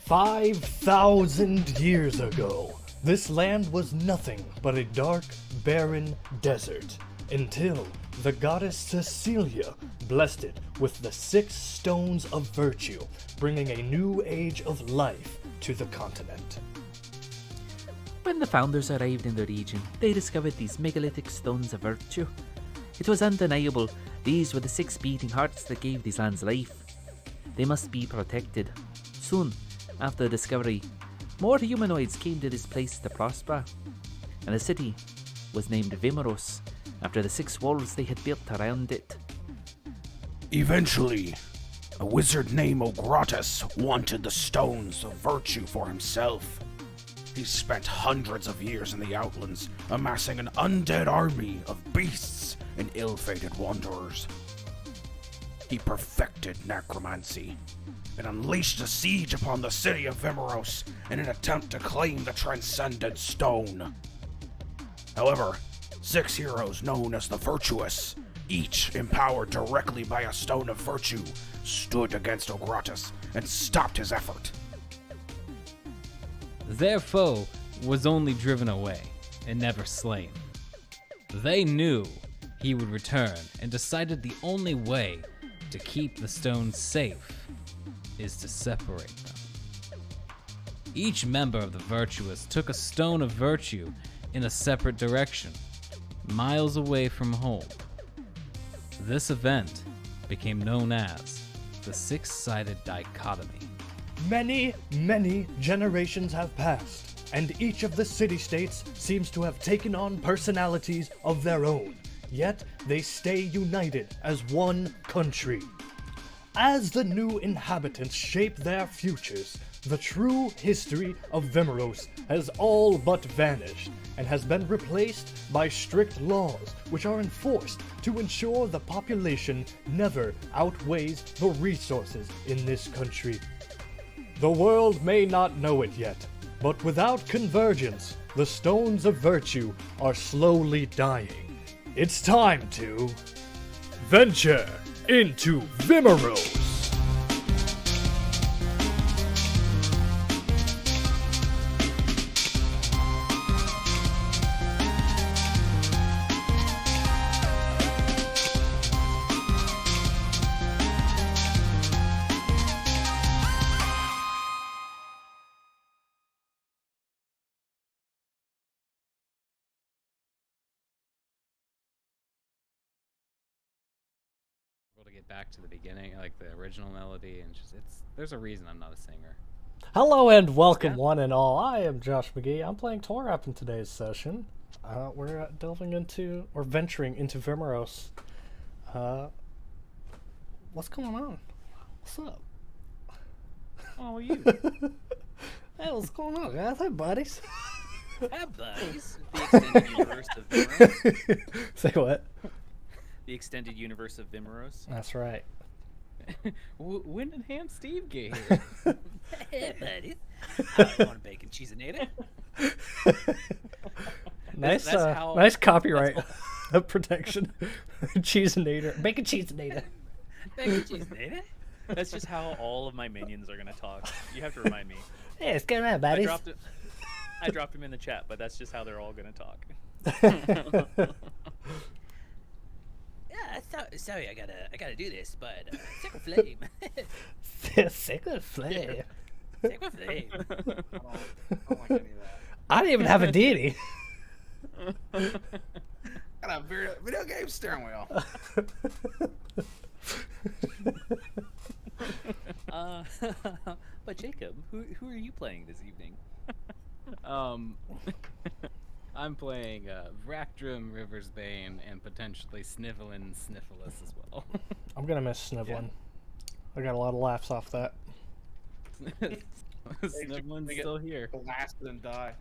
5,000 years ago, this land was nothing but a dark, barren desert, until the goddess Cecilia blessed it with the 6 stones of virtue, bringing a new age of life to the continent. When the founders arrived in the region, they discovered these megalithic stones of virtue. It was undeniable these were the 6 beating hearts that gave these lands life. They must be protected. Soon after the discovery, more humanoids came to this place to prosper, and the city was named Vimeros after the 6 walls they had built around it. Eventually, a wizard named Ogratus wanted the stones of virtue for himself. He spent hundreds of years in the Outlands, amassing an undead army of beasts and ill-fated wanderers. He perfected necromancy and unleashed a siege upon the city of Vimeros in an attempt to claim the transcendent stone. However, 6 heroes known as the Virtuous, each empowered directly by a stone of virtue, stood against Ogratus and stopped his effort. Their foe was only driven away and never slain. They knew he would return and decided the only way to keep the stones safe is to separate them. Each member of the Virtuous took a stone of virtue in a separate direction, miles away from home. This event became known as the 6-sided dichotomy. Many, many generations have passed, and each of the city-states seems to have taken on personalities of their own, yet they stay united as one country. As the new inhabitants shape their futures, the true history of Vimeros has all but vanished, and has been replaced by strict laws which are enforced to ensure the population never outweighs the resources in this country. The world may not know it yet, but without convergence, the stones of virtue are slowly dying. It's time to venture into Vimeros. To get back to the beginning, like the original melody, and just there's a reason I'm not a singer. Hello and welcome, one and all. I am Josh McGee. I'm playing Torap in today's session. We're venturing into Vimeros. What's going on? What's up? Oh, you. Hey, what's going on, guys? Hey, buddies. Hey, buddies. The extended universe of Vimeros. Say what? The extended universe of Vimeros. That's right. When did Ham Steve get here? Hey, buddies. I want a bacon cheesinator. Nice copyright protection. Cheesinator. Bacon cheesinator. Bacon cheesinator. That's just how all of my minions are going to talk. You have to remind me. Hey, what's going on, buddies? I dropped him in the chat, but that's just how they're all going to talk. Sorry, I gotta do this, but Sacred Flame. Sacred Flame. Sacred Flame. I don't like any of that. I didn't even have a deity. Got a video game steering wheel. But Jacob, who are you playing this evening? I'm playing Vractrum, Riversbane, and potentially Snivelin Sniffelus as well. I'm gonna miss Snivelin. I got a lot of laughs off that. Snivelin's still here. Blasted and die.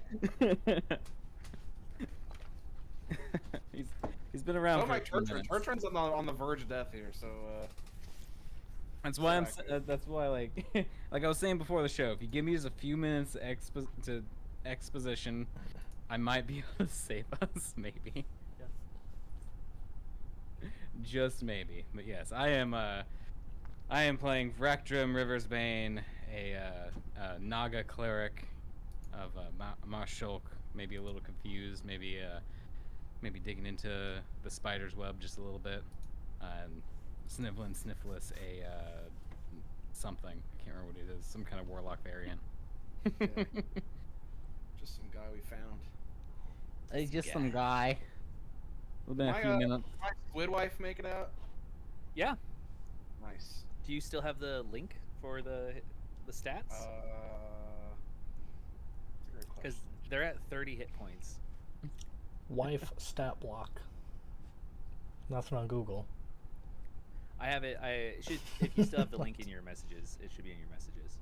he's been around. So my Turtrin's on the verge of death here, so. That's why that's why like like I was saying before the show, if you give me just a few minutes to exposition, I might be able to save us, maybe. Yeah. Just maybe. But yes, I am playing Vractrum, Riversbane, a Naga cleric of Marshulk, maybe a little confused, maybe digging into the spider's web just a little bit, and Sniffless, a something. I can't remember what it is. Some kind of warlock variant. Okay. Just some guy we found. He's just some guy. Within a My, few minutes. my squid wife make it out? Yeah. Nice. Do you still have the link for the stats? That's a great Because question. they're at 30 hit points. Wife stat block. Nothing on Google. I have it. I should. If you still have the link in your messages, it should be in your messages.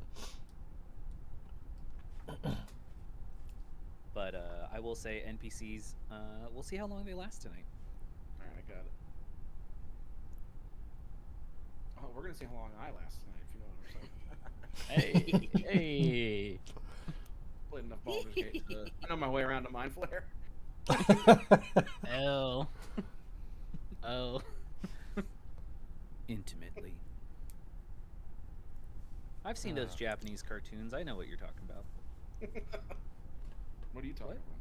But I will say NPCs. We'll see how long they last tonight. All right, I got it. Oh, we're gonna see how long I last tonight, if you know what I'm saying. Hey. Played enough Baldur's Gate. I know my way around to Mind Flare. Oh. Oh. Intimately. I've seen those Japanese cartoons. I know what you're talking about. What are you talking What? about?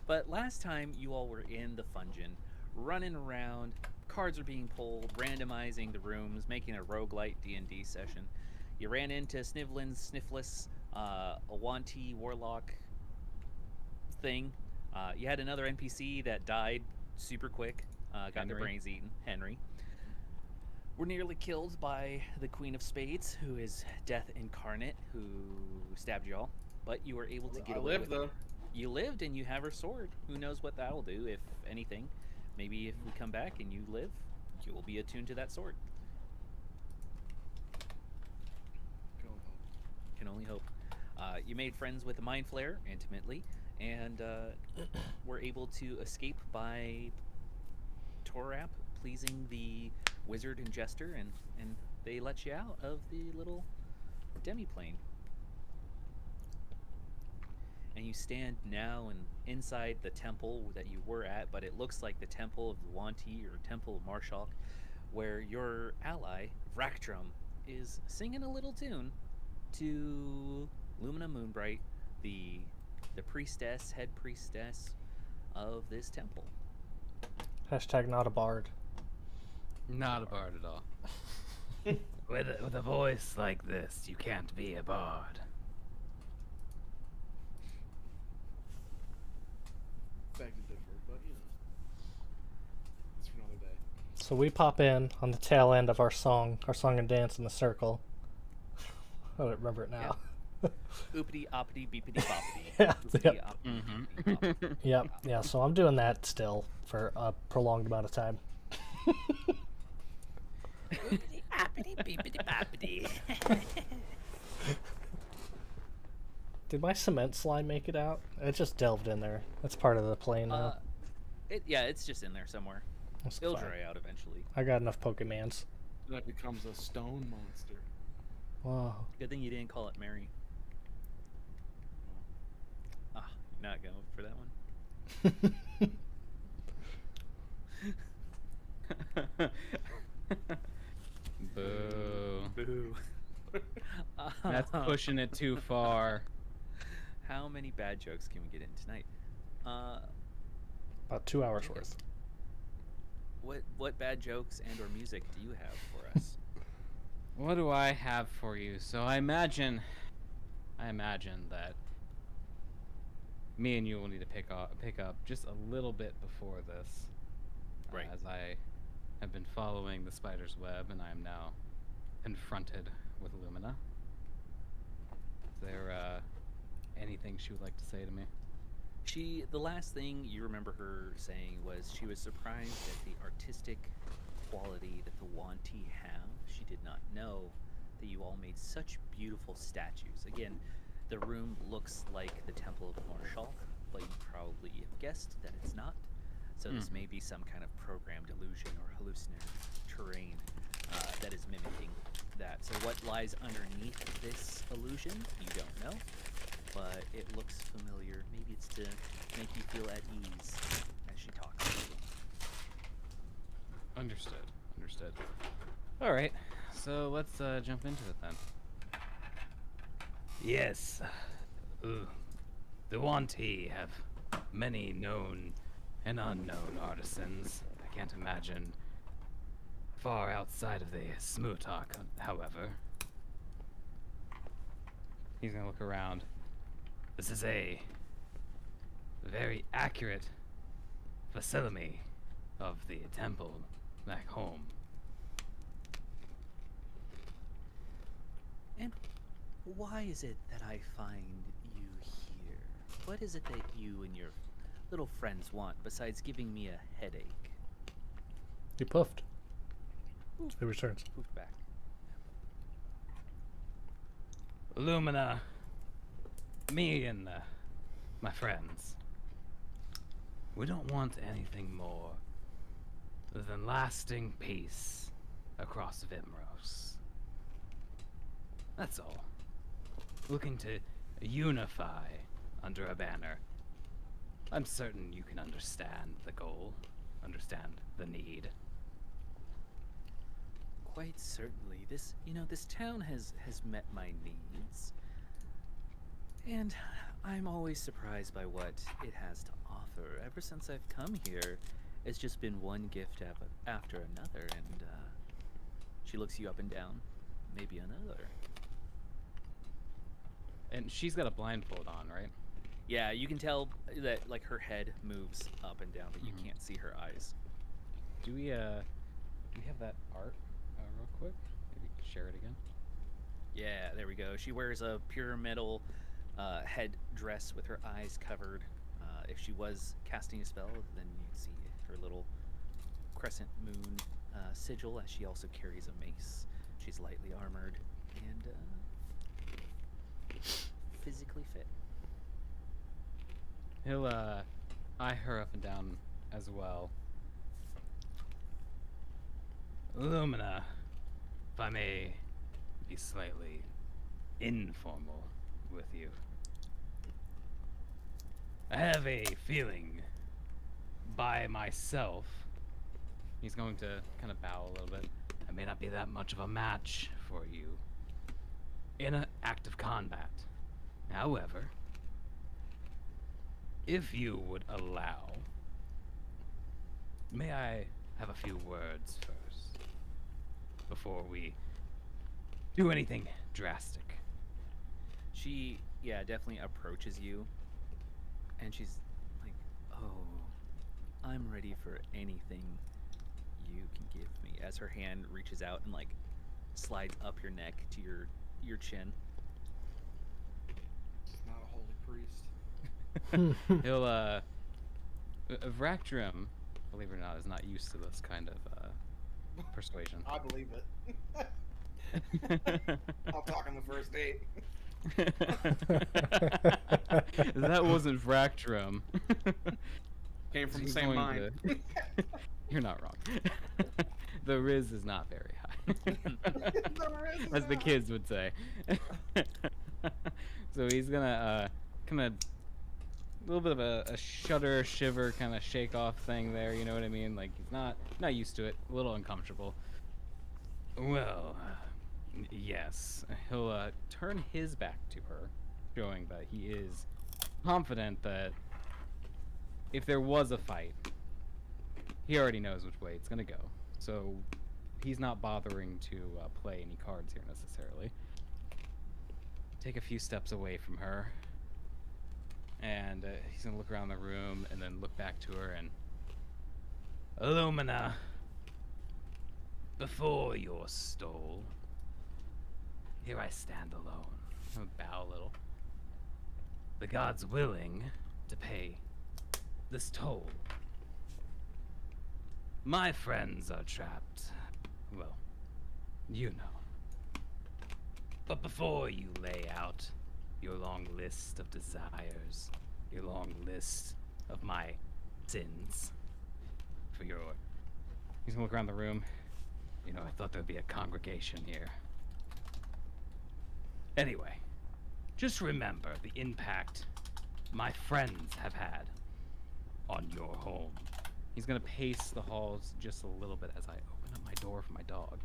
But last time you all were in the Fungeon, running around, cards are being pulled, randomizing the rooms, making a roguelite D&D session. You ran into Sniffless, a Yuan-ti warlock thing. You had another NPC that died super quick, got their Henry. brains eaten, Henry. Were nearly killed by the Queen of Spades, who is Death Incarnate, who stabbed you all. But you were able to get I away lived with it. though. You lived, and you have her sword. Who knows what that'll do, if anything. Maybe if we come back and you live, you will be attuned to that sword. Can only hope. You made friends with the Mind Flayer intimately, and were able to escape by Torap pleasing the wizard and jester, and they let you out of the little demiplane. And you stand now inside the temple that you were at, but it looks like the temple of the Yuan-ti or temple of Marshulk, where your ally, Vractrum, is singing a little tune to Lumina Moonbright, the priestess, head priestess of this temple. Hashtag not a bard. Not a bard at all. With a voice like this, you can't be a bard. Beg to differ, but you know, it's for another day. So we pop in on the tail end of our song and dance in the circle. I don't remember it now. Oopity oppity beepity boppity. Yeah, Oopity yep. oppity beepity boppity. Yep, yeah, so I'm doing that still for a prolonged amount of time. Oopity oppity beepity boppity. Did my cement slime make it out? It just delved in there. That's part of the plane now. It's just in there somewhere. That's It'll fine. dry out eventually. I got enough Pokemans. That becomes a stone monster. Wow. Good thing you didn't call it Mary. Ah, you're not going for that one? Boo. Boo. That's pushing it too far. How many bad jokes can we get in tonight? About 2 hours Okay. worth. What bad jokes and or music do you have for us? What do I have for you? So I imagine that me and you will need to pick up just a little bit before this, Right. as I have been following the spider's web, and I am now confronted with Lumina. Is there anything she would like to say to me? The last thing you remember her saying was she was surprised at the artistic quality that the Yuan-ti have. She did not know that you all made such beautiful statues. Again, the room looks like the Temple of Marshulk, but you probably have guessed that it's not. So this may be some kind of programmed illusion or hallucinatory terrain that is mimicking that. So what lies underneath this illusion, you don't know, but it looks familiar. Maybe it's to make you feel at ease as she talks to you. Understood. All right, so let's jump into it then. Yes. The Yuan-ti have many known and unknown artisans. I can't imagine far outside of the Smutak, however. He's gonna look around. This is a very accurate facsimile of the temple back home. And why is it that I find you here? What is it that you and your little friends want besides giving me a headache? He puffed. So he returns. Poofed back. Lumina, me and my friends, we don't want anything more than lasting peace across Vimros. That's all. Looking to unify under a banner. I'm certain you can understand the goal, understand the need. Quite certainly. This town has met my needs. And I'm always surprised by what it has to offer. Ever since I've come here, it's just been one gift after another, and she looks you up and down. Maybe another. And she's got a blindfold on, right? Yeah, you can tell that like her head moves up and down, but you can't see her eyes. Do we have that art real quick? Maybe share it again. Yeah, there we go. She wears a pyramidal head dress with her eyes covered. If she was casting a spell, then you'd see her little crescent moon sigil, as she also carries a mace. She's lightly armored and physically fit. He'll eye her up and down as well. Lumina, if I may be slightly informal with you. I have a feeling by myself, he's going to kind of bow a little bit, I may not be that much of a match for you in an active combat. However, if you would allow, may I have a few words first before we do anything drastic? She, definitely approaches you, and she's like, "Oh, I'm ready for anything you can give me." As her hand reaches out and like slides up your neck to your chin. He's not a holy priest. He'll Vractrim, believe it or not, is not used to this kind of persuasion. I believe it. I'll talk on the first date. That wasn't Vractrim. Came from the He's same going mind. You're not wrong. The Riz is not very high. As the kids would say. So he's gonna kind of a little bit of a shudder, shiver, kind of shake off thing there. You know what I mean? Like he's not used to it. A little uncomfortable. Well, yes. He'll turn his back to her, showing that he is confident that if there was a fight, he already knows which way it's gonna go. So he's not bothering to play any cards here necessarily. Take a few steps away from her, and he's gonna look around the room and then look back to her and, Illumina, before your stole, here I stand alone. I'm gonna bow a little. The gods willing to pay this toll. My friends are trapped. Well, you know. But before you lay out your long list of desires, your long list of my sins, for your... He's gonna look around the room. You know, I thought there'd be a congregation here. Anyway, just remember the impact my friends have had on your home. He's gonna pace the halls just a little bit as I open up my door for my dog.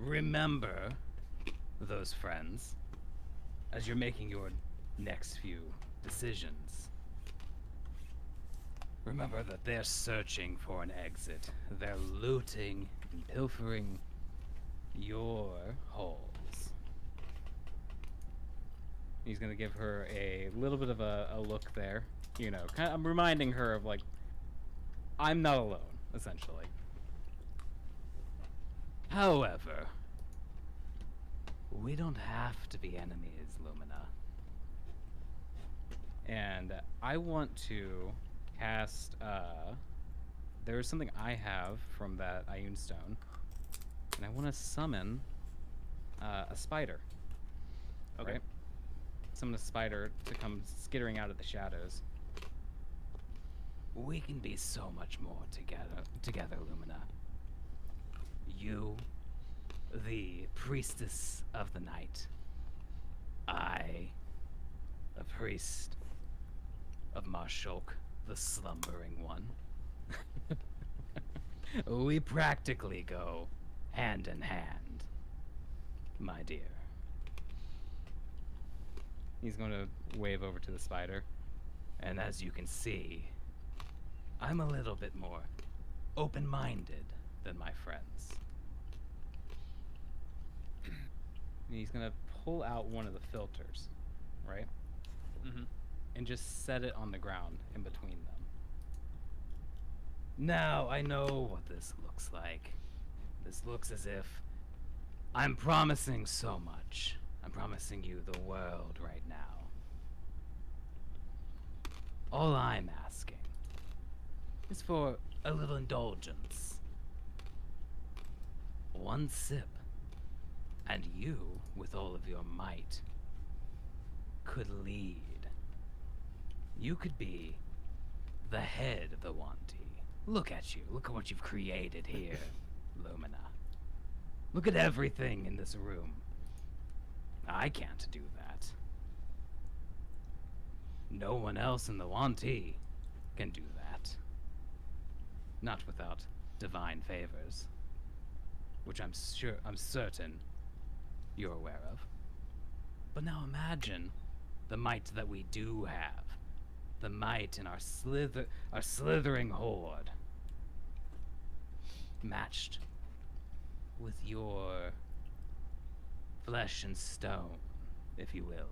remember those friends as you're making your next few decisions. Remember that they're searching for an exit. They're looting and pilfering your halls. He's gonna give her a little bit of a look there. You know, I'm reminding her of, like, I'm not alone, essentially. However, we don't have to be enemies, Lumina. And I want to cast, there's something I have from that Ioun Stone, and I want to summon a spider. Okay. Right? Summon a spider to come skittering out of the shadows. We can be so much more together, Lumina. You, the priestess of the night. I, a priest of Marshulk, the slumbering one. We practically go hand in hand, my dear. He's going to wave over to the spider. And as you can see, I'm a little bit more open-minded than my friends. And he's going to pull out one of the filters, right? Mm-hmm. And just set it on the ground in between them. Now I know what this looks like. This looks as if I'm promising so much. I'm promising you the world right now. All I'm asking is for a little indulgence. One sip, and you, with all of your might, could lead. You could be the head of the Yuan-ti. Look at you. Look at what you've created here, Lumina. Look at everything in this room. I can't do that. No one else in the Yuan-ti can do that. Not without divine favors, which I'm certain you're aware of. But now imagine the might that we do have. The might in our slithering horde. Matched with your flesh and stone, if you will.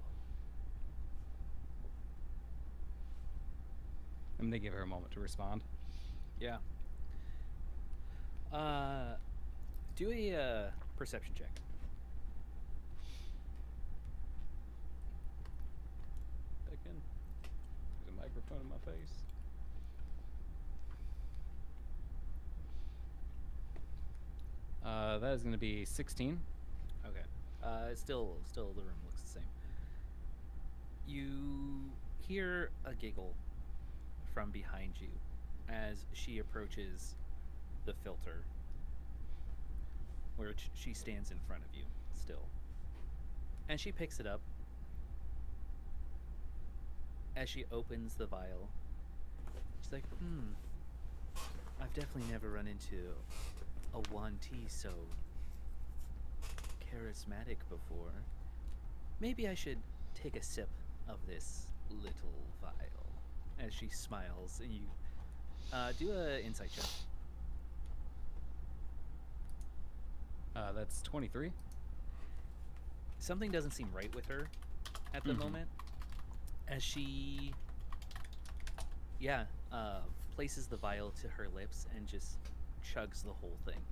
I'm gonna give her a moment to respond. Yeah. Do a perception check. Second. There's a microphone in my face. That is gonna be 16. Okay. Still the room looks the same. You hear a giggle from behind you as she approaches the filter, where she stands in front of you still. And she picks it up. As she opens the vial, she's like, I've definitely never run into a Yuan-ti so charismatic before. Maybe I should take a sip of this little vial. As she smiles, and you do a insight check. That's 23. Something doesn't seem right with her at the moment, as she, places the vial to her lips and just chugs the whole thing.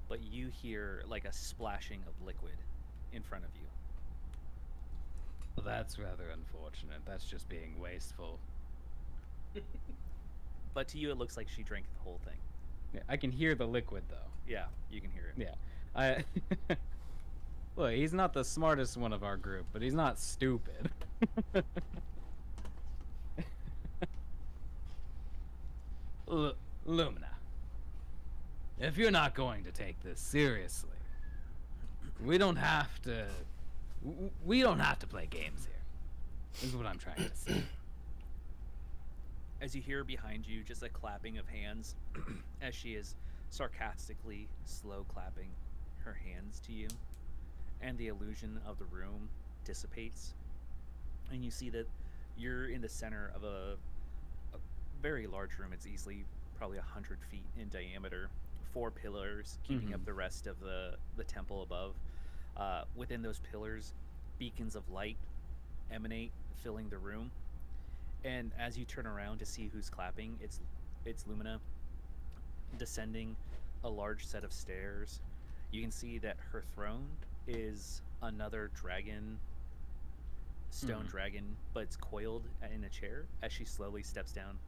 But you hear like a splashing of liquid in front of you. Well, that's rather unfortunate. That's just being wasteful. But to you, it looks like she drank the whole thing. Yeah, I can hear the liquid though. Yeah, you can hear it. Yeah, look, he's not the smartest one of our group, but he's not stupid. Lumina, if you're not going to take this seriously, we don't have to. We don't have to play games here. This is what I'm trying to say. As you hear behind you just a clapping of hands as she is sarcastically slow clapping her hands to you, and the illusion of the room dissipates, and you see that you're in the center of a very large room. It's easily probably 100 feet in diameter, 4 pillars keeping up the rest of the temple above. Within those pillars, beacons of light emanate, filling the room. And as you turn around to see who's clapping, it's Lumina descending a large set of stairs. You can see that her throne is another dragon, stone dragon, but it's coiled in a chair as she slowly steps down.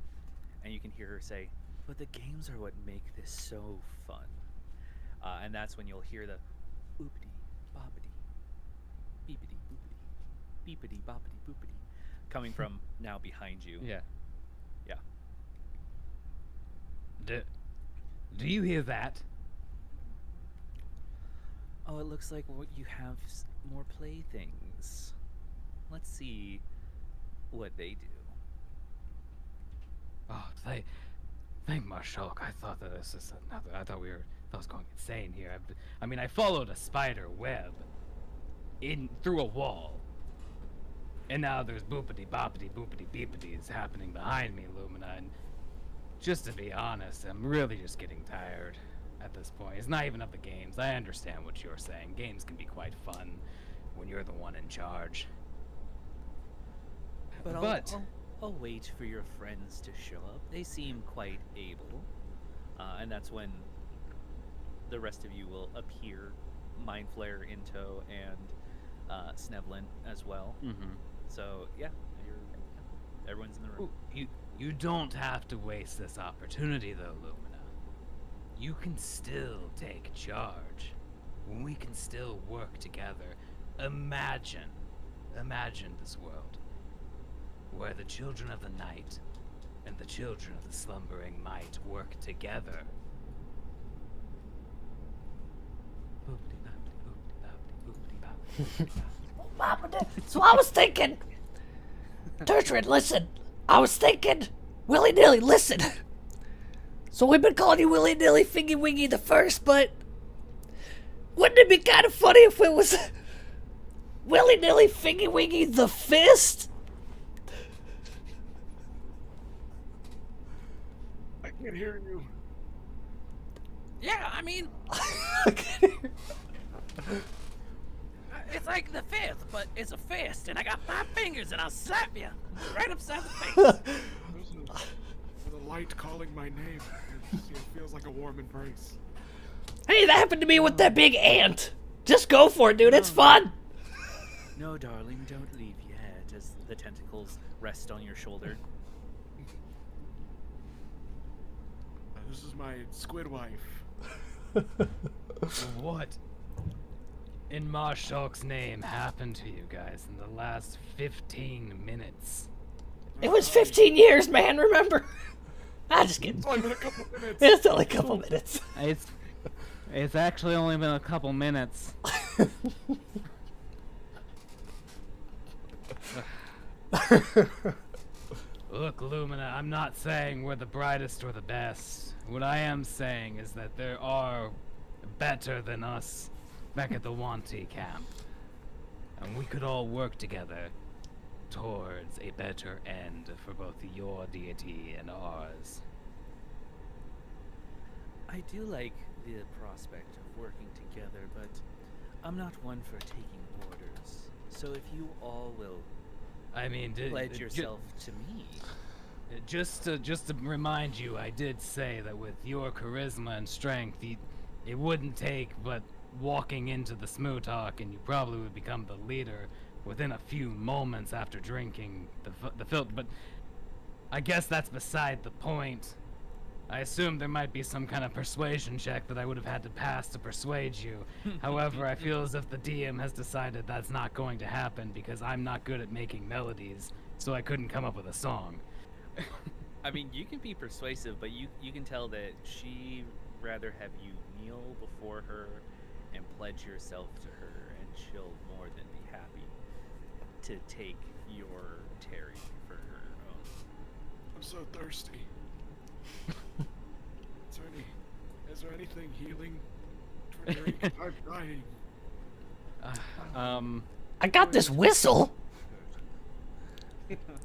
And you can hear her say, "But the games are what make this so fun." And that's when you'll hear the oopity boppity, beepity boopity, beepity boppity boopity, coming from now behind you. Yeah. Yeah. Do you hear that? Oh, it looks like you have more playthings. Let's see what they do. Oh, thank Marshok. I thought that this is another. I thought I was going insane here. I mean, I followed a spider web through a wall, and now there's boopity boppity boopity beepity is happening behind me, Lumina. And just to be honest, I'm really just getting tired at this point. It's not even of the games. I understand what you're saying. Games can be quite fun when you're the one in charge. But But I'll wait for your friends to show up. They seem quite able. And that's when the rest of you will appear. Mind Flare, Into, and Snevlin as well. So, yeah, everyone's in the room. You don't have to waste this opportunity, though, Lumina. You can still take charge. We can still work together. Imagine this world where the children of the night and the children of the slumbering might work together. So I was thinking, Tertrid, listen. I was thinking, Willy Nilly, listen. So we've been calling you Willy Nilly Fingy Wingy the First, but wouldn't it be kind of funny if it was Willy Nilly Fingy Wingy the Fist? I can't hear you. Yeah, I mean, it's like the fifth, but it's a fist, and I got 5 fingers, and I'll slap you right upside the face. There's a light calling my name. It feels like a warm embrace. Hey, that happened to me with that big ant. Just go for it, dude. It's fun. No, darling, don't leave yet, as the tentacles rest on your shoulder. This is my squid wife. What in Marshok's name happened to you guys in the last 15 minutes? It was 15 years, man, remember? I'm just kidding. It's only been a couple minutes. It's only a couple minutes. It's actually only been a couple minutes. Look, Lumina, I'm not saying we're the brightest or the best. What I am saying is that there are better than us back at the Yuan-ti camp. And we could all work together towards a better end for both your deity and ours. I do like the prospect of working together, but I'm not one for taking orders. So if you all will I mean, pledge yourself to me. Just to remind you, I did say that with your charisma and strength, it wouldn't take but walking into the Smootalk, and you probably would become the leader within a few moments after drinking the filter. But I guess that's beside the point. I assume there might be some kind of persuasion check that I would have had to pass to persuade you. However, I feel as if the DM has decided that's not going to happen because I'm not good at making melodies, so I couldn't come up with a song. I mean, you can be persuasive, but you can tell that she rather have you kneel before her and pledge yourself to her, and she'll more than be happy to take your Terry for her own. I'm so thirsty. Is there anything healing Frederick, I'm dying. I got this whistle.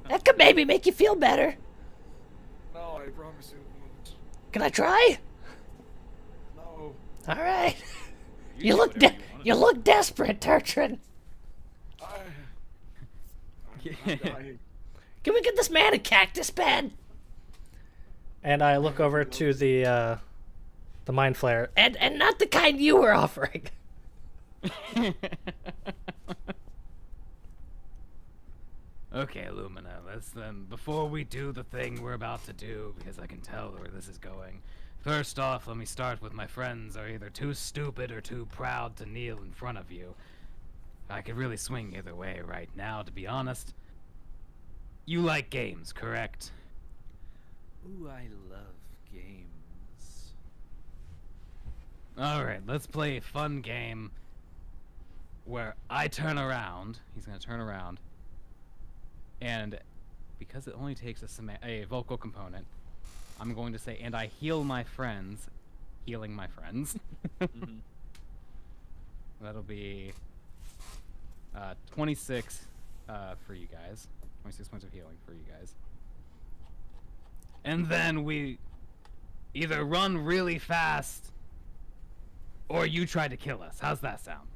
That could maybe make you feel better. No, I promise it won't. Can I try? No. All right. You You do look whatever you wanna you look desperate, Turtrin. I'm dying. Can we get this man a cactus pad? And I look over to the mind flare, and not the kind you were offering. Okay, Lumina, let's then, before we do the thing we're about to do, because I can tell where this is going, first off, let me start with my friends are either too stupid or too proud to kneel in front of you. I could really swing either way right now, to be honest. You like games, correct? Ooh, I love games. Alright, let's play a fun game where I turn around, he's gonna turn around, and because it only takes a vocal component, I'm going to say, and I heal my friends, healing my friends. Mhm. That'll be 26 for you guys. 26 points of healing for you guys. And then we either run really fast or you try to kill us. How's that sound?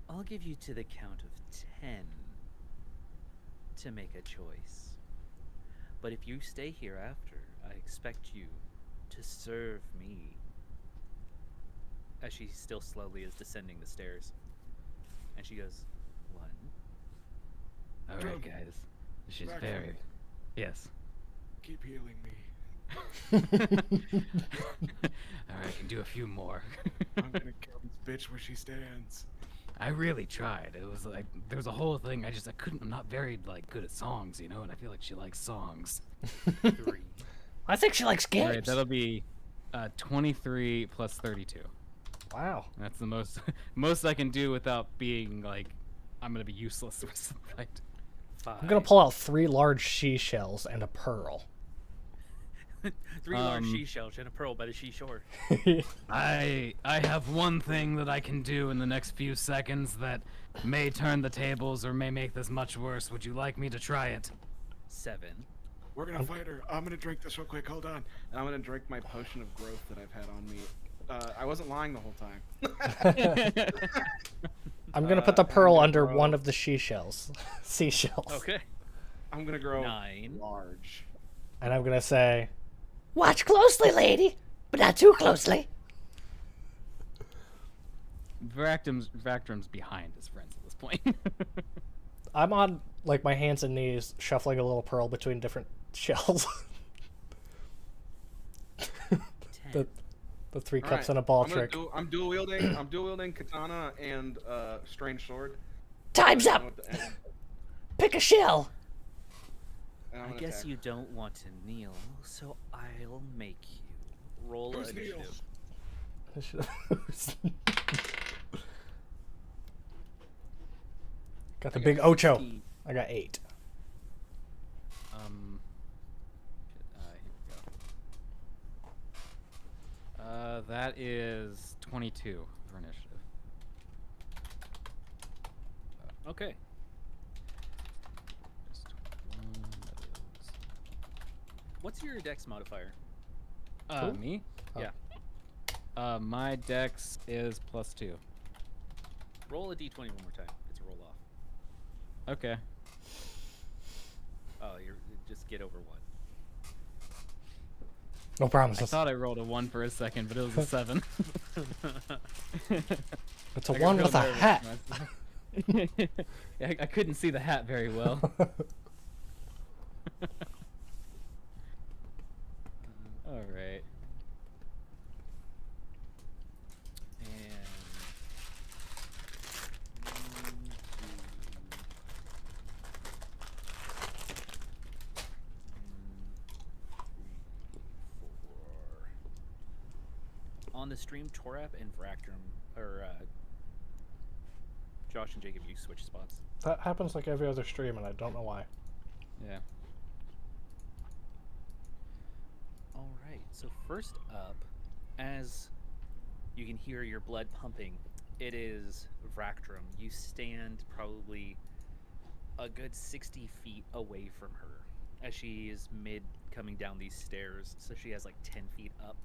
I'll give you to the count of 10 to make a choice. But if you stay here after, I expect you to serve me. As she still slowly is descending the stairs. And she goes, 1. Alright, Drum. guys. She's Back very... on. Yes. Keep healing me. Alright, I can do a few more. I'm gonna kill this bitch where she stands. I really tried. It was like, there was a whole thing, I couldn't, I'm not very, like, good at songs, you know, and I feel like she likes songs. 3. I think she likes games. Alright, that'll be 23 plus 32. Wow. That's the most most I can do without being like I'm gonna be useless with some fight. 5. I'm gonna pull out 3 large seashells and a pearl. 3 large seashells and a pearl by the seashore. I have one thing that I can do in the next few seconds that may turn the tables or may make this much worse. Would you like me to try it? 7. We're gonna fight her. I'm gonna drink this real quick. Hold on. And I'm gonna drink my potion of growth that I've had on me. I wasn't lying the whole time. I'm gonna put the pearl gonna under grow- one of the seashells. Okay. I'm gonna grow 9. large. And I'm gonna say, Watch closely, lady, but not too closely. Vactrum's behind his friends at this point. I'm on like my hands and knees, shuffling a little pearl between different shells. 10. The 3 cups Alright, and a ball I'm gonna trick. I'm dual wielding. I'm dual wielding katana and strange sword. Time's I up. don't know what the- and- Pick a shell. and I'm I gonna guess attack. you don't want to kneel, so I'll make you. Roll Who's initiative. Got the big Ocho. 50. I got 8. Here we go. That is 22 for initiative. Okay. Just 21, that is- What's your dex modifier? Me? Oh. Yeah. My dex is +2. Roll a d20 one more time. It's a roll off. Okay. Oh, you're just get over 1. No I promises. thought I rolled a 1 for a second, but it was a 7. It's a I got 1 real with a nervous hat. when I couldn't see the hat very well. All right. And 4. On the stream, Torap and Vractrum, or Josh and Jacob, you switch spots. That happens like every other stream, and I don't know why. Yeah. All right. So first up, as You can hear your blood pumping. It is Vractrum. You stand probably a good 60 feet away from her as she is mid coming down these stairs. So she has like 10 feet up.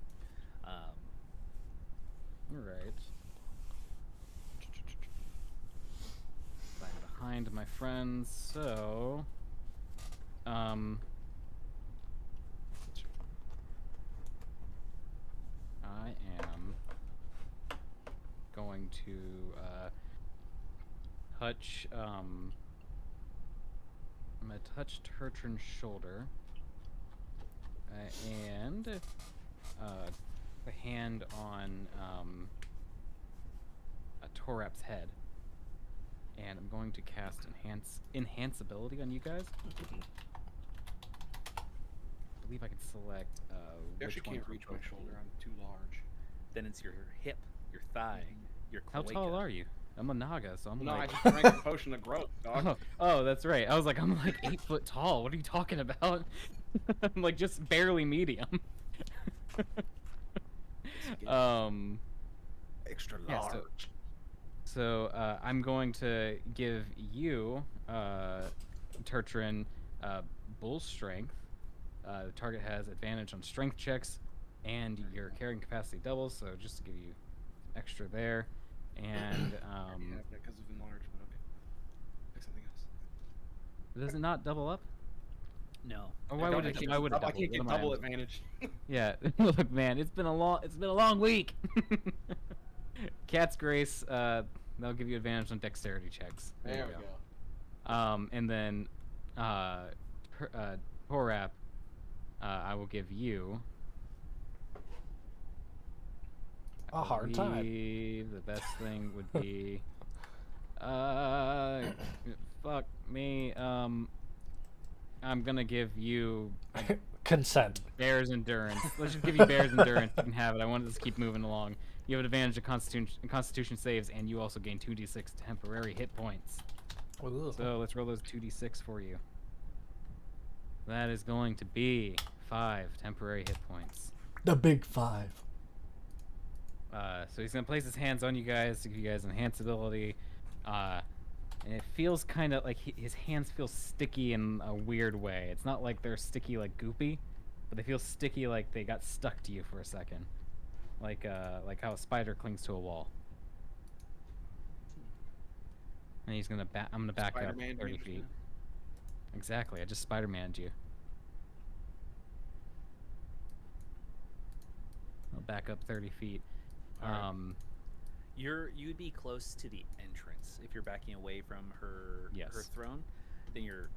Alright. I'm behind my friends, so... I am going to touch I'm gonna touch Turtrin's shoulder and a hand on a Torap's head, and I'm going to cast enhance ability on you guys. I believe I can select You which actually one can't for reach my both. shoulder. I'm too large. Then it's your hip, your thigh, your How cloaca. tall are you? I'm a Naga, so I'm No, I like... just drank a potion of growth, dog. Oh, that's right. I was like, I'm like 8 foot tall. What are you talking about? I'm like just barely medium. Extra yeah, large. So I'm going to give you, Turtrin, bull strength. The target has advantage on strength checks, and your carrying capacity doubles. So just to give you extra there, and Yeah, because of enlargement. Okay. Pick something else. does it not double up? No. Or why would it? Why would it double? I can't What get am I double on? advantage. Yeah, look, man, it's been a long week. Cat's Grace, they'll give you advantage on dexterity checks. There we go. And then, Torap, I will give you A hard time. The best thing would be, fuck me. I'm gonna give you Consent. Bear's Endurance. Let's just give you Bear's Endurance. You can have it. I wanted to keep moving along. You have an advantage of Constitution saves, and you also gain 2d6 temporary hit points. Ooh. So let's roll those 2d6 for you. That is going to be 5 temporary hit points. The big 5. So he's gonna place his hands on you guys to give you guys enhanced ability. And it feels kind of like his hands feel sticky in a weird way. It's not like they're sticky like goopy, but they feel sticky like they got stuck to you for a second. Like how a spider clings to a wall. And he's gonna I'm gonna back up Spider-Man 30 range, feet. man. Exactly, I just Spider-Man'd you. I'll back up 30 feet. Alright. You'd be close to the entrance if you're backing away from her her throne. Then you're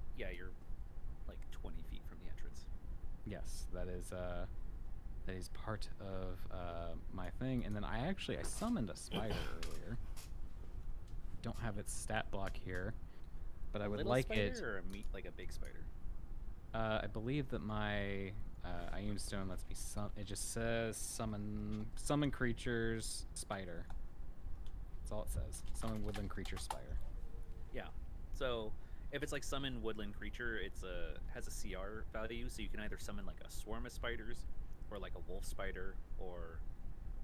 like 20 feet from the entrance. Yes, that is part of my thing. And then I summoned a spider earlier. Don't have its stat block here, but I would Little like spider it. or like a big spider? I believe that my Ion Stone lets me it just says summon creatures spider. That's all it says. Summon woodland creature spider. Yeah. So if it's like summon woodland creature, has a CR value, so you can either summon like a swarm of spiders, or like a wolf spider, or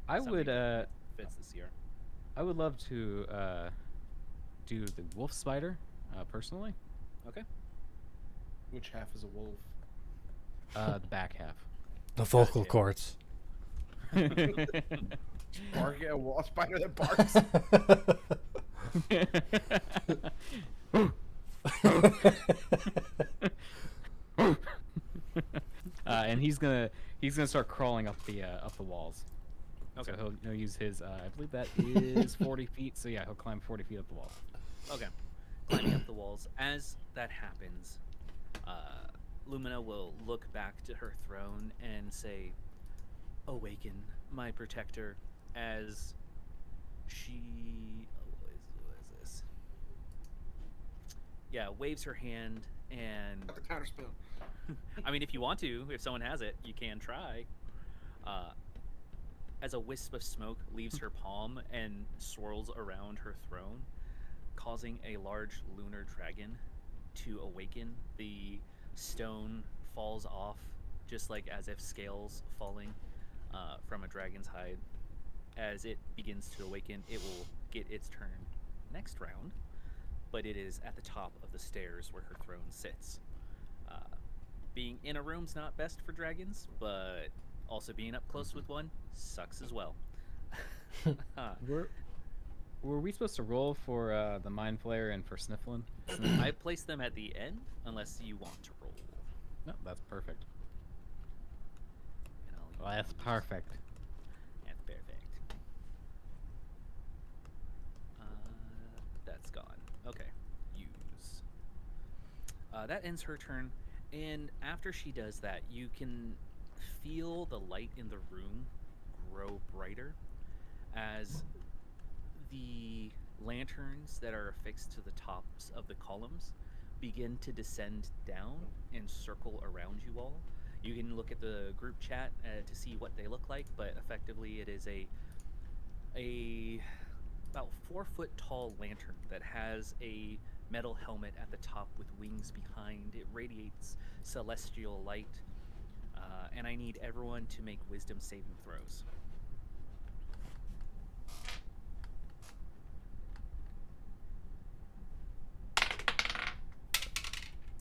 I would that fits the CR. I would love to do the wolf spider personally. Okay. Which half is a wolf? The back half. The vocal Gotcha. cords. Bark at a wall spider that barks. And he's gonna start crawling up the walls. Okay. So he'll use his I believe that is 40 feet. So yeah, he'll climb 40 feet up the walls. Okay. Climbing up the walls. As that happens, Lumina will look back to her throne and say, "Awaken, my protector," as she... what is this? Yeah, waves her hand and... The counter spell. I mean, if you want to, if someone has it, you can try. As a wisp of smoke leaves her palm and swirls around her throne, causing a large lunar dragon to awaken. The stone falls off, just like as if scales falling from a dragon's hide, as it begins to awaken, it will get its turn next round, but it is at the top of the stairs where her throne sits. Being in a room's not best for dragons, but also being up close with one sucks as well. Were we supposed to roll for the Mind Flayer and for Snifflin? I place them at the end unless you want to roll. No, that's perfect. And I'll Well, that's use- perfect. That's perfect. That's gone. Okay. Use. That ends her turn. And after she does that, you can feel the light in the room grow brighter as the lanterns that are affixed to the tops of the columns begin to descend down and circle around you all. You can look at the group chat to see what they look like, but effectively it is a about 4 foot tall lantern that has a metal helmet at the top with wings behind. It radiates celestial light, and I need everyone to make wisdom saving throws.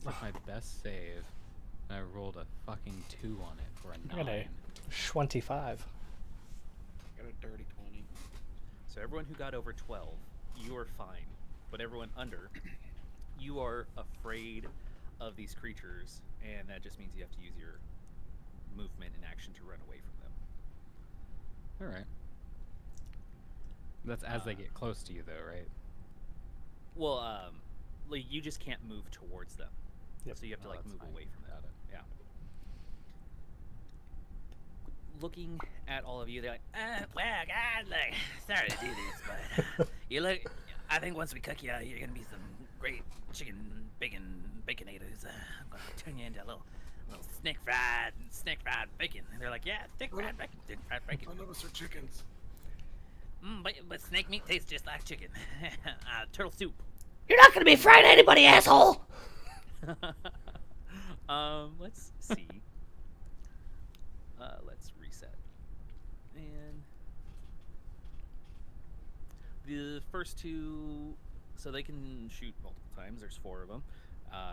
That's my best save. And I rolled a fucking 2 on it for a 9. I got a 25. Got a dirty 20. So everyone who got over 12, you are fine. But everyone under, you are afraid of these creatures, and that just means you have to use your movement and action to run away from them. Alright. That's as they get close to you, though, right? Well, like you just can't move towards them. Yep. So you have to Oh, like that's move fine. away from them. Got it. Yeah. Looking at all of you, they're like, Well, God, like, sorry to do this, but you look. I think once we cook you, you're gonna be some great chicken baconators. I'm gonna turn you into a little snake fried bacon. And they're like, yeah, thick fried bacon. None of us are chickens. But snake meat tastes just like chicken. Turtle soup. You're not gonna be frying anybody, asshole! Let's see. Let's reset. And the first two, so they can shoot multiple times. There's 4 of them.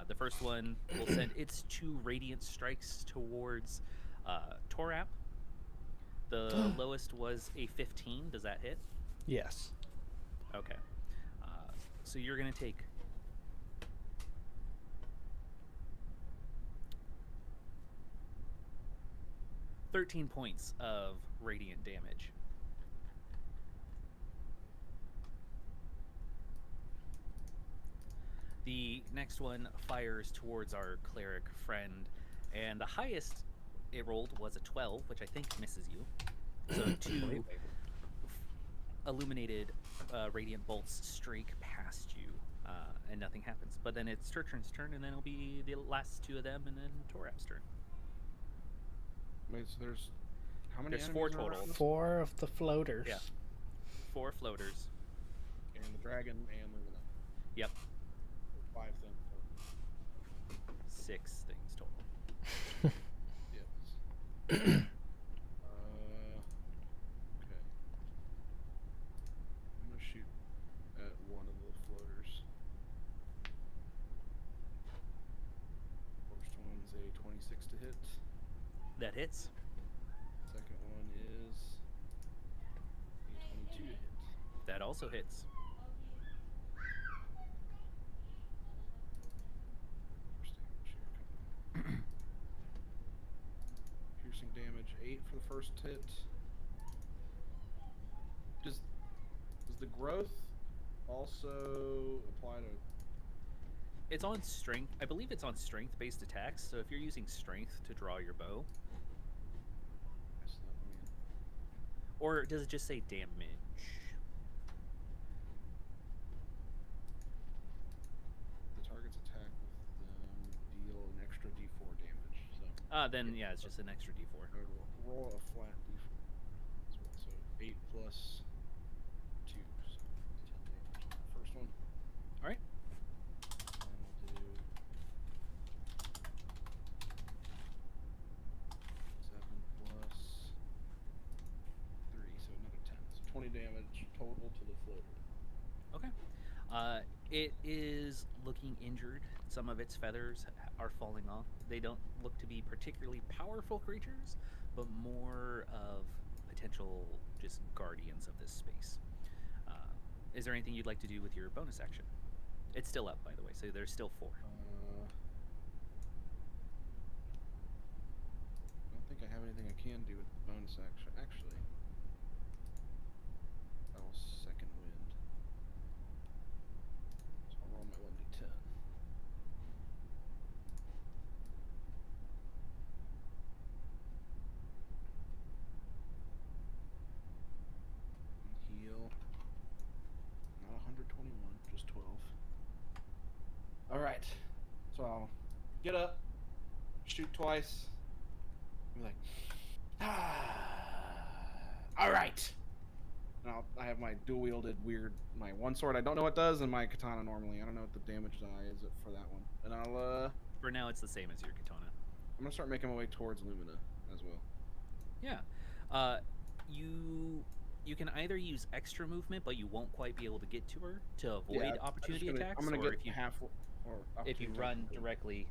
The first one will send its 2 radiant strikes towards Torap. The lowest was a 15. Does that hit? Yes. Okay. So you're going to take 13 points of radiant damage. The next one fires towards our cleric friend, and the highest it rolled was a 12, which I think misses you. So 2 illuminated radiant bolts streak past you, and nothing happens. But then it's Turtrin's turn, and then it'll be the last 2 of them, and then Torap's turn. Wait, so there's how many? There's 4 enemies are total. around us? 4 of the floaters. Yeah. 4 floaters. And the dragon and the Yep. 5 things. 6 things total. Yes. Okay. I'm gonna shoot at one of the floaters. First one's a 26 to hit. That hits. Second one is a 22 to hit. That also hits. Piercing damage 8 for the first hit. Does the growth also apply to? It's on strength. I believe it's on strength-based attacks. So if you're using strength to draw your bow, or does it just say damage? The target's attack with deal an extra d4 damage. So Then yeah, it's just an extra d4. I would roll a flat d4 as well. So 8 plus 2, so 10 damage on the first one. All right. And we'll do 7 plus 3, so another 10. So floater. Okay. It is looking injured. Some of its feathers are falling off. They don't look to be particularly powerful creatures, but more of potential just guardians of this space. Is there anything you'd like to do with your bonus action? It's still up, by the way, so there's still 4. I don't think I have anything I can do with the bonus action. Actually, I will second wind. So I'll roll my 1d10. And heal. Not 121, just 12. Alright. So I'll get up, shoot twice. I'm like, alright. And I have my dual wielded weird, my one sword I don't know what it does, and my katana normally. I don't know what the damage die is for that one. And I'll, For now, it's the same as your katana. I'm gonna start making my way towards Lumina as well. Yeah. You can either use extra movement, but you won't quite be able to get to her to avoid opportunity attacks. I'm gonna or get if you half. Or if you opportunity run attack. directly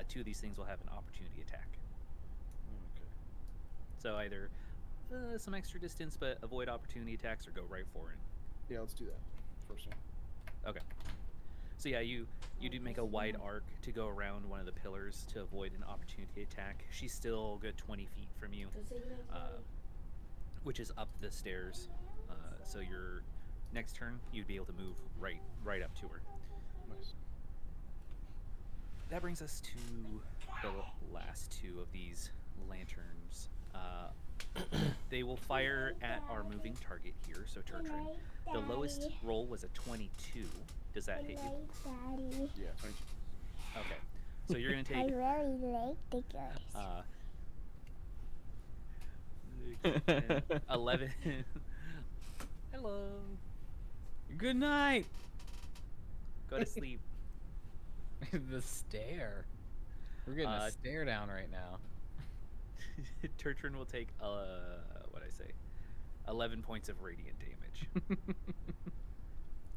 to these things, will have an opportunity attack. Okay. So either some extra distance, but avoid opportunity attacks, or go right for it. Yeah, let's do that. First one. Okay. So yeah, you do make a wide arc to go around one of the pillars to avoid an opportunity attack. She's still a good 20 feet from you, which is up the stairs. So your next turn, you'd be able to move right up to her. Nice. That brings us to the last 2 of these lanterns. They will fire at our moving target here, so Turtrin. The lowest roll was a 22. Does that hit you? Yeah, 22. Okay. So you're going to take... I really like the girls. 11. Hello. Good night. Go to sleep. The stare. We're getting a stare down right now. Turtrin will take, what'd I say? 11 points of radiant damage.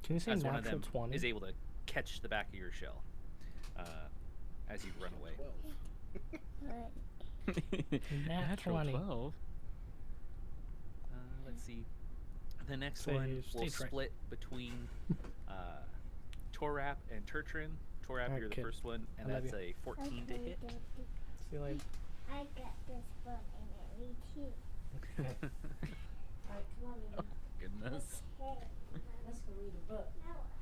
Can you say As one of natural them 20? is able to catch the back of your shell as you run away. 12. Natural 20. 12. Let's see. The next Say one will stage right. split between Torap and Turtrin. Torap, Alright, you're the kid. first one, and I love that's you. a 14 to hit. See you later. I got this book and it reads too. Alright, come on, you Goodness. let's go read a book.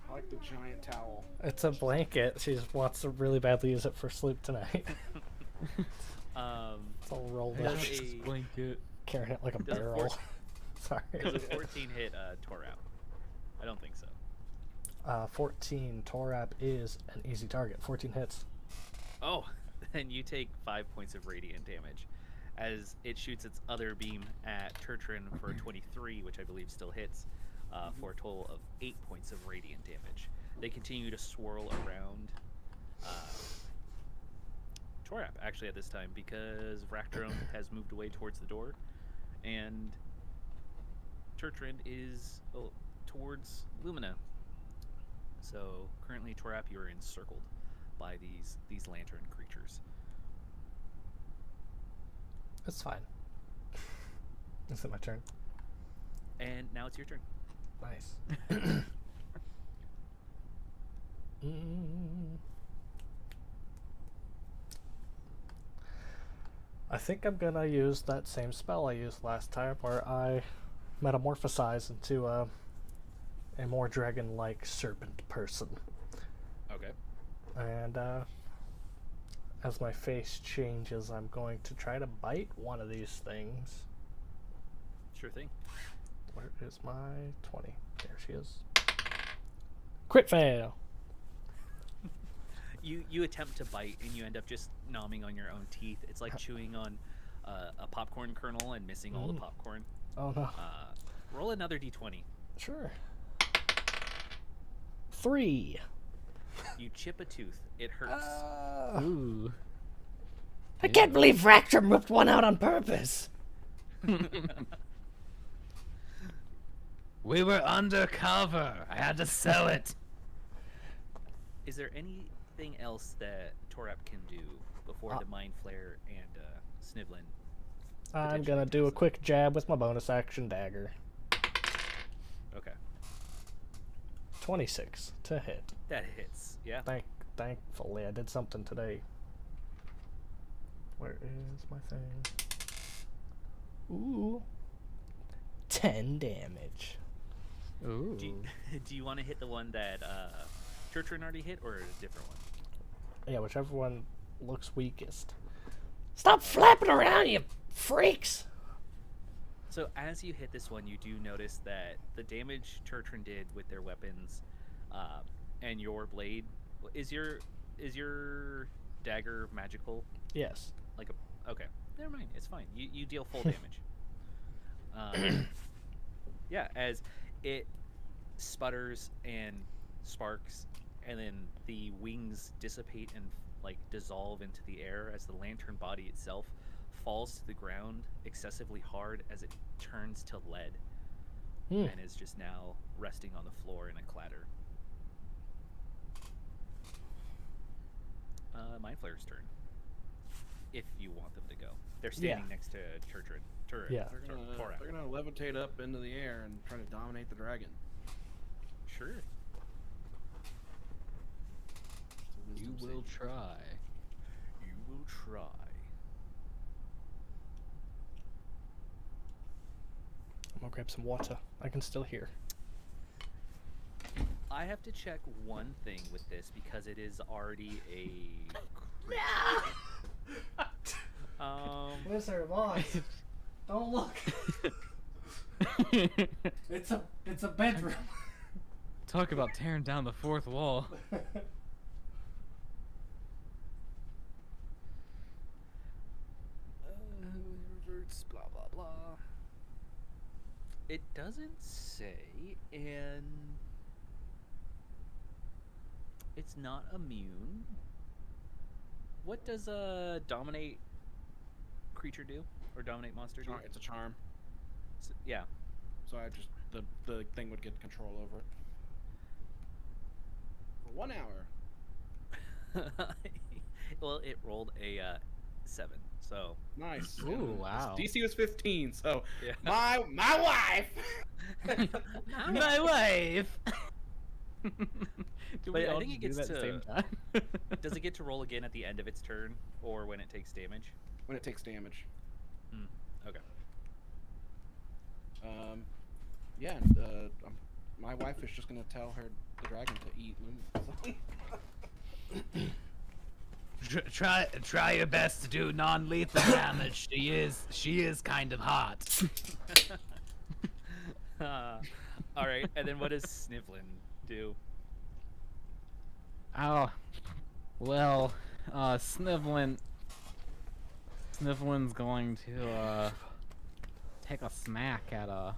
I like the giant towel. It's a blanket. She just wants to really badly use it for sleep tonight. It's all rolled up. Does a, Blanket. Carrying it like a does a barrel. Sorry. does a 14 hit Torap? I don't think so. 14. Torab is an easy target. 14 hits. Oh, then you take 5 points of radiant damage as it shoots its other beam at Turtrin for 23, which I believe still hits, for a total of 8 points of radiant damage. They continue to swirl around Torap, actually, at this time, because Vractrum has moved away towards the door, and Turtrin is towards Lumina. So currently, Torap, you are encircled by these lantern creatures. It's fine. Is it my turn? And now it's your turn. Nice. I think I'm gonna use that same spell I used last time, where I metamorphosize into a more dragon-like serpent person. Okay. And as my face changes, I'm going to try to bite one of these things. Sure thing. Where is my 20? There she is. Crit fail! You attempt to bite and you end up just nomming on your own teeth. It's like chewing on a popcorn kernel and missing all the popcorn. Oh no. Roll another d20. Sure. 3. You chip a tooth. It hurts. Ooh. I can't believe Vractrum ripped one out on purpose. We were undercover. I had to sell it. Is there anything else that Torap can do before the Mind Flare and Snivlin? I'm gonna do a quick jab with my bonus action dagger. Okay. 26 to hit. That hits, yeah. Thankfully, I did something today. Where is my thing? Ooh. 10 damage. Ooh. Do you want to hit the one that Churchrin already hit, or a different one? Yeah, whichever one looks weakest. Stop flapping around, you freaks! So as you hit this one, you do notice that the damage Churchrin did with their weapons, and your blade, is your dagger magical? Yes. Like a, okay, never mind. It's fine. You deal full damage. Yeah, as it sputters and sparks, and then the wings dissipate and like dissolve into the air as the lantern body itself falls to the ground excessively hard as it turns to lead and is just now resting on the floor in a clatter. Mind Flayer's turn. If you want them to go. They're standing next to Churchrin. Yeah. They're gonna levitate up into the air and try to dominate the dragon. Sure. You will try. You will try. I'm gonna grab some water. I can still hear. I have to check one thing with this because it is already a. Wizard, boss. Don't look. It's a bedroom. Talk about tearing down the fourth wall. Reverts, blah blah blah. It doesn't say, and it's not immune. What does a dominate creature do, or dominate monster do? It's a charm. Yeah. So I just the thing would get control over it for 1 hour. Well, it rolled a 7, so Nice. Ooh, wow. DC was 15, so yeah. my wife. My wife. But I think it gets at the same time. Does it get to roll again at the end of its turn, or when it takes damage? When it takes damage. Okay. Yeah. My wife is just gonna tell the dragon to eat Loom. Try your best to do non-lethal damage. She is kind of hot. All right, and then what does Snivlin do? Oh, well, Snivlin's going to take a smack at one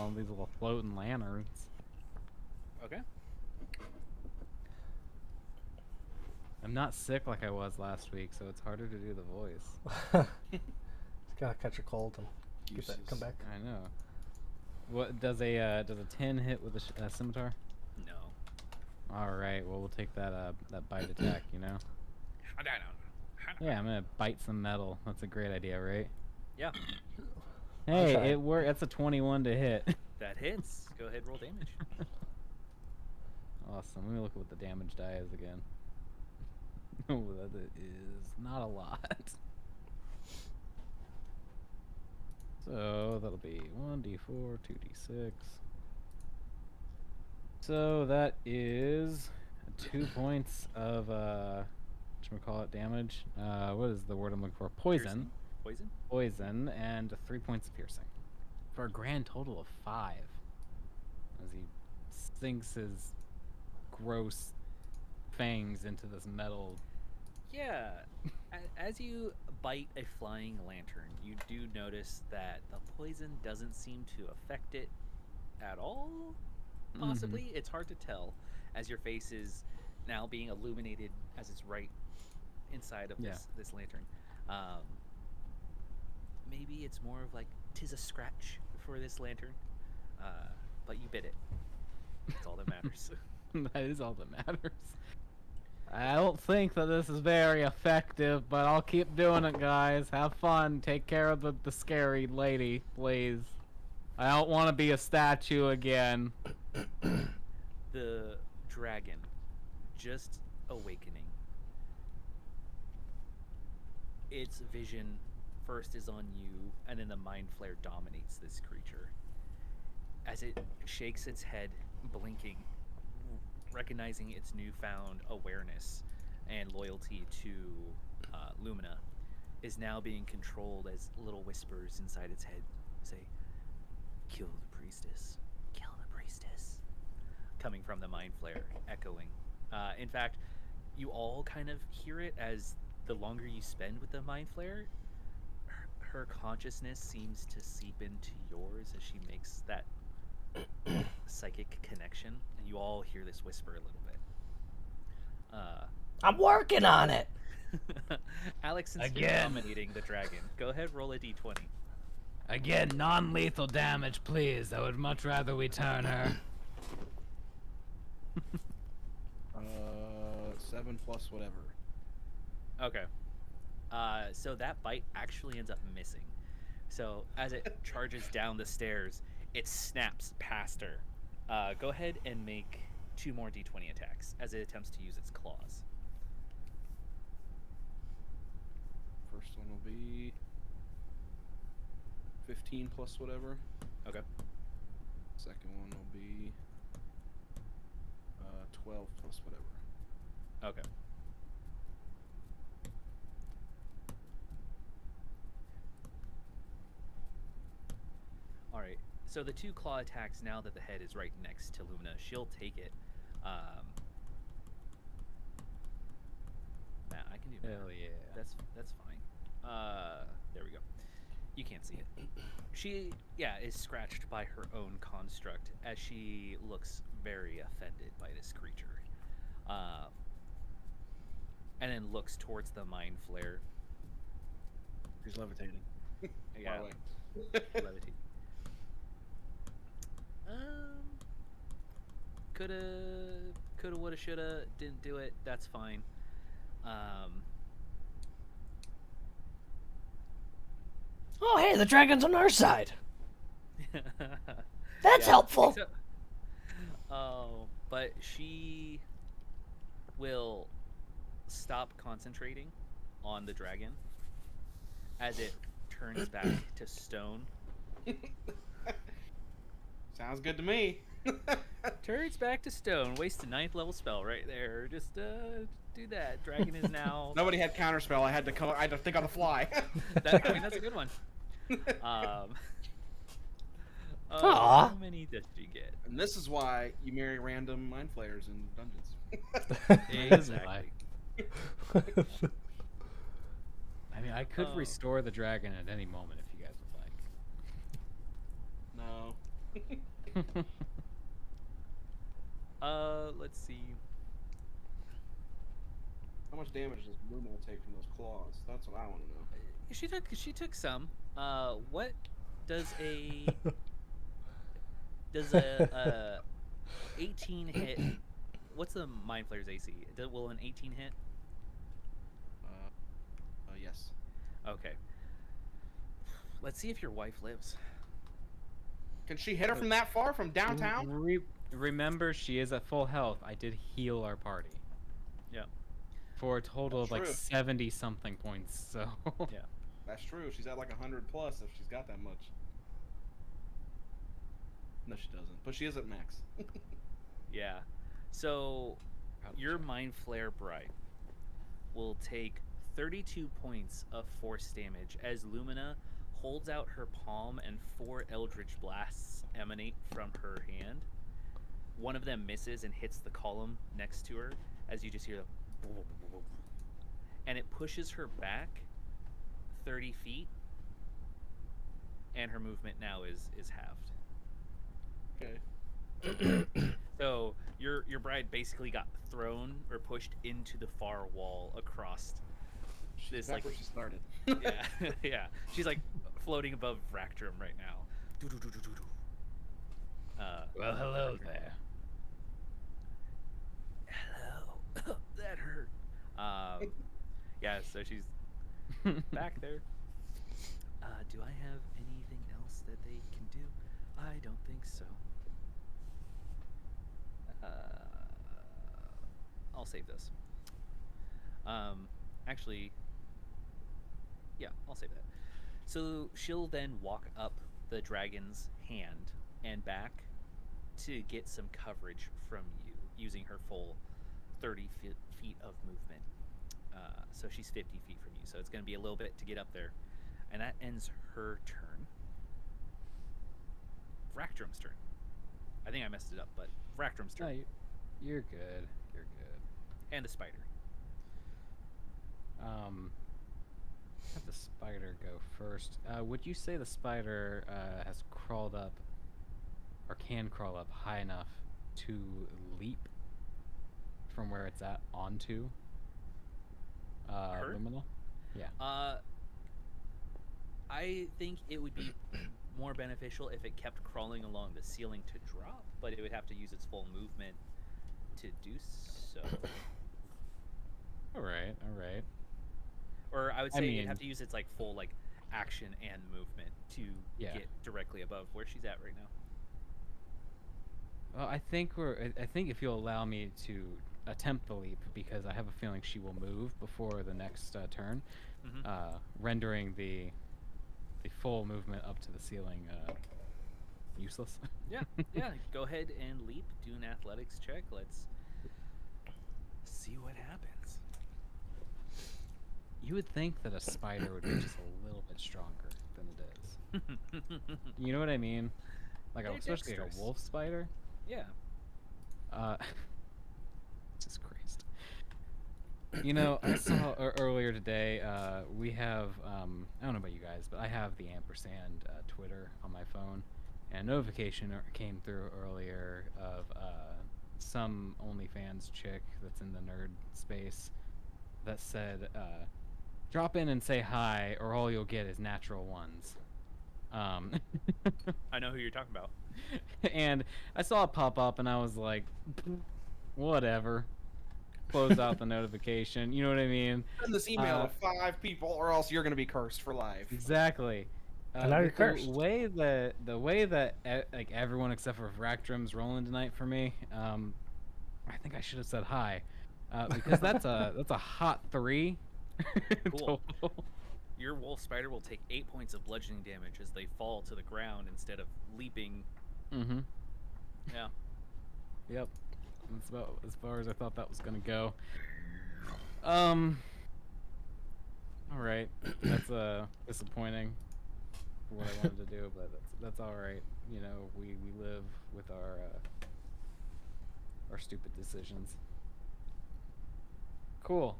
of these little floating lanterns. Okay. I'm not sick like I was last week, so it's harder to do the voice. Just gotta catch a cold and get that, come back. I know. What does a 10 hit with a scimitar? No. All right. Well, we'll take that bite attack. You know. Yeah, I'm gonna bite some metal. That's a great idea, right? Yeah. Hey, it worked. That's a 21 to hit. That hits. Go ahead, roll damage. Awesome. Let me look at what the damage die is again. Oh, that is not a lot. So that'll be 1d4, 2d6. So that is 2 points of whatchamacallit damage. What is the word I'm looking for? Poison. Poison? Poison, and 3 points of piercing. For a grand total of 5. As he sinks his gross fangs into this metal. Yeah. As you bite a flying lantern, you do notice that the poison doesn't seem to affect it at all. Possibly. It's hard to tell as your face is now being illuminated as it's right inside of this lantern. Maybe it's more of like 'tis a scratch for this lantern. but you bit it. That's all that matters. That is all that matters. I don't think that this is very effective, but I'll keep doing it, guys. Have fun. Take care of the scary lady, please. I don't want to be a statue again. The dragon, just awakening. Its vision first is on you, and then the mind flare dominates this creature. As it shakes its head, blinking, recognizing its newfound awareness and loyalty to Lumina, is now being controlled as little whispers inside its head say, "Kill the priestess. Kill the priestess." Coming from the mind flare, echoing. In fact, you all kind of hear it as the longer you spend with the mind flare, her consciousness seems to seep into yours as she makes that psychic connection, and you all hear this whisper a little bit. I'm working on it. Alex, since you're Again. dominating the dragon, go ahead, roll a d20. Again, non-lethal damage, please. I would much rather we turn her. 7 plus whatever. Okay. So that bite actually ends up missing. So as it charges down the stairs, it snaps past her. Go ahead and make 2 more d20 attacks as it attempts to use its claws. First one will be 15 plus whatever. Okay. Second one will be 12 plus whatever. Okay. All right. So the 2 claw attacks, now that the head is right next to Lumina, she'll take it. Matt, I can do that. Hell yeah. That's fine. There we go. You can't see it. She, is scratched by her own construct as she looks very offended by this creature. And then looks towards the mind flare. He's levitating. Yeah. Far away. Levitate. Coulda, woulda, shoulda. Didn't do it. That's fine. Oh, hey, the dragon's on our side. That's Yeah, helpful. except- oh, but she will stop concentrating on the dragon as it turns back to stone. Sounds good to me. Turns back to stone. Waste a 9th level spell right there. Just do that. Dragon is now. Nobody had counterspell. I had to think on the fly. That's a good one. Aw. How many did you get? And this is why you marry random mind flayers in dungeons. Exactly. I mean, I could Oh. restore the dragon at any moment if you guys would like. No. Let's see. How much damage does Lumina take from those claws? That's what I want to know. She took some. What does a 18 hit? What's the mind flayer's AC? Will an 18 hit? Yes. Okay. Let's see if your wife lives. Can she hit her from that far, from downtown? Remember, she is at full health. I did heal our party. Yeah. For a total That's of like true. 70-something points, so... Yeah. That's true. She's at like 100 plus if she's got that much. No, she doesn't. But she is at max. Yeah. So your mind flare bride will take 32 points of force damage as Lumina holds out her palm and 4 eldritch blasts emanate from her hand. One of them misses and hits the column next to her as you just hear the boom, boom, boom, boom. And it pushes her back 30 feet, and her movement now is halved. Okay. So your bride basically got thrown or pushed into the far wall across this Back like where she started. yeah yeah she's like floating above Ractrum right now. Well, hello there. Hello. That hurt. Yeah, so she's back there. Do I have anything else that they can do? I don't think so. I'll save this. Actually, yeah, I'll save that. So she'll then walk up the dragon's hand and back to get some coverage from you using her full 30 feet of movement. So she's 50 feet from you. So it's going to be a little bit to get up there. And that ends her turn. Vractrum's turn. I think I messed it up, but Vractrum's turn. No, you're good. You're good. And the spider. Have the spider go first. Would you say the spider has crawled up, or can crawl up high enough to leap from where it's at onto Luminal? Yeah. I think it would be more beneficial if it kept crawling along the ceiling to drop, but it would have to use its full movement to do so. All right. Or I would say I mean, it'd have to use its like full like action and movement to get directly above where she's at right now. Well, I think if you'll allow me to attempt the leap, because I have a feeling she will move before the next turn, rendering the full movement up to the ceiling useless. Yeah. Go ahead and leap. Do an athletics check. Let's see what happens. You would think that a spider would be just a little bit stronger than it is. You know what I mean? Like, especially like a wolf spider. Yeah. Jesus Christ. You know, I saw earlier today, we have, I don't know about you guys, but I have the Ampersand Twitter on my phone, and a notification came through earlier of some OnlyFans chick that's in the nerd space that said, drop in and say hi, or all you'll get is natural ones. I know who you're talking about. And I saw it pop up, and I was like, whatever. Close out the notification. You know what I mean? Send this email to 5 people, or else you're going to be cursed for life. Exactly. And now you're cursed. The way that like everyone except for Vractrum's rolling tonight for me, I think I should have said hi, because that's a hot 3. Cool. Total. Your wolf spider will take 8 points of bludgeoning damage as they fall to the ground instead of leaping. Mm-hmm. Yeah. Yep. That's about as far as I thought that was gonna go. All right. That's disappointing for what I wanted to do, but that's all right. You know, we live with our stupid decisions. Cool.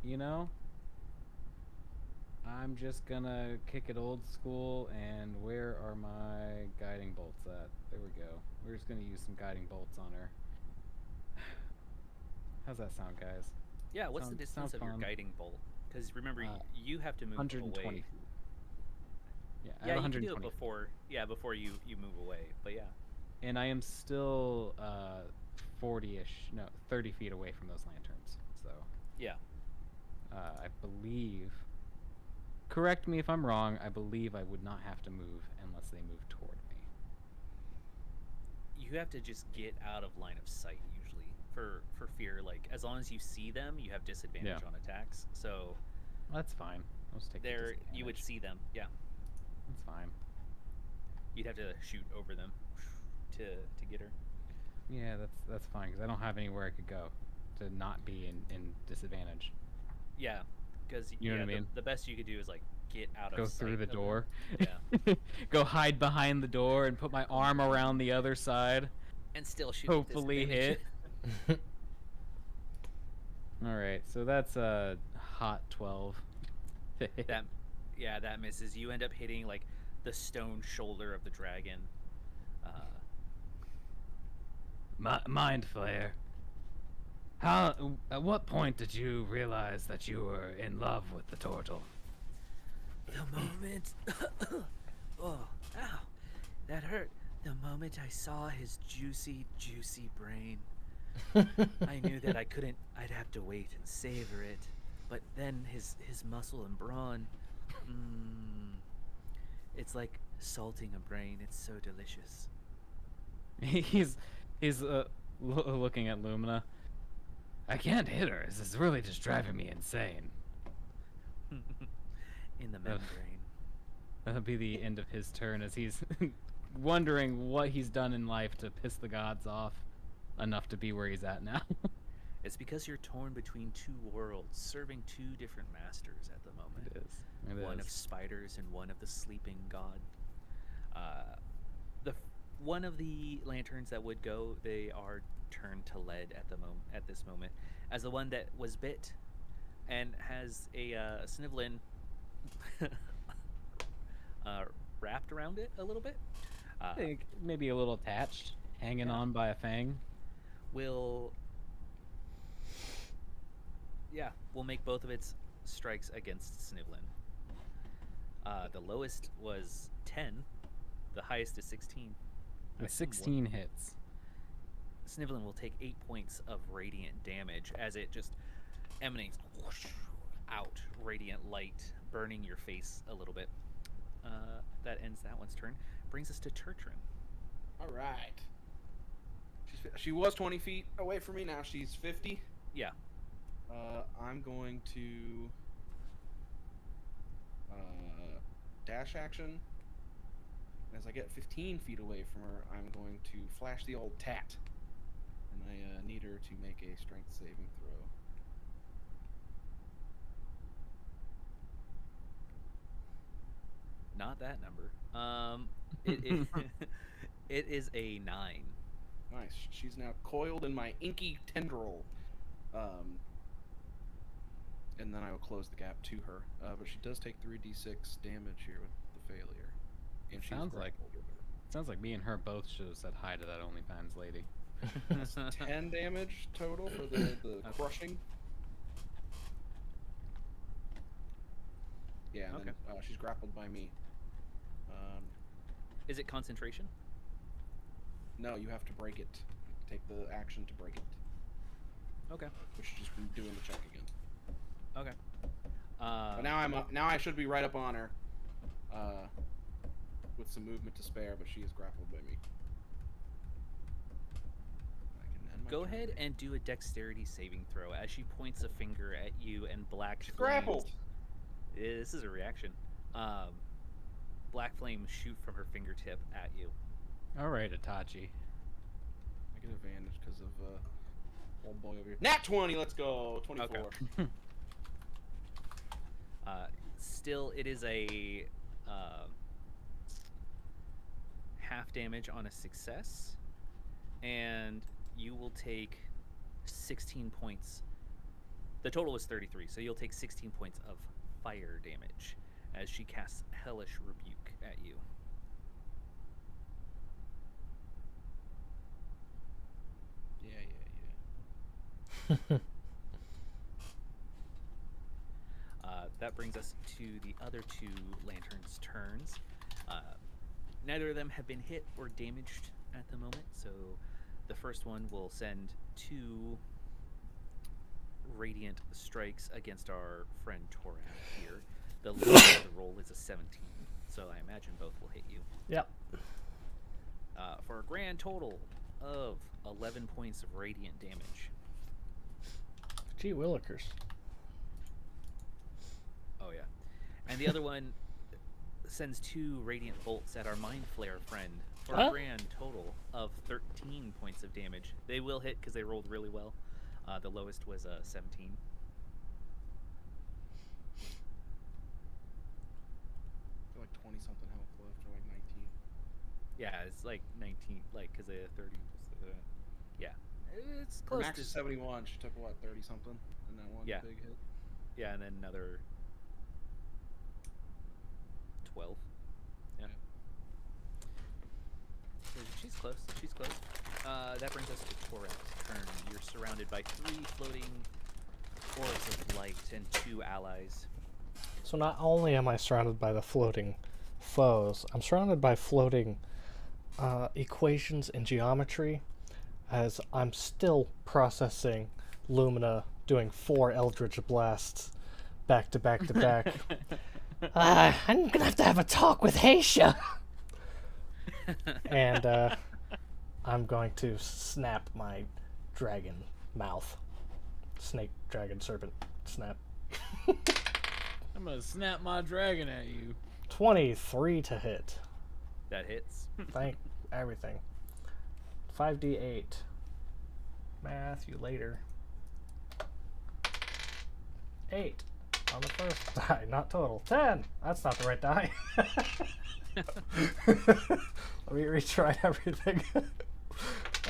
You know, I'm just gonna kick it old school, and where are my guiding bolts at? There we go. We're just gonna use some guiding bolts on her. How's that sound, guys? Yeah, what's the distance of your guiding bolt? Because remember, you have to move 120 away. feet. Yeah, Yeah, you 120 can do it before. Yeah, before you move away. But yeah. And I am still 30 feet away from those lanterns. So yeah, I believe. Correct me if I'm wrong. I believe I would not have to move unless they move toward me. You have to just get out of line of sight usually for fear. Like as long as you see them, you have disadvantage on attacks. So that's fine. Let's take there. You would see them. Yeah, that's fine. You'd have to shoot over them to get her. Yeah, that's fine because I don't have anywhere I could go to not be in disadvantage. Yeah, because you know what I mean. The best you could do is like get out of go sight through the door. Yeah. Go hide behind the door and put my arm around the other side. And still shoot. Hopefully hit. All right, so that's a hot 12. that misses. You end up hitting like the stone shoulder of the dragon. Mind Flayer. At what point did you realize that you were in love with the turtle? The moment. Oh, ow. That hurt the moment I saw his juicy, juicy brain. I knew that I'd have to wait and savor it. But then his muscle and brawn, it's like salting a brain. It's so delicious. He's looking at Lumina. I can't hit her. This is really just driving me insane. In the membrane. That'll be the end of his turn as he's wondering what he's done in life to piss the gods off enough to be where he's at now. It's because you're torn between two worlds, serving two different masters at the moment. It is. One of spiders and one of the sleeping god. One of the lanterns that would go, they are turned to lead at this moment, as the one that was bit and has a Snivlin wrapped around it a little bit. I think maybe a little attached, hanging on by a fang. We'll make both of its strikes against Snivlin. The lowest was 10. The highest is 16. The 16 hits. Snivlin will take 8 points of radiant damage as it just emanates out radiant light, burning your face a little bit. That ends that one's turn. Brings us to Turtrin. All right. She was 20 feet away from me. Now she's 50. Yeah. I'm going to dash action. As I get 15 feet away from her, I'm going to flash the old tat. And I need her to make a strength saving throw. Not that number. It is a 9. Nice. She's now coiled in my inky tendril. And then I will close the gap to her. But she does take 3d6 damage here with the failure. And she's Sounds like me and her both should have said hi to that OnlyFans lady. That's 10 damage total for the crushing. Yeah, and then she's grappled by me. Is it concentration? No, you have to break it. Take the action to break it. Okay. We should just be doing the check again. Okay. But now I'm up. Now I should be right up on her. With some movement to spare, but she is grappled by me. Go ahead and do a dexterity saving throw as she points a finger at you and black flames. Grappled! This is a reaction. Black flames shoot from her fingertip at you. Alright, Itachi. I get advantage because of old boy over here. Nat 20, let's go! 24. Okay. Still, it is a half damage on a success, and you will take 16 points. The total is 33, so you'll take 16 points of fire damage as she casts Hellish Rebuke at you. Yeah. That brings us to the other two lanterns' turns. Neither of them have been hit or damaged at the moment, so the first one will send 2 radiant strikes against our friend Torak here. The lowest of the roll is a 17, so I imagine both will hit you. Yep. For a grand total of 11 points of radiant damage. Gee willikers. Oh yeah. And the other one sends 2 radiant bolts at our mind flare friend for a grand total of 13 points of damage. They will hit because they rolled really well. The lowest was 17. They're like 20 something health left, or like 19. Yeah, it's like 19, like because the 30 was yeah. It's Her close max to is 71. She took what, 30 something in that one Yeah. big hit. Yeah, and then another 12. Yeah. So she's close. She's close. That brings us to Torak's turn. You're surrounded by 3 floating orbs of light and 2 allies. So not only am I surrounded by the floating foes, I'm surrounded by floating equations in geometry, as I'm still processing Lumina doing 4 Eldritch Blasts back to back to back. I'm gonna have a talk with Haisha. And I'm going to snap my dragon mouth. Snake, dragon, serpent, snap. I'm gonna snap my dragon at you. 23 to hit. That hits. Thank everything. 5d8. Math, you later. 8 on the first die, not total. 10! That's not the right die. Let me retry everything.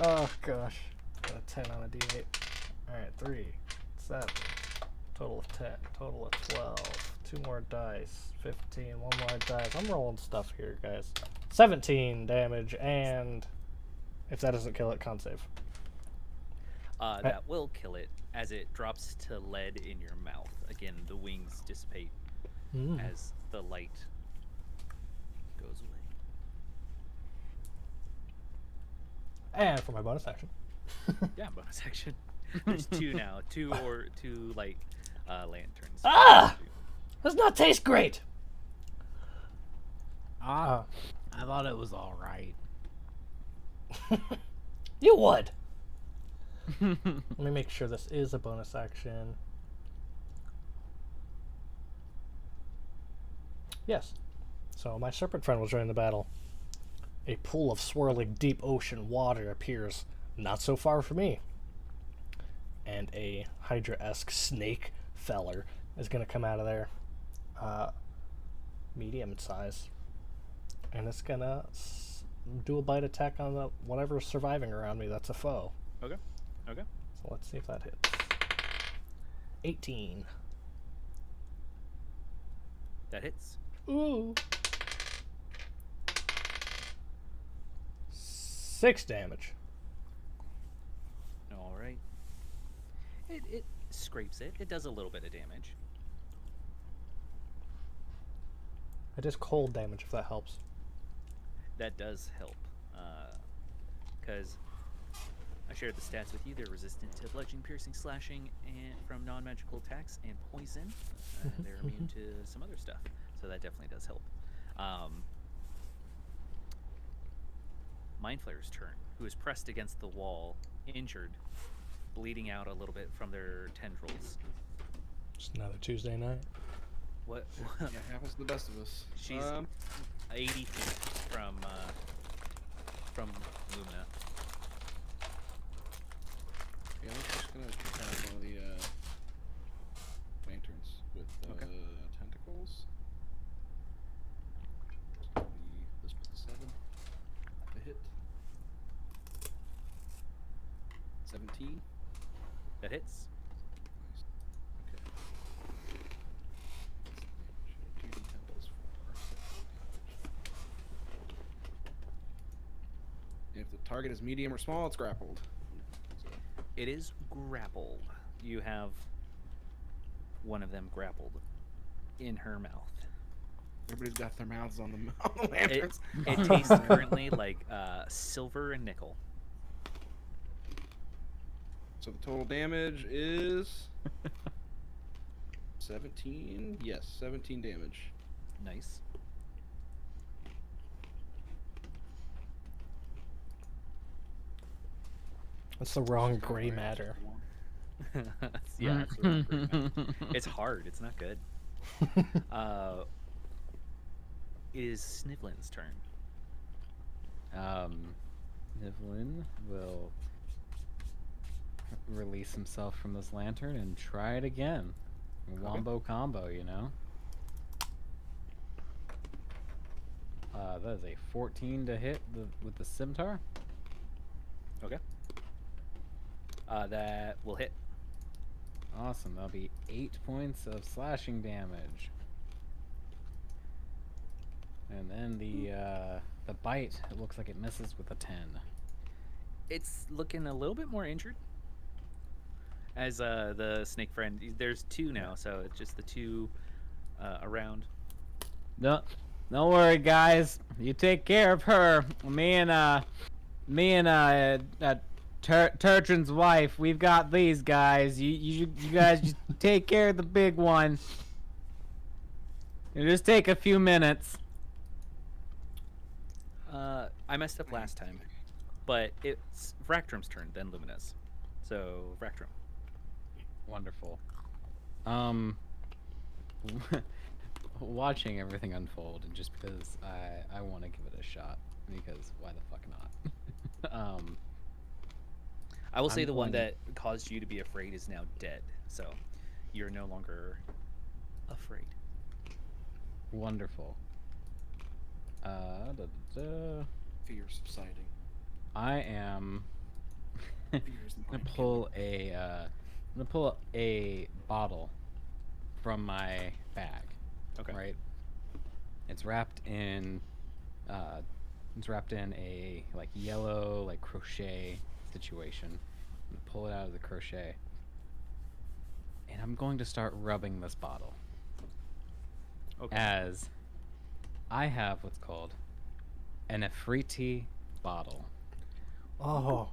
Oh gosh. Got a 10 on a d8. Alright, 3, 7. Total of 10. Total of 12. 2 more dice. 15. 1 more dice. I'm rolling stuff here, guys. 17 damage, and if that doesn't kill it, con save. That will kill it as it drops to lead in your mouth. Again, the wings dissipate as the light goes away. And for my bonus action. Yeah, bonus action. There's 2 now. 2 light lanterns. Ah! Does not taste great. I thought it was all right. You would. Let me make sure this is a bonus action. Yes. So my serpent friend will join the battle. A pool of swirling deep ocean water appears not so far from me. And a Hydra-esque snake feller is going to come out of there. Medium size. And it's going to do a bite attack on the whatever's surviving around me that's a foe. Okay. Okay. So let's see if that hits. 18. That hits. Ooh. 6 damage. All right. It scrapes it. It does a little bit of damage. It is cold damage if that helps. That does help. Because I shared the stats with you. They're resistant to bludgeoning, piercing, slashing, and from non-magical attacks and poison. They're immune to some other stuff. So that definitely does help. Mind Flayer's turn, who is pressed against the wall, injured, bleeding out a little bit from their tendrils. It's not a Tuesday night. What? Yeah, it happens to the best of us. She's 80 feet from Lumina. Yeah, I'm just gonna attack one of the lanterns with tentacles. This with the 7. The hit. 17. That hits. Okay. 2d10 plus 4. If the target is medium or small, it's grappled. So. It is grappled. You have one of them grappled in her mouth. Everybody's got their mouths on the lanterns. It tastes currently like silver and nickel. So the total damage is 17. Yes, 17 damage. Nice. That's the wrong gray matter. Yeah, it's the wrong gray matter. It's hard. It's not good. It is Snivlin's turn. Nivlin will release himself from this lantern and try it again. Wombo combo, you know? That is a 14 to hit with the scimitar. Okay. That will hit. Awesome. That'll be 8 points of slashing damage. And then the bite, it looks like it misses with a 10. It's looking a little bit more injured. As the snake friend, there's 2 now, so it's just the 2 around. No, Don't worry, guys. You take care of her. Me and Turtrin's wife, we've got these guys. You guys just take care of the big one. It'll just take a few minutes. I messed up last time, but it's Vractrum's turn, then Luminous. So, Vractrum. Wonderful. Watching everything unfold, and just because I want to give it a shot, because why the fuck not? I will say I'm the one going- that caused you to be afraid is now dead, so you're no longer afraid. Wonderful. Fear subsiding. I am Fear's gonna mind pull a bottle from my bag. Okay. Right. It's wrapped in a like yellow like crochet situation. I'm gonna pull it out of the crochet, and I'm going to start rubbing this bottle. Okay. As I have what's called an Efreeti bottle. Oh.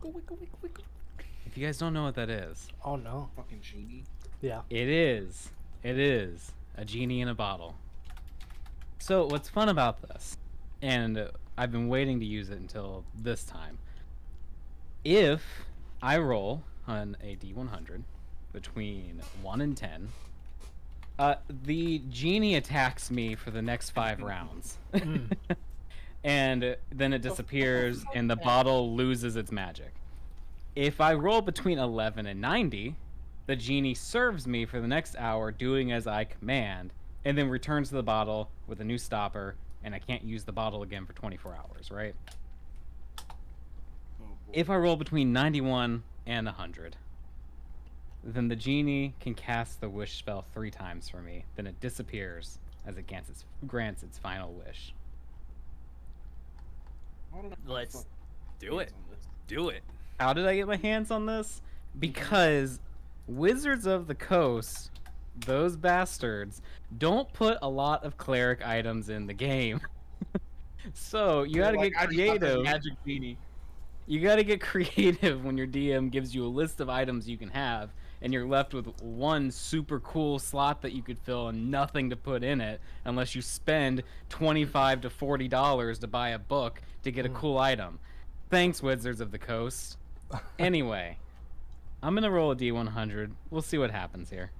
If you guys don't know what that is, Oh no. fucking genie. Yeah. it is a genie in a bottle. So what's fun about this, and I've been waiting to use it until this time, if I roll on a D100 between 1 and 10, the genie attacks me for the next 5 rounds. And then it disappears and the bottle loses its magic. If I roll between 11 and 90, the genie serves me for the next hour doing as I command, and then returns to the bottle with a new stopper, and I can't use the bottle again for 24 hours, right? Oh, boy. If I roll between 91 and 100, then the genie can cast the wish spell 3 times for me. Then it disappears as it grants its final wish. I don't know how to Let's fuck do it. hands on this. Do it. How did I get my hands on this? Because Wizards of the Coast, those bastards, don't put a lot of cleric items in the game. So you gotta Like, get I just got this creative. magic genie. You gotta get creative when your DM gives you a list of items you can have, and you're left with one super cool slot that you could fill and nothing to put in it unless you spend $25 to $40 to buy a book to get a cool item. Thanks, Wizards of the Coast. Anyway, I'm gonna roll a D100. We'll see what happens here.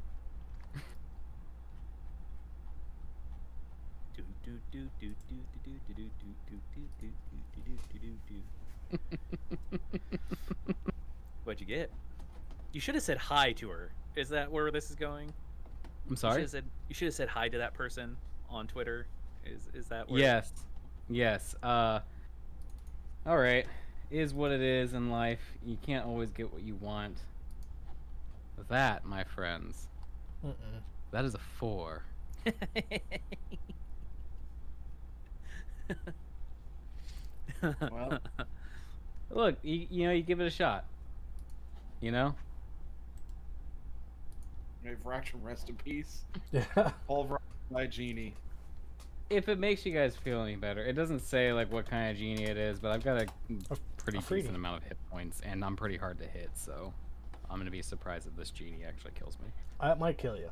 What'd you get? You should have said hi to her. Is that where this is going? I'm sorry? You should have said hi to that person on Twitter. Is that where? Yes. Yes. All right. Is what it is in life. You can't always get what you want. That, my friends, that is a 4. Well, Look, you know, you give it a shot. You know? may Vractrum rest in peace. Yeah. Paul Vractrum, my genie. If it makes you guys feel any better, it doesn't say like what kind of genie it is, but I've got a pretty freebie. decent amount of hit points, and I'm pretty hard to hit, so I'm gonna be surprised if this genie actually kills me. It might kill you.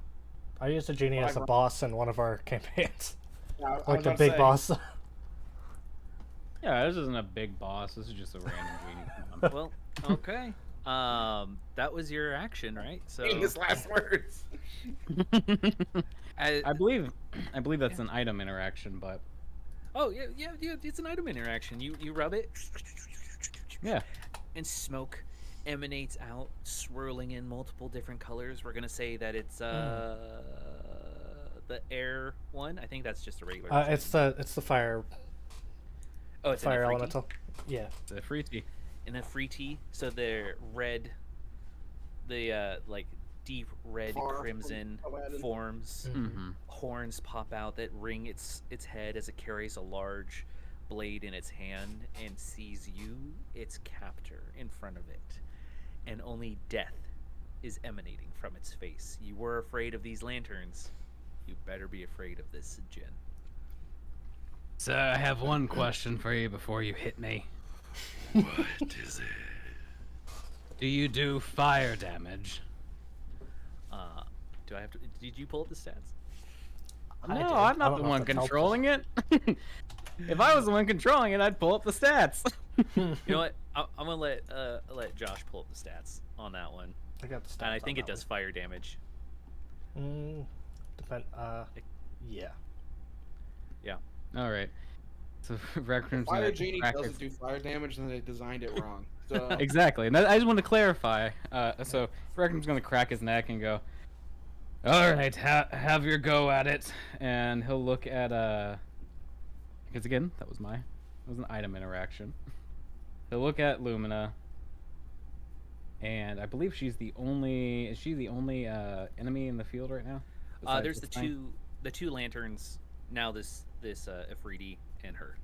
I used a genie as a boss in one of our campaigns. Yeah, I was Like the about to big say, boss. Yeah, this isn't a big boss. This is just a random genie. Well, okay. That was your action, right? So Famous last words. I believe that's an item interaction, but Oh yeah. It's an item interaction. You rub it. yeah. And smoke emanates out, swirling in multiple different colors. We're gonna say that it's the air one. I think that's just a regular. It's the fire it's fire an Afriti? elemental. Yeah. It's a free tea. And a free tea. So they're red. The like deep red Far from crimson Aladdin. forms. Mm-hmm. Horns pop out that ring its head as it carries a large blade in its hand and sees you, its captor, in front of it. And only death is emanating from its face. You were afraid of these lanterns. You better be afraid of this djinn. Sir, I have one question for you before you hit me. What is it? Do you do fire damage? Do I have to? Did you pull up the stats? I No, did. I'm I not don't the know if one that's helpful. controlling it. If I was the one controlling it, I'd pull up the stats. You know what? I'm gonna let Josh pull up the stats on that one, I got the stats. and I on think it that does fire damage. one. Yeah. Yeah. All right. So Raccoon's Fire gonna Genie crack doesn't his- do fire damage, and they designed it wrong. So Exactly. And I just want to clarify. So Raccoon's gonna crack his neck and go, "All right, have your go at it." And he'll look at because again, that was an item interaction. He'll look at Lumina, and I believe she's the only. Is she the only enemy in the field right now? Besides There's this the thing? two lanterns. Now this Afridi and her.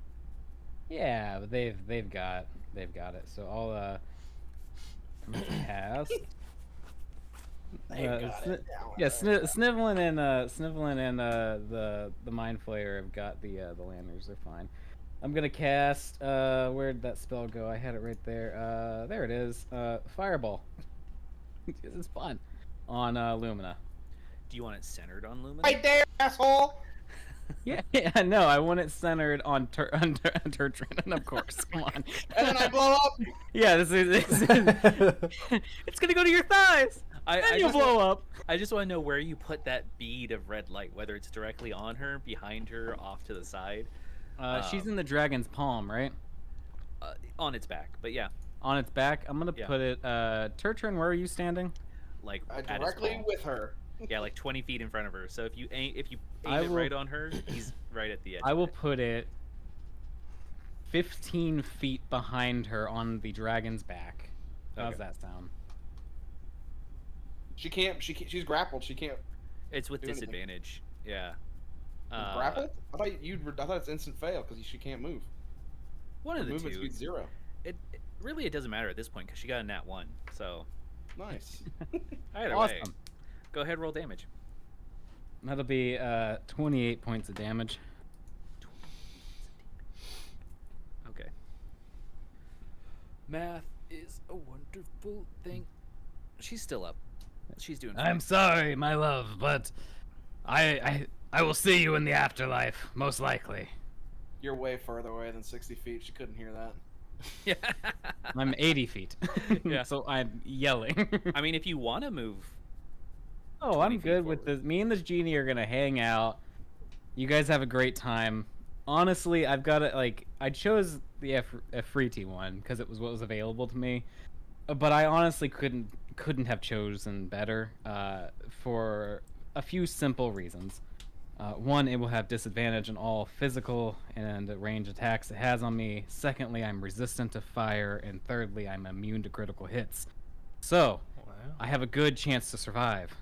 Yeah, but they've got it. So I'll I'm gonna cast. Sniveling and the Mind Flayer have got the lanterns. They're fine. I'm gonna cast. Where'd that spell go? I had it right there. There it is. Fireball. This is fun. On Lumina. Do you want it centered on Lumina? right there, asshole. Yeah, no, I want it centered on Turtrin, of course. Come on. And then I blow up. Yeah, this is it's gonna go to your thighs. Then you'll blow up. I just want to know where you put that bead of red light, whether it's directly on her, behind her, off to the side. She's in the dragon's palm, right? On its back, but yeah, On its back. I'm gonna put it. Turtrin, where are you standing? like at its Directly palm. with her. Yeah, like 20 feet in front of her. So if you aim I it will- right on her, he's right at the edge. I of will it. put it 15 feet behind her on the dragon's back. How's Okay. that sound? She can't. She's grappled. She can't. It's with do anything. disadvantage. Yeah. Grappled? I thought it's instant fail because she can't move. One of the Movement two. speed 0. It doesn't matter at this point because she got a nat 1. So Nice. either way, Awesome. go ahead, roll damage. That'll be 28 points of damage. Okay. Math is a wonderful thing. She's still up. She's doing fine. I'm sorry, my love, but I will see you in the afterlife, most likely. You're way further away than 60 feet. She couldn't hear that. Yeah. I'm 80 feet. Yeah. So I'm yelling. I mean, if you want to move. Oh, 20 I'm feet good with forward. this. Me and this genie are gonna hang out. You guys have a great time. Honestly, I've got it. Like, I chose the Afriti one because it was what was available to me, but I honestly couldn't have chosen better for a few simple reasons. One, it will have disadvantage on all physical and range attacks it has on me. Secondly, I'm resistant to fire, and thirdly, I'm immune to critical hits. So, I have a good chance to survive.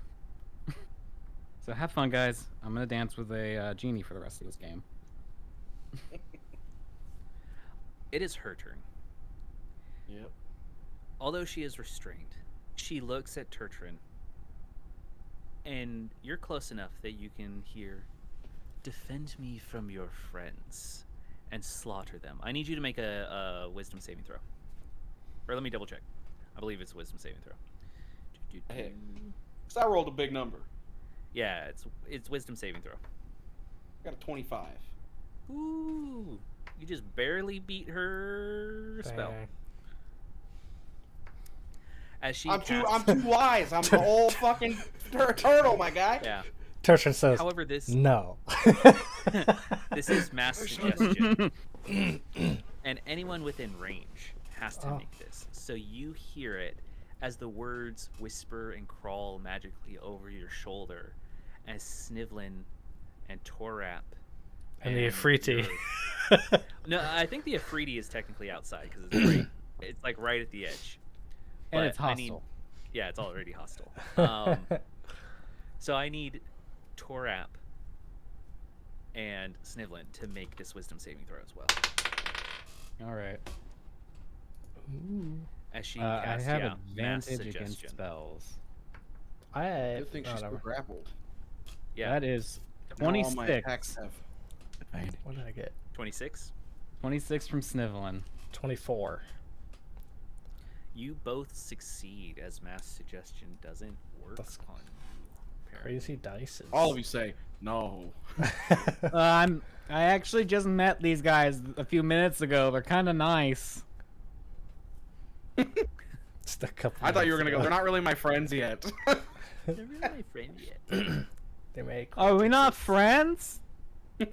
So have fun, guys. I'm gonna dance with a genie for the rest of this game. It is her turn. Yep. Although she is restrained, she looks at Turtrin, and you're close enough that you can hear, "Defend me from your friends and slaughter them." I need you to make a wisdom saving throw. Or let me double check. I believe it's a wisdom saving throw. Hey. So I rolled a big number. Yeah, it's wisdom saving throw. I got a 25. Ooh, you just barely beat her spell. Dang. As she I'm casts, too wise. I'm the old fucking turtle, my guy. yeah. Turtrin says, However, this no. this is mass suggestion, and anyone within range has to Oh. make this. So you hear it as the words whisper and crawl magically over your shoulder, as Snivlin and Torap And the Afriti. your- No, I think the Afridi is technically outside because it's right. It's like right at the edge. And But it's I need- hostile. yeah, it's already hostile. So I need Torap and Snivlin to make this wisdom saving throw as well. All right. As she I casts, have mass advantage against suggestion. spells. I Good thing she's still whatever. grappled. Yeah, That is Now all my 26. attacks have What did I get? 26. 26 from Sniveling. 24. You both succeed as mass suggestion doesn't work That's on you. Crazy dice. All of you say no. I actually just met these guys a few minutes ago. They're kind of nice. Just a couple. I thought you were minutes gonna go. ago. They're not really my friends yet. They're really my friend yet. They make. Are we not friends? I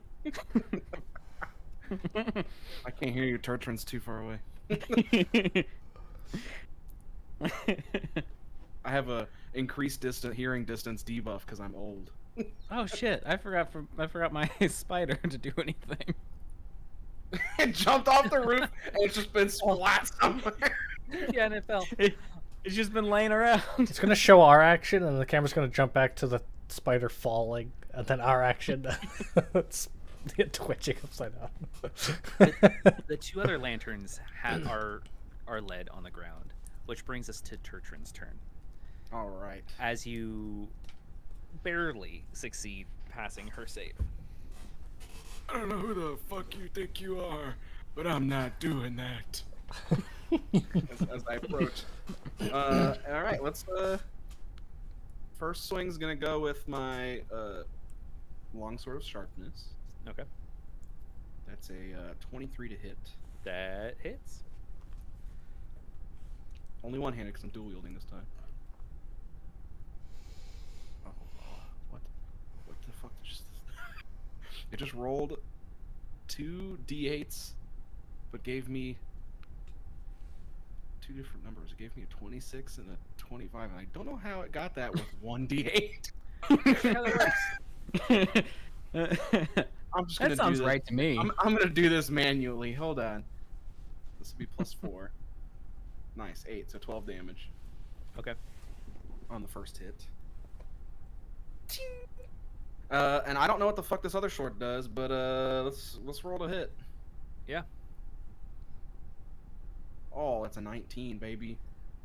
can't hear you. Turtrin's too far away. I have a increased hearing distance debuff because I'm old. Oh shit! I forgot my spider to do anything. It jumped off the roof and it's just been splat somewhere. Yeah, and it fell. It's just been laying around. It's gonna show our action, and the camera's gonna jump back to the spider falling, and then our action. It's twitching upside down. The two other lanterns are led on the ground, which brings us to Turtrin's turn. All right. As you barely succeed passing her save. I don't know who the fuck you think you are, but I'm not doing that. as I approach. All right, let's. First swing's gonna go with my longsword of sharpness. Okay. That's a 23 to hit. That hits. Only one-handed because I'm dual wielding this time. Oh, what the fuck? It just rolled 2 d8s, but gave me 2 different numbers. It gave me a 26 and a 25, and I don't know how it got that with 1 d8. I'm just gonna That sounds do this. right to me. I'm gonna do this manually. Hold on. This will be plus 4. Nice, 8, so 12 damage. Okay. On the first hit. And I don't know what the fuck this other sword does, but let's roll to hit. Yeah. Oh, that's a 19, baby.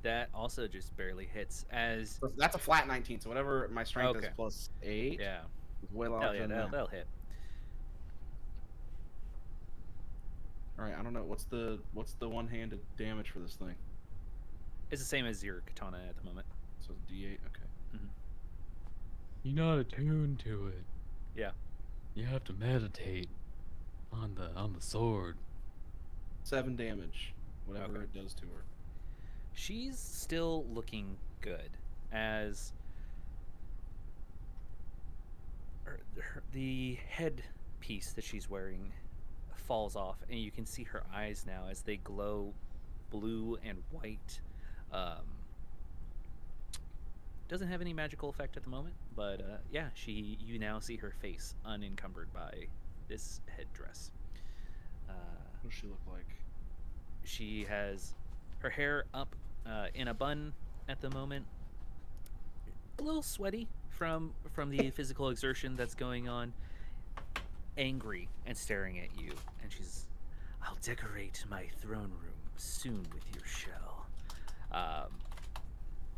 That also just barely hits as. That's a flat 19, so whatever my strength Okay. is plus 8. Yeah. Is well off Hell yeah, than that. that'll hit. All right, I don't know what's the one-handed damage for this thing. It's the same as your katana at the moment. So it's D8. Okay. You're not attuned to it. Yeah. You have to meditate on the sword. 7 damage, whatever Okay. it does to her. She's still looking good as the headpiece that she's wearing falls off, and you can see her eyes now as they glow blue and white. Doesn't have any magical effect at the moment, but yeah, you now see her face unencumbered by this headdress. What does she look like? She has her hair up in a bun at the moment, a little sweaty from the physical exertion that's going on, angry and staring at you, and she's, "I'll decorate my throne room soon with your shell."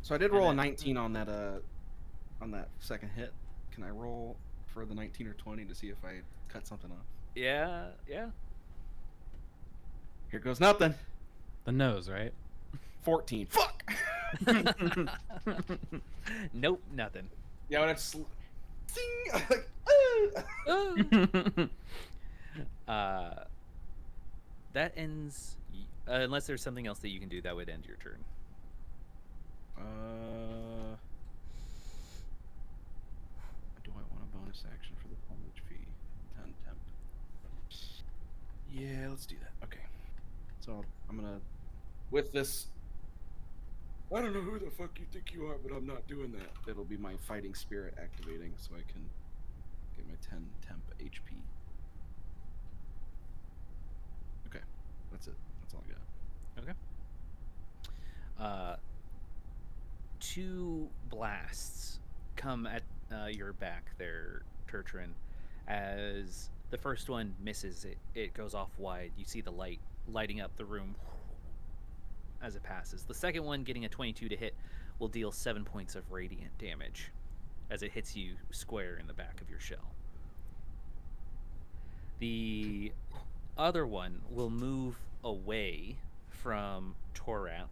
So I did roll a 19 on that second hit. Can I roll for the 19 or 20 to see if I cut something off? Yeah. Here goes nothing. The nose, right? 14. Fuck. Nope, nothing. Yeah, when it's ding, like, That ends. Unless there's something else that you can do, that would end your turn. Do I want a bonus action for the full HP? 10 temp. Yeah, let's do that. Okay. So I'm gonna, with this, I don't know who the fuck you think you are, but I'm not doing that. it'll be my fighting spirit activating, so I can get my 10 temp HP. Okay, that's it. That's all I got. Okay. 2 blasts come at your back there, Turtrin. As the first one misses, it goes off wide. You see the light lighting up the room as it passes. The second one, getting a 22 to hit, will deal 7 points of radiant damage as it hits you square in the back of your shell. The other one will move away from Torap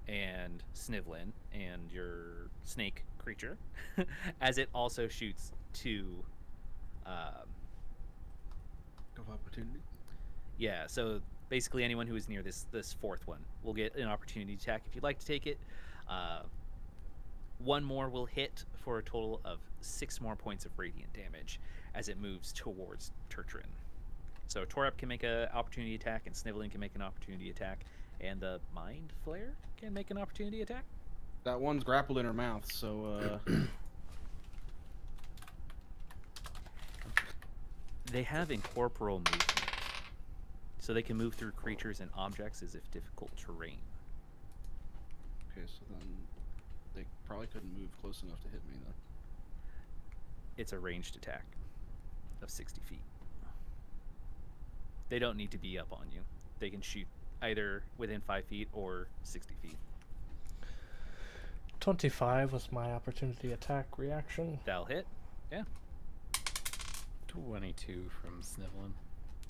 and Snivlin and your snake creature as it also shoots two. Of opportunity. Yeah, so basically anyone who is near this fourth one will get an opportunity attack if you'd like to take it. One more will hit for a total of 6 more points of radiant damage as it moves towards Turtrin. So Torap can make an opportunity attack, and Snivlin can make an opportunity attack, and the Mind Flare can make an opportunity attack. That one's grappled in her mouth, so They have incorporeal movement, so they can move through creatures and objects as if difficult terrain. okay, so then they probably couldn't move close enough to hit me then. It's a ranged attack of 60 feet. They don't need to be up on you. They can shoot either within 5 feet or 60 feet. 25 was my opportunity attack reaction. That'll hit. Yeah, 22 from Snivlin.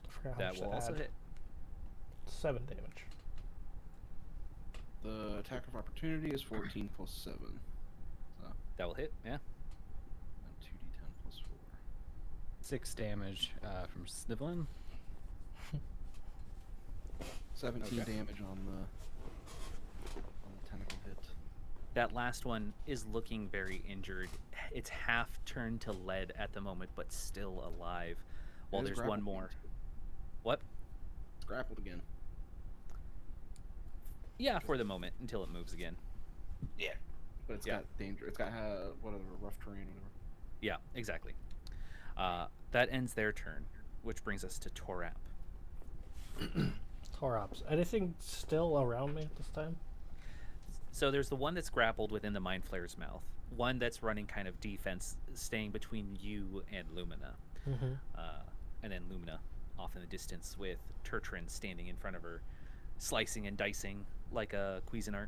I forgot how that much will to also add. hit. 7 damage. The attack of opportunity is 14 plus 7. So, That will hit. Yeah. and 2d10 plus 4. 6 damage from Snivlin. 17 Okay. damage on the tentacle hit. That last one is looking very injured. It's half turned to lead at the moment, but still alive. While It is there's one grappled more. again, too. What? It's grappled again. Yeah, for the moment until it moves again. Yeah. But it's Yeah. got danger. It's got whatever, rough terrain, whatever. Yeah, exactly. That ends their turn, which brings us to Torap. Torops. Anything still around me at this time? So there's the one that's grappled within the Mind Flayer's mouth, one that's running kind of defense, staying between you and Lumina, Mm-hmm. and then Lumina off in the distance with Turtrin standing in front of her, slicing and dicing like a Cuisinart.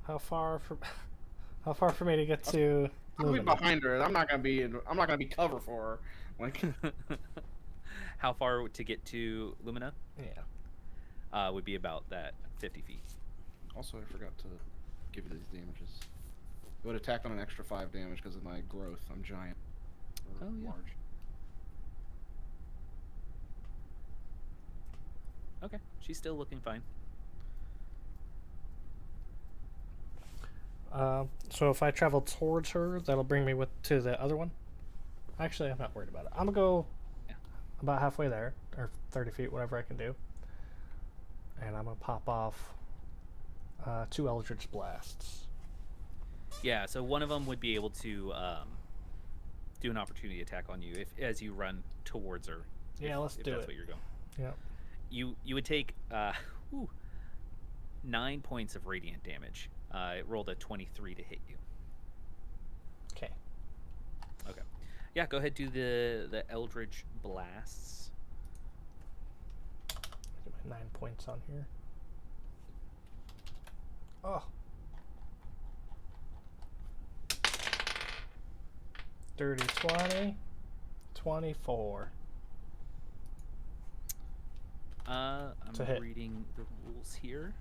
How far for me to get to I'm gonna be Lumina? behind her. I'm not gonna be cover for her. Like, How far to get to Lumina? Yeah. Would be about that 50 feet. also, I forgot to give you these damages. It would attack on an extra 5 damage because of my growth. I'm giant. Or Oh, yeah. large. Okay, she's still looking fine. So if I travel towards her, that'll bring me to the other one. Actually, I'm not worried about it. I'm gonna go Yeah. about halfway there, or 30 feet, whatever I can do. And I'm gonna pop off 2 Eldritch Blasts. Yeah, so one of them would be able to do an opportunity attack on you as you run towards her. Yeah, let's if do that's it. what you're going. Yep. You would take 9 points of radiant damage. It rolled a 23 to hit you. Okay. Okay. Yeah, go ahead, do the Eldritch Blasts. Get my 9 points on here. Oh. Dirty 20. 24. I'm To hit. reading the rules here.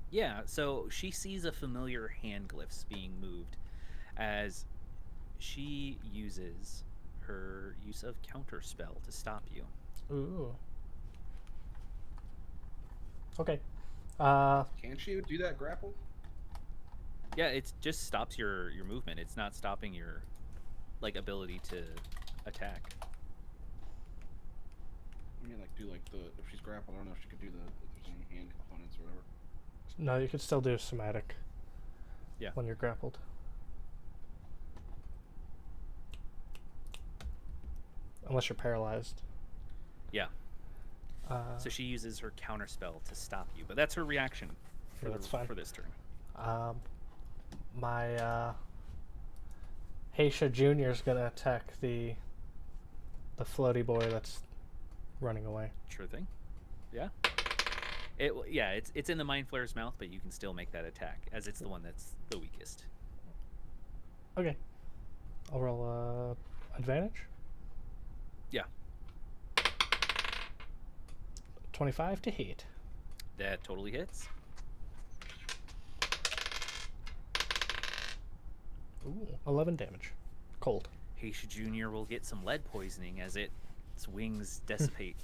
Yeah, so she sees a familiar hand glyphs being moved as she uses her use of counterspell to stop you. Ooh. Okay. Can't you do that grapple? Yeah, it just stops your movement. It's not stopping your ability to attack. I mean, do if she's grappled, I don't know if she could do if there's any hand components or whatever. No, you can still do somatic. Yeah. When you're grappled. Unless you're paralyzed. Yeah. So she uses her counterspell to stop you, but that's her reaction for, Yeah, that's fine. for this turn. My Heisha Jr. is gonna attack the floaty boy that's running away. Sure thing. Yeah. It's in the Mind Flayer's mouth, but you can still make that attack as it's the one that's the weakest. Okay. I'll roll Advantage? Yeah, 25 to hit. that totally hits. Ooh, 11 damage. Cold. Heisha Jr. will get some lead poisoning as its wings dissipate,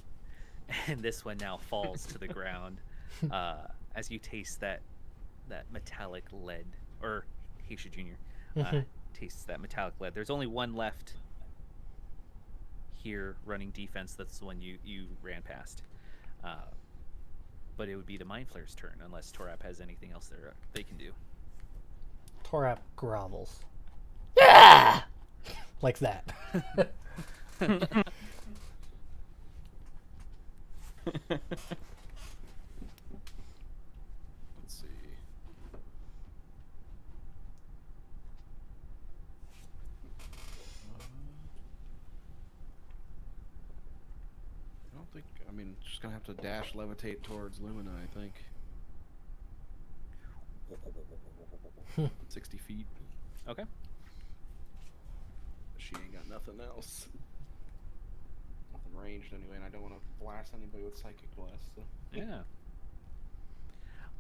and this one now falls to the ground as you taste that metallic lead, or Heisha Jr. Tastes that metallic lead. There's only one left here running defense. That's the one you ran past. But it would be the Mind Flayer's turn, unless Torap has anything else they can do. Torap grovels. Ah! Like that. Let's see. I don't think. I mean, just gonna have to dash levitate towards Lumina. I think. 60 feet. Okay. She ain't got nothing else. Nothing ranged anyway, and I don't want to blast anybody with Psychic Blast. So.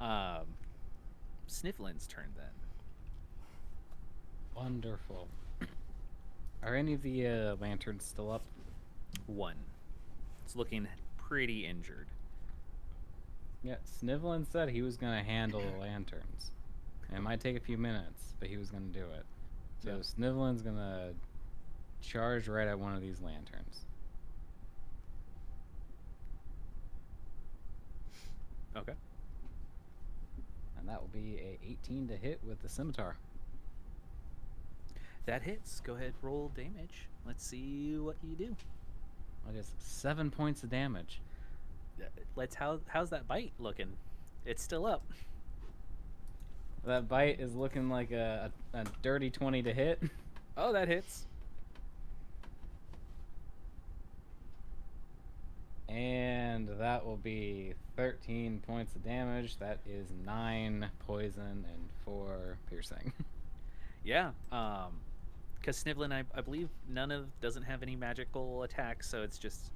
Yeah. Snifflin's turn then. Wonderful. Are any of the lanterns still up? One. It's looking pretty injured. Yeah, Snivlin said he was going to handle the lanterns. And it might take a few minutes, but he was going to do it. So Yeah. Snivlin's going to charge right at one of these lanterns. Okay. And that will be a 18 to hit with the scimitar. That hits. Go ahead, roll damage. Let's see what you do. That is 7 points of damage. How's that bite looking? It's still up. That bite is looking like a dirty 20 to hit. Oh, that hits. And that will be 13 points of damage. That is 9 poison and 4 piercing. Yeah. Because Snivlin, I believe doesn't have any magical attacks, so it's just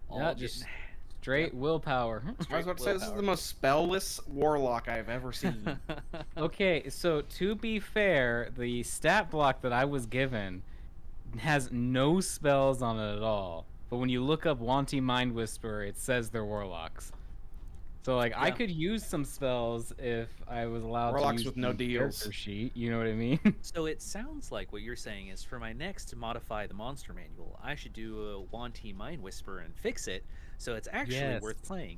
all Yeah, just straight willpower. I was about to say, this is the most spellless warlock I've ever seen. Okay, so to be fair, the stat block that I was given has no spells on it at all. But when you look up Yuan-ti Mind Whisperer, it says they're warlocks. So like I could use some spells if I was allowed Warlocks to use with no the deals. character sheet. You know what I mean? So it sounds like what you're saying is for my next modify the monster manual, I should do a Yuan-ti Mind Whisperer and fix it so it's actually Yes. worth playing.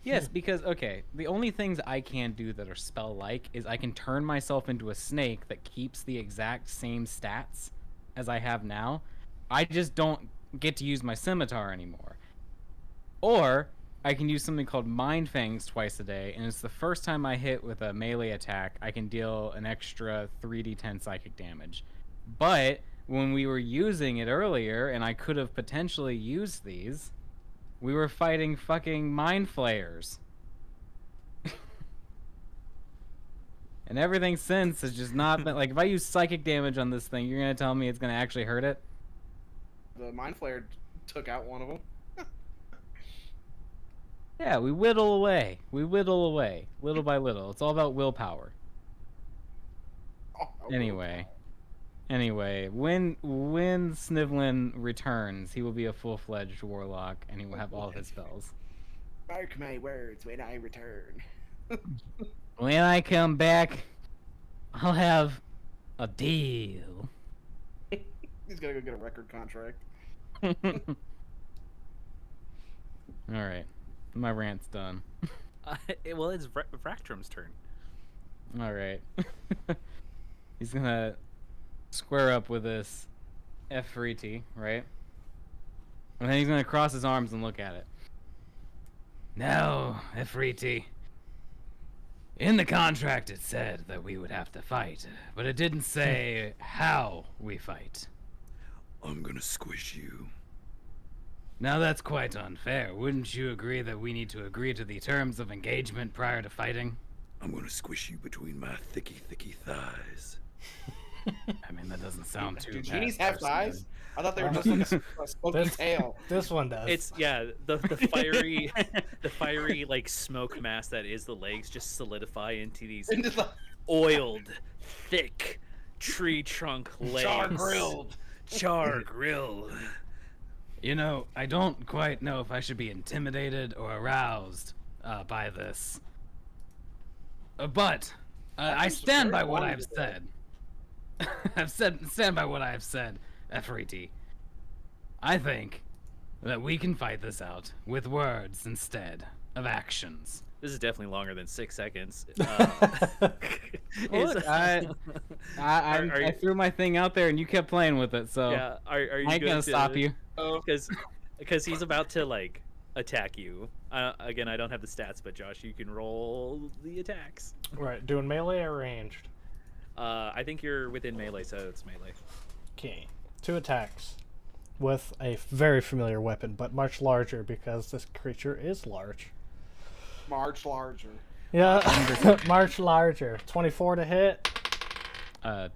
Yes, because okay, the only things I can do that are spell-like is I can turn myself into a snake that keeps the exact same stats as I have now. I just don't get to use my scimitar anymore. Or I can use something called Mind Fangs twice a day, and it's the first time I hit with a melee attack, I can deal an extra 3d10 psychic damage. But when we were using it earlier, and I could have potentially used these, we were fighting fucking Mind Flayers. And everything since has just not been... Like, if I use psychic damage on this thing, you're going to tell me it's going to actually hurt it? The Mind Flayer took out one of them. Yeah, we whittle away. We whittle away. Little by little. It's all about willpower. Oh, Anyway, when Snivlin returns, he will be a full-fledged warlock, and he will have all of his spells. Mark my words when I return. When I come back, I'll have a deal. He's gotta go get a record contract. Alright. My rant's done. Well, it's Vractrum's turn. Alright. He's gonna square up with this Efriti, right? And then he's gonna cross his arms and look at it. Now, Efriti. In the contract it said that we would have to fight, but it didn't say how we fight. I'm gonna squish you. Now that's quite unfair. Wouldn't you agree that we need to agree to the terms of engagement prior to fighting? I'm gonna squish you between my thicky thighs. I mean, that doesn't sound too Do bad. genies have personally. thighs? I thought they were just like a smoky This- tail. This one does. It's the fiery the fiery like smoke mass that is the legs just solidify into these Into the oiled, thick tree trunk legs. char grilled. Char grilled. You know, I don't quite know if I should be intimidated or aroused by this. But I seems stand very by what long I've today. said. stand by what I have said, Efriti. I think that we can fight this out with words instead of actions. This is definitely longer than 6 seconds. Look, I Are you- threw my thing out there and you kept playing with it, so yeah, are you I ain't going gonna to stop you. Because he's about to like attack you. Again, I don't have the stats, but Josh, you can roll the attacks. Right, doing melee or ranged? I think you're within melee, so it's melee. Okay. 2 attacks with a very familiar weapon, but much larger because this creature is large. March larger. Yeah, much larger. 24 to hit.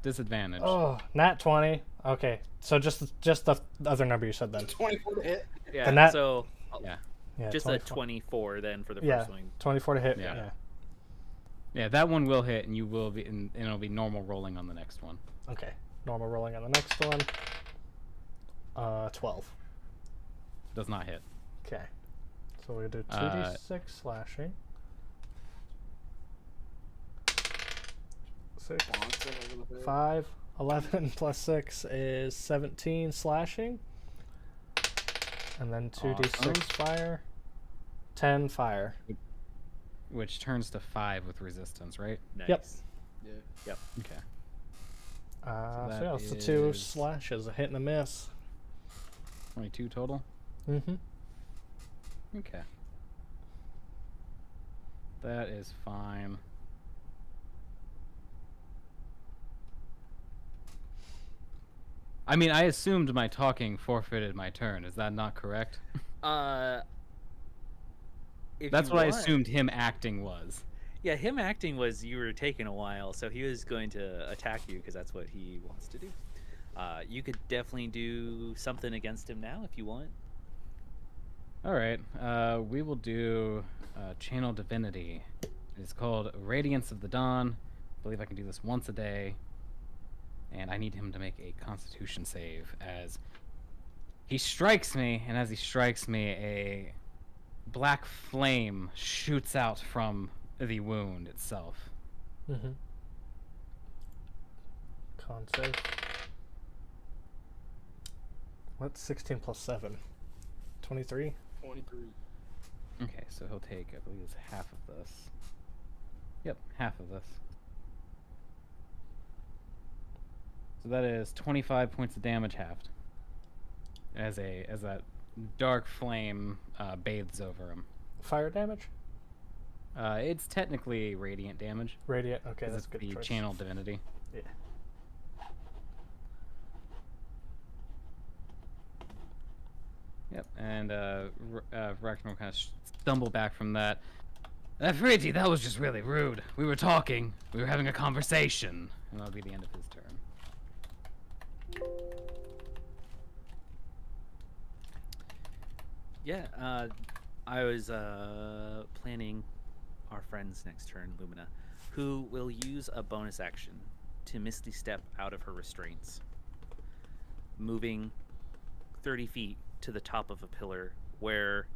Disadvantage. Oh, nat 20. Okay, so just the other number you said then. 24 to hit. Yeah. And that- So Yeah. Yeah, just 24. a 24 then for the Yeah, first one. 24 to hit. Yeah. Yeah. Yeah, that one will hit, and you will be, and it'll be normal rolling on the next one. Okay. Normal rolling on the next one. 12. Does not hit. Okay. So we do 2d6 slashing. 6, Bonks it over the head. 5, 11 plus 6 is 17 slashing. And then 2d6 Awesome. fire. 10 fire. Which turns to 5 with resistance, right? Nice. Yep. Yeah. Okay. So that yeah, it's the 2 is- slashes, a hit and a miss. 22 total? Mm-hmm. Okay. That is fine. I mean, I assumed my talking forfeited my turn. Is that not correct? If That's you what I want- assumed him acting was. Yeah, him acting was you were taking a while, so he was going to attack you because that's what he wants to do. You could definitely do something against him now if you want. All right. We will do Channel Divinity. It's called Radiance of the Dawn. I believe I can do this once a day. And I need him to make a Constitution save as he strikes me, and as he strikes me, a black flame shoots out from the wound itself. Mm-hmm. Con save. What's 16 plus 7? 23? 23. Okay, so he'll take, I believe it's half of this. Yep, half of this. So that is 25 points of damage halved. As that dark flame bathes over him. Fire damage? It's technically radiant damage. Radiant. Okay, 'cause that's it's good the choice. channel divinity. Yeah. Yep, and Ragnar will kind of stumble back from that. Efriti, that was just really rude. We were talking. We were having a conversation. And that'll be the end of his turn. Yeah, I was planning our friend's next turn, Lumina, who will use a bonus action to Misty Step out of her restraints, moving 30 feet to the top of a pillar where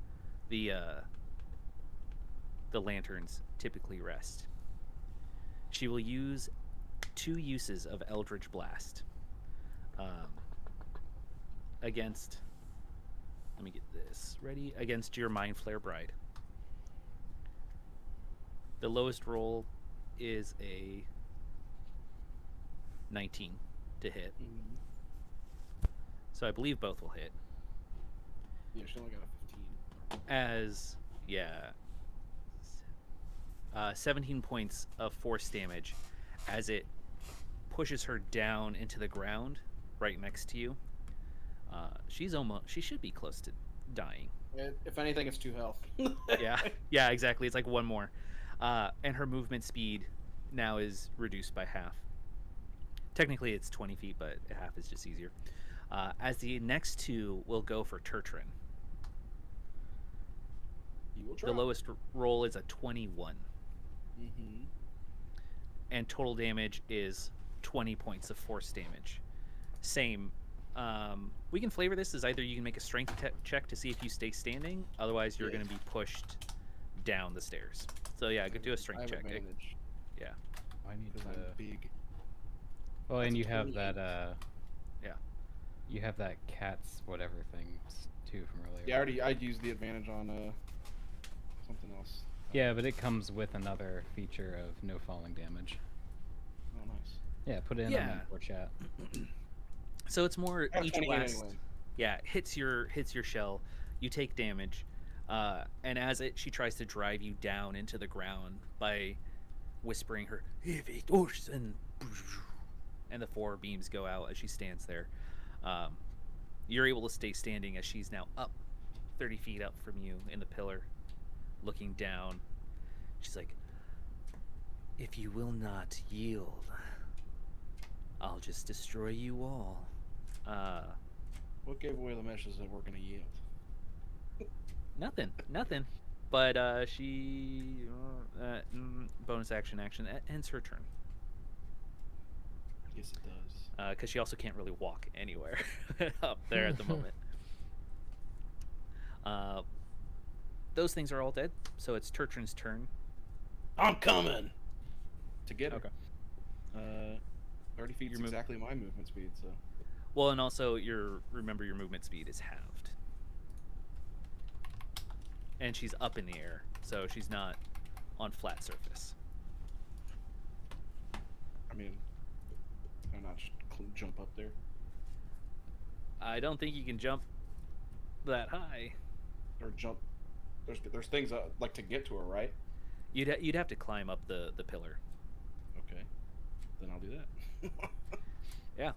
the lanterns typically rest. She will use 2 uses of Eldritch Blast against... Let me get this ready. Against your Mind Flare Bride. The lowest roll is a 19 to hit. So I believe both will hit. Yeah, she only got a 15. As, yeah, 17 points of force damage as it pushes her down into the ground right next to you. She should be close to dying. If anything, it's 2 health. Yeah, exactly. It's like 1 more. And her movement speed now is reduced by half. Technically, it's 20 feet, but half is just easier. As the next two will go for Turtrin. You will The try. lowest roll is a 21. Mm-hmm. And total damage is 20 points of force damage. Same. We can flavor this as either you can make a strength check to see if you stay standing, otherwise you're going to be pushed down the stairs. So yeah, go do a I strength have check. advantage Yeah. I need because to. I'm big. Oh, That's and a you have 28. that. Yeah. You have that cat's whatever thing too from earlier. Yeah, I used the advantage on something else. Yeah, but it comes with another feature of no falling damage. Oh, nice. Yeah, put it in Yeah. on for chat. So it's more I have each 28 blast. anyway. Yeah, hits your shell. You take damage, and as she tries to drive you down into the ground by whispering her and the 4 beams go out as she stands there. You're able to stay standing as she's now up 30 feet up from you in the pillar, looking down. She's like, "If you will not yield, I'll just destroy you all." What gave away the message that we're gonna yield? Nothing. But she bonus action ends her turn. Yes, it does. Because she also can't really walk anywhere up there at the moment. Those things are all dead, so it's Turtrin's turn. I'm coming to get her. Okay. 30 feet is exactly my movement speed, so. Well, and also remember your movement speed is halved, and she's up in the air, so she's not on flat surface. I mean, can I not just jump up there? I don't think you can jump that high. Or jump. There's things like to get to her, right? You'd have to climb up the pillar. Okay, then I'll do that. Yeah.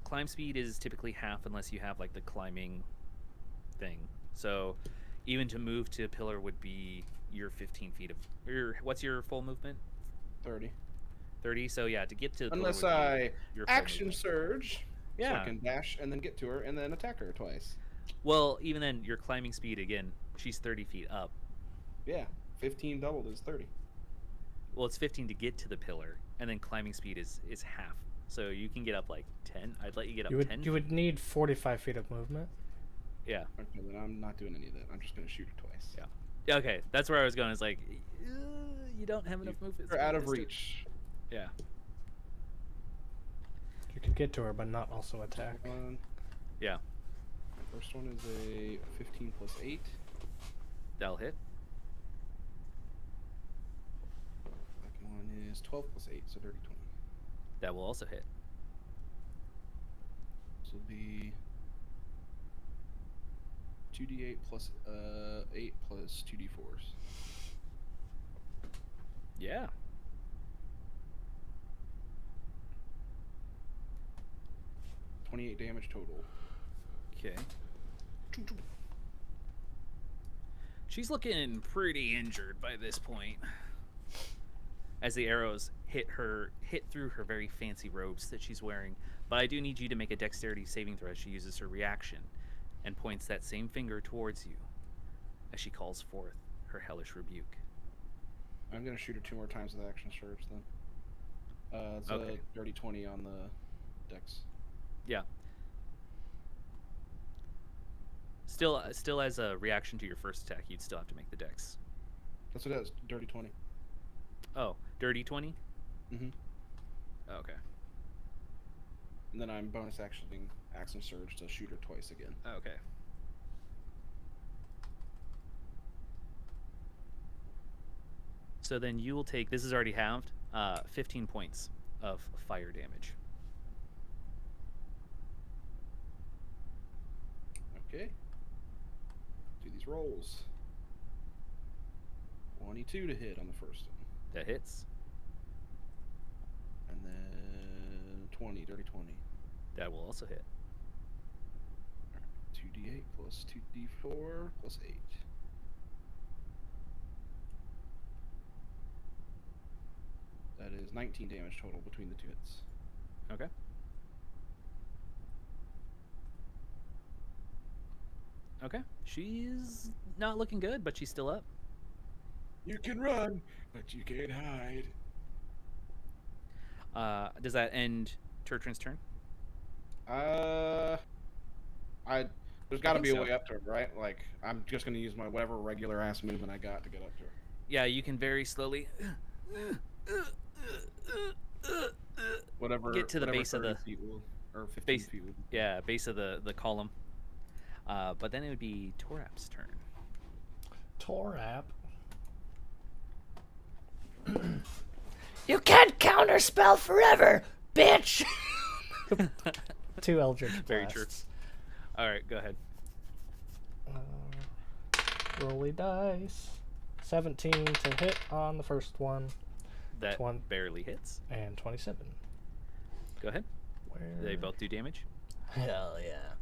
Climb speed is typically half unless you have like the climbing thing. So even to move to a pillar would be your 15 feet of what's your full movement? 30. 30. So yeah, to get to the Unless pillar would I be your full action movement. surge, so Yeah. I can dash and then get to her and then attack her twice. Well, even then, your climbing speed again. She's 30 feet up. Yeah, 15 doubled is 30. Well, it's 15 to get to the pillar, and then climbing speed is half. So you can get up like 10. I'd let you get up 10. You would need 45 feet of movement. Yeah. Okay, then I'm not doing any of that. I'm just gonna shoot her twice. Yeah. Okay, that's where I was going. It's like you don't have enough movement. You're out of speed, reach. Yeah. You can get to her, but not also attack. Yeah. First one is a 15 plus 8. That'll hit. Second one is 12 plus 8, so dirty 20. That will also hit. This will be 2d8 plus 8 plus 2d4s. Yeah. $28 damage total. Okay. She's looking pretty injured by this point. As the arrows hit through her very fancy robes that she's wearing. But I do need you to make a dexterity saving throw as she uses her reaction and points that same finger towards you as she calls forth her hellish rebuke. I'm gonna shoot her 2 more times with action surge then. It's Okay. a dirty 20 on the dex. Yeah. Still as a reaction to your first attack, you'd still have to make the dex. That's what it is. Dirty 20. Oh, dirty 20? Mm-hmm. Okay. And then I'm bonus actioning action surge to shoot her twice again. Okay. So then you will take, this is already halved, 15 points of fire damage. Okay. Do these rolls. 22 to hit on the first one. That hits. And then 20, dirty 20. That will also hit. 2d8 plus 2d4 plus 8. That is 19 damage total between the two hits. Okay. Okay. She's not looking good, but she's still up. You can run, but you can't hide. Does that end Turtrin's turn? There's got to think be a so. way up to her, right? Like, I'm just gonna use my whatever regular ass movement I got to get up to her. Yeah, you can very slowly Whatever. get to the whatever base of 30 the feet will, or 15 base. feet. Will. Yeah, base of the column. But then it would be Torap's turn. Torap. You can't counterspell forever, bitch! 2 Eldritch Very true. Blasts. All right, go ahead. Rolly dice. 17 to hit on the first one. That Twen- barely hits. And 27. Go ahead. Where? They both do damage. Hell yeah.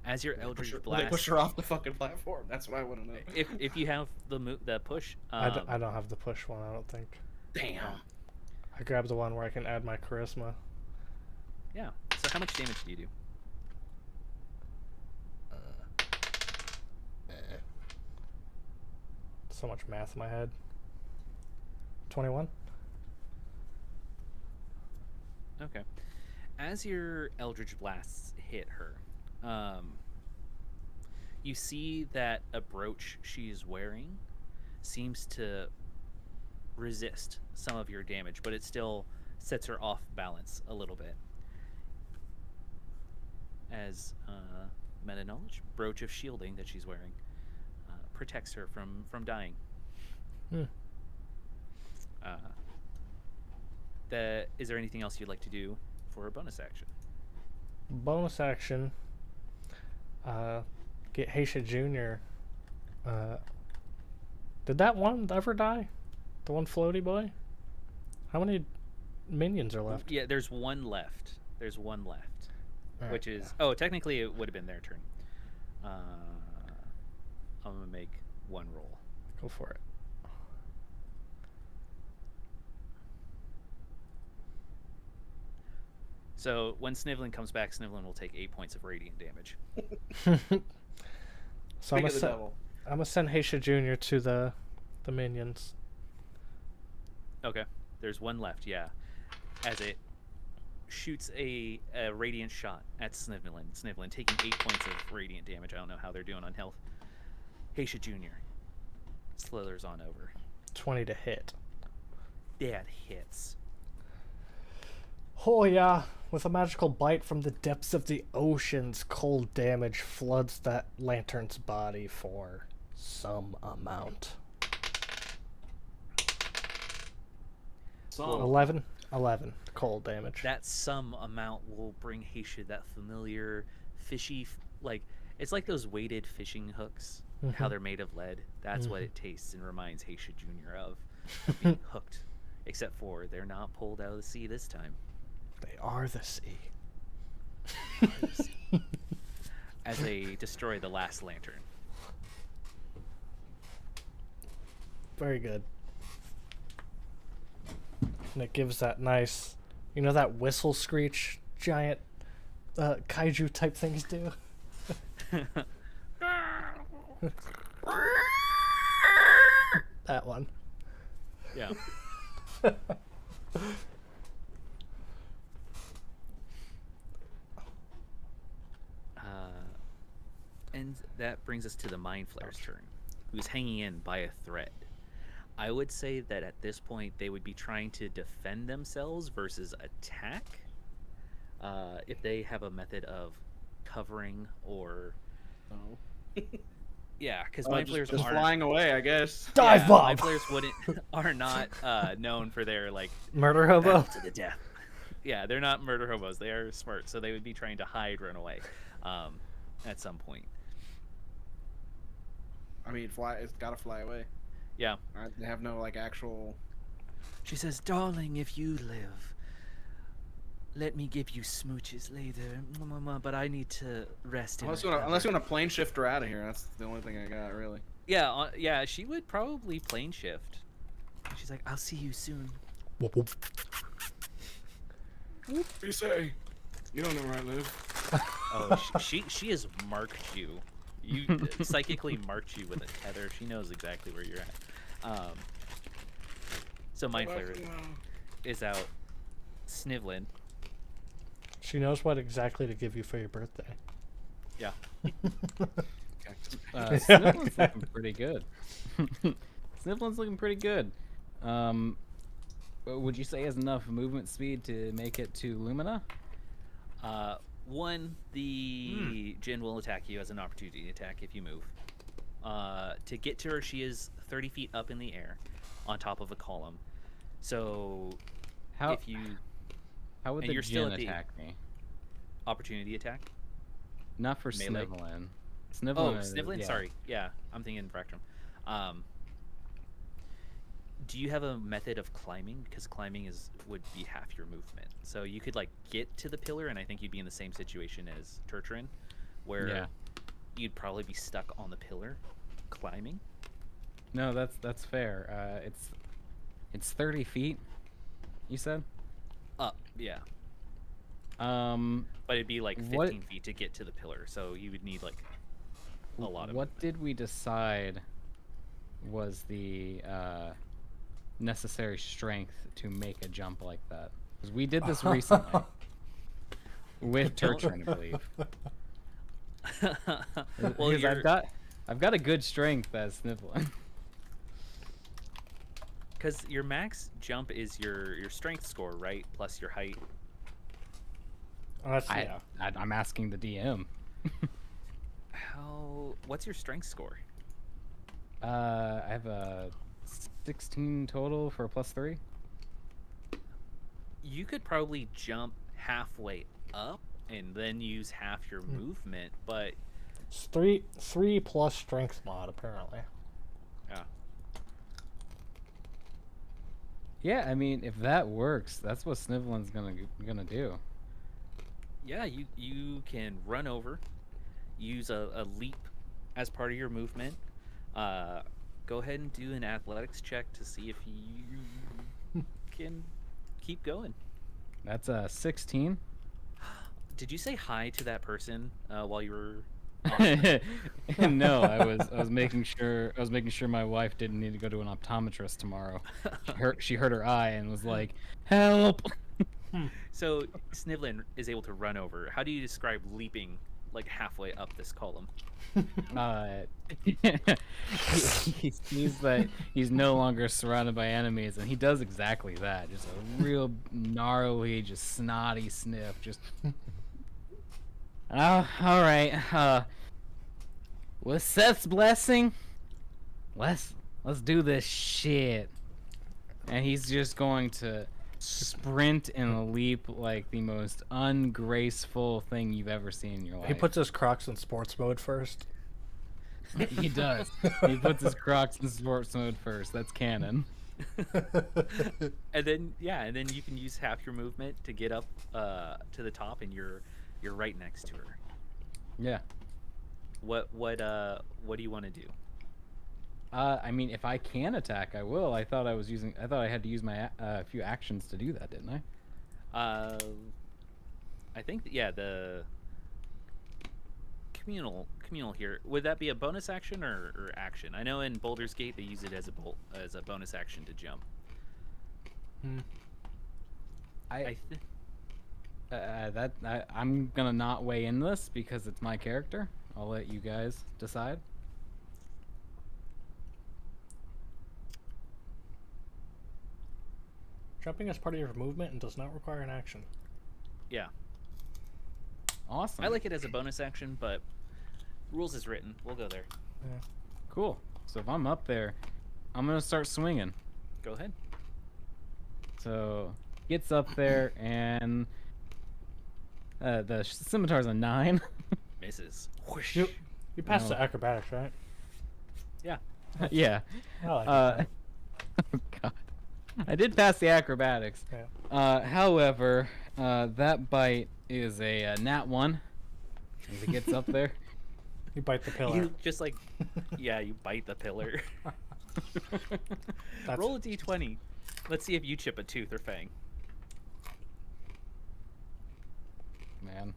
As your Eldritch They Blast. push her off the fucking platform. That's what I want to know. If you have the push. I don't have the push one, I don't think. Damn. I grabbed the one where I can add my charisma. Yeah. So how much damage do you do? So much math in my head. 21. Okay. As your Eldritch Blasts hit her, you see that a brooch she's wearing seems to resist some of your damage, but it still sets her off balance a little bit. As meta knowledge, brooch of shielding that she's wearing protects her from dying. Is there anything else you'd like to do for a bonus action? Bonus action. Get Heisha Jr. Did that one ever die? The one floaty boy? How many minions are left? Yeah, there's one left. There's one left. Alright, Which is... Oh, technically it would have been their turn. I'm going to make one roll. Go for it. So when Snivlin comes back, Snivlin will take 8 points of radiant damage. So I'm gonna send Heisha Jr. to the minions. Okay. There's one left, yeah. As it shoots a radiant shot at Snivlin. Snivlin taking 8 points of radiant damage. I don't know how they're doing on health. Heisha Jr. slithers on over. 20 to hit. That hits. Oh yeah, with a magical bite from the depths of the oceans, cold damage floods that lantern's body for some amount. 11 cold damage. That some amount will bring Heisha that familiar fishy, it's like those weighted fishing hooks, how they're made of lead. That's what it tastes and reminds Heisha Jr. of being hooked. Except for they're not pulled out of the sea this time. They are the sea. As they destroy the last lantern. Very good. And it gives that nice, that whistle screech giant kaiju type things do. That one. Yeah. And that brings us to the Mind Flayer's turn, who's hanging in by a thread. I would say that at this point they would be trying to defend themselves versus attack. If they have a method of covering or... Oh. Yeah, because Mind Flayers just aren't... flying away, I guess. Dive bomb! Mind Flayers are not known for their, murder hobo? to the death. Yeah, they're not murder hobos. They are smart, so they would be trying to hide, run away at some point. I mean, it's gotta fly away. Yeah. They have no, actual... She says, "Darling, if you live, let me give you smooches later. But I need to rest." Unless you want to plane shift her out of here. That's the only thing I got, really. Yeah, yeah, she would probably plane shift. She's like, "I'll see you soon." Whoop. You say, you don't know where I live. Oh, she has marked you. You psychically marked you with a tether. She knows exactly where you're at. So Mind Flayer is out. Snivlin. She knows what exactly to give you for your birthday. Yeah. Snivlin's looking pretty good. Snivlin's looking pretty good. Would you say has enough movement speed to make it to Lumina? One, the Jinn will attack you as an opportunity attack if you move. To get to her, she is 30 feet up in the air, on top of a column. So, How if you would and the you're still Jinn at the attack me? opportunity attack. Not for Melee? Snivlin. Oh, is- Snivlin. yeah. Sorry. Yeah, I'm thinking Fractrum. Do you have a method of climbing? Because climbing would be half your movement. So you could like get to the pillar, and I think you'd be in the same situation as Turtrin, where Yeah. you'd probably be stuck on the pillar, climbing. No, that's fair. It's 30 feet. You said. Up, yeah. But it'd be like 15 what feet to get to the pillar, so you would need like a lot of. What did we decide was the necessary strength to make a jump like that? Because we did this recently with Turtrin, I believe. Well, Because I've got a good strength as Snivlin. Because your max jump is your strength score, right? Plus your height. Yeah. I'm asking the DM. What's your strength score? I have a 16 total for a +3. You could probably jump halfway up and then use half your movement, but It's three plus strength mod apparently. yeah. Yeah, I mean, if that works, that's what Snivlin's gonna do. Yeah, you can run over, use a leap as part of your movement. Go ahead and do an athletics check to see if you can keep going. That's a 16. Did you say hi to that person while you were? No, I was making sure my wife didn't need to go to an optometrist tomorrow. She hurt her eye and was like, "Help!" So Snivlin is able to run over. How do you describe leaping like halfway up this column? He sees that he's no longer surrounded by enemies, and he does exactly that. Just a real gnarly, just snotty sniff. Just, all right. With Seth's blessing, let's do this shit. And he's just going to sprint and leap like the most ungraceful thing you've ever seen in your life. He puts his Crocs in sports mode first. He does. He puts his Crocs in sports mode first. That's canon. And then you can use half your movement to get up to the top, and you're right next to her. Yeah. What do you want to do? I mean, if I can attack, I will. I thought I had to use my few actions to do that, didn't I? I think the communal here, would that be a bonus action or action? I know in Baldur's Gate they use it as a bonus action to jump. I'm gonna not weigh in this because it's my character. I'll let you guys decide. Jumping is part of your movement and does not require an action. Yeah. Awesome. I like it as a bonus action, but rules is written. We'll go there. Yeah. Cool. So if I'm up there, I'm gonna start swinging. Go ahead. So gets up there and the scimitar's a 9. Misses. Whoosh. You passed No. the acrobatics, right? Yeah. Yeah. I like Oh God. I did pass the acrobatics. Yeah. However, that bite is a nat 1 as it gets up there. You bite the pillar. You just like, yeah, you bite the pillar. Roll a d20. Let's see if you chip a tooth or fang. Man.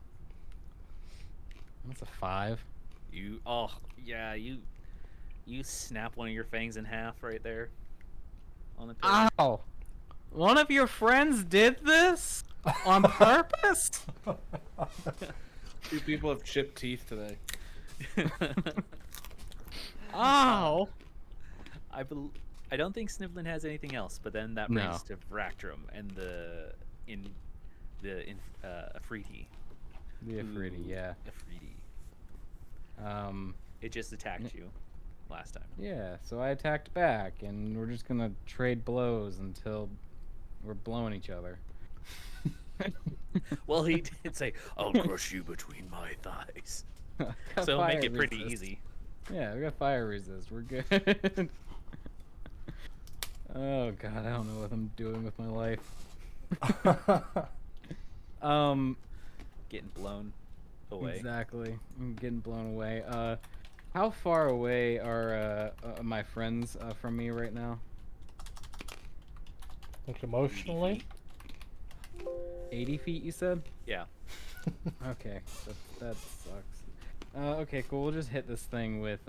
That's a 5. You snap one of your fangs in half right there on the pillar. Ow! One of your friends did this on purpose? 2 people have chipped teeth today. Ow! I don't think Snivlin has anything else, but then that brings us to Vractrum and the Afridi. The Afridi, yeah. Afridi. Um, It just attacked you last time. yeah, so I attacked back, and we're just gonna trade blows until we're blowing each other. Well, he did say, "I'll crush you between my thighs," Got so it'll make fire it pretty resist. easy. Yeah, we got fire resist. We're good. Oh god, I don't know what I'm doing with my life. Getting blown away. Exactly. I'm getting blown away. How far away are my friends from me right now? Like emotionally? 80 feet, you said? Yeah. Okay, that sucks. Okay, cool. We'll just hit this thing with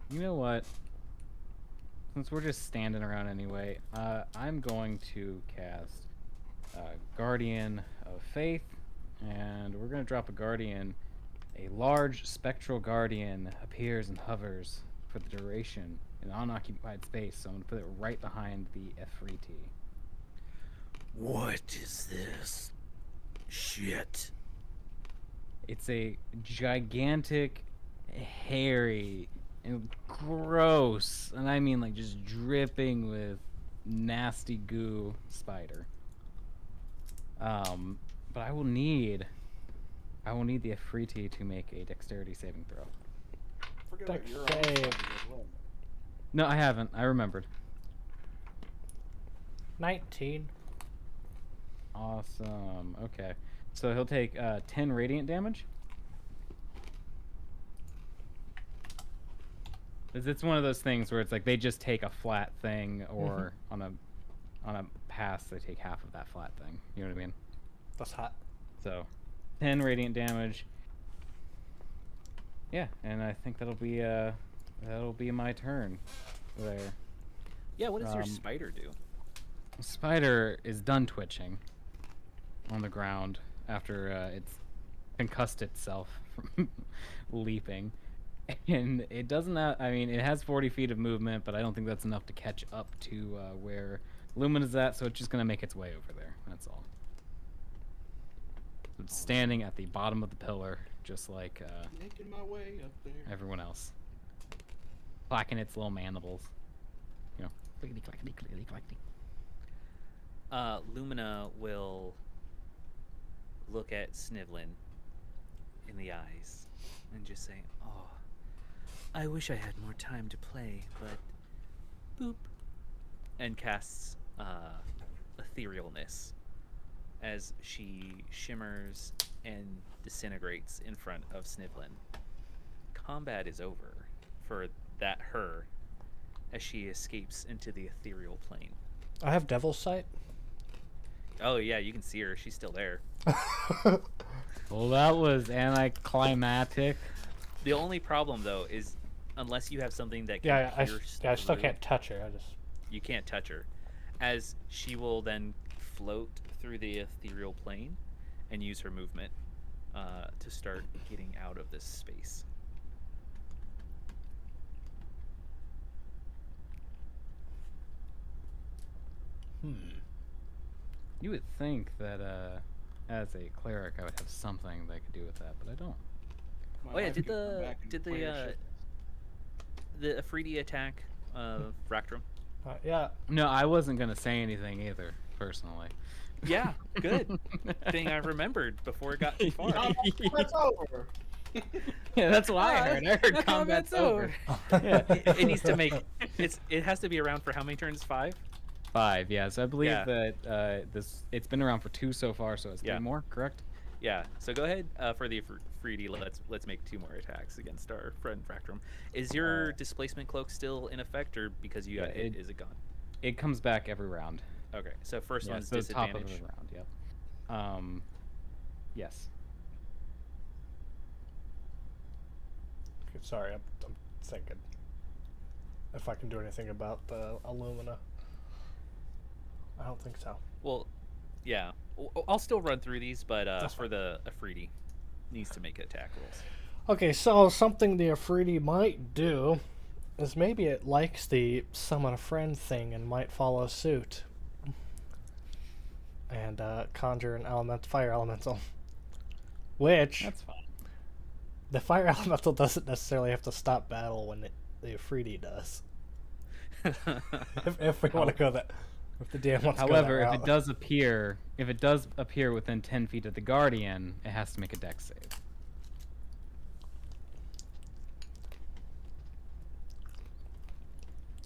you know what? Since we're just standing around anyway, I'm going to cast Guardian of Faith, and we're gonna drop a Guardian. A large spectral Guardian appears and hovers for the duration in unoccupied space, so I'm gonna put it right behind the Efreeti. What is this shit? It's a gigantic, hairy, and gross, and I mean like just dripping with nasty goo spider. But I will need the Efreeti to make a dexterity saving throw. Forget Dex about your save. own as well. No, I haven't. I remembered. 19. Awesome. Okay. So he'll take 10 radiant damage. It's one of those things where it's like they just take a flat thing, or on a pass they take half of that flat thing. You know what I mean? That's hot. So 10 radiant damage. Yeah, and I think that'll be my turn there. Yeah, what does your spider do? The spider is done twitching on the ground after it's concussed itself from leaping. And it doesn't have, I mean, it has 40 feet of movement, but I don't think that's enough to catch up to where Lumina's at, so it's just going to make its way over there. That's all. So it's standing at the bottom of the pillar, just like Making my way up there. everyone else. Clacking its little mandibles. You know, clickety clackety clickety clackety. Lumina will look at Snivlin in the eyes and just say, "Oh, I wish I had more time to play, but boop," and casts etherealness as she shimmers and disintegrates in front of Snivlin. Combat is over for her as she escapes into the ethereal plane. I have Devil's Sight. Oh yeah, you can see her. She's still there. Well, that was anticlimactic. The only problem though is unless you have something that can Yeah, I pierce still through, can't touch her. you can't touch her, as she will then float through the ethereal plane and use her movement to start getting out of this space. You would think that as a cleric I would have something that I could do with that, but I don't. My Oh yeah, wife did could come the back and did play her the Afridi attack Vractrum? Yeah. No, I wasn't gonna say anything either, personally. Yeah, good thing I remembered before it got too far. It's over. Yeah, that's why I heard. I heard combat's over. Yeah. It needs to make it has to be around for how many turns? 5? 5, yeah. So I believe Yeah. that it's been around for 2 so far, so it's 3 more, correct? Yeah. So go ahead for the Afridi. Let's make 2 more attacks against our friend Vractrum. Is your displacement cloak still in effect, or because you got hit, is it gone? It comes back every round. Okay. So first Yeah, one's so top of disadvantage. the round, yep. Yes. Okay, sorry, I'm thinking if I can do anything about the Illumina. I don't think so. Well, yeah. I'll still run through these, but That's for the Afridi, needs to make attack rolls. Okay, so something the Afridi might do is maybe it likes the summon a friend thing and might follow suit. And conjure an fire elemental. Which, That's fine. the fire elemental doesn't necessarily have to stop battle when the Afridi does. if we want to go that... If the DM wants to go that However, if route. it does appear within 10 feet of the Guardian, it has to make a dex save.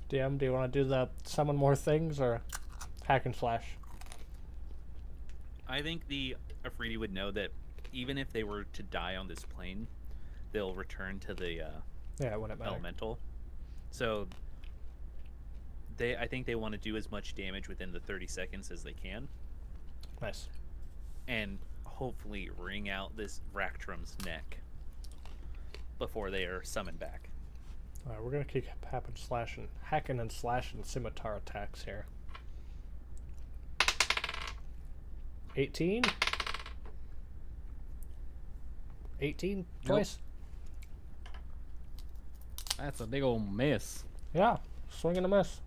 DM, do you want to do the summon more things or hack and slash? I think the Afridi would know that even if they were to die on this plane, they'll return to the Yeah, it wouldn't matter. elemental. So I think they want to do as much damage within the 30 seconds as they can, Nice. and hopefully wring out this Raktrum's neck before they are summoned back. Alright, we're gonna keep hacking and slashing scimitar attacks here. 18? 18 twice? That's a big old miss. Yeah, swing and a miss.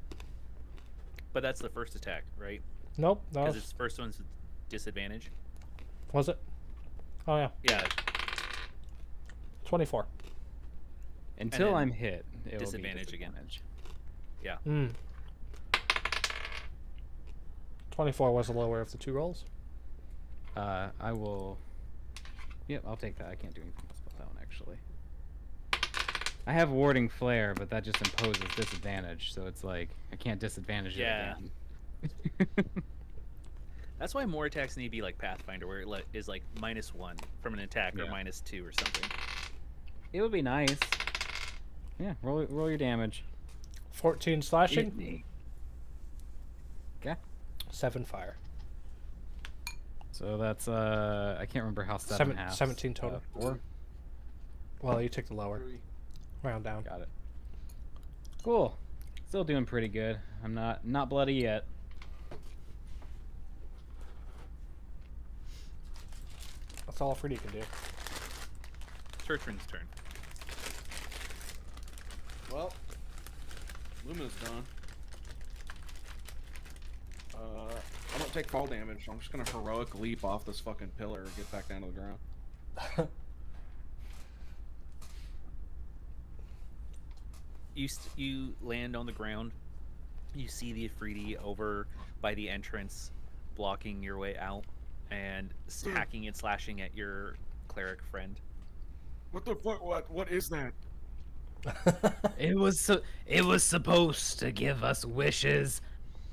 But that's the first attack, right? Nope, that Because was... its first one's disadvantage. Was it? Oh yeah, Yeah, 24. Until then I'm hit, it will be disadvantage again. disadvantage. yeah. Hmm. 24 was the lower of the two rolls. I will... Yep, I'll take that. I can't do anything else about that one, actually. I have Warding Flare, but that just imposes disadvantage, so it's like, I can't disadvantage Yeah. it again. That's why more attacks need to be like Pathfinder, where it is like -1 from an attack or Yeah. -2 or something. It would be nice. Yeah, roll your damage. 14 slashing, Okay. 7 fire. So that's, I can't remember how 7 halves. 17 total. 4? Well, you took the lower. Round down. Got it. Cool. Still doing pretty good. I'm not bloody yet. That's all Freddy can do. Turtrin's turn. Well, Lumina's gone. I don't take fall damage, so I'm just gonna heroic leap off this fucking pillar and get back down to the ground. You land on the ground. You see the Afridi over by the entrance, blocking your way out, and hacking and slashing at your cleric friend. What the fuck? What is that? It was supposed to give us wishes.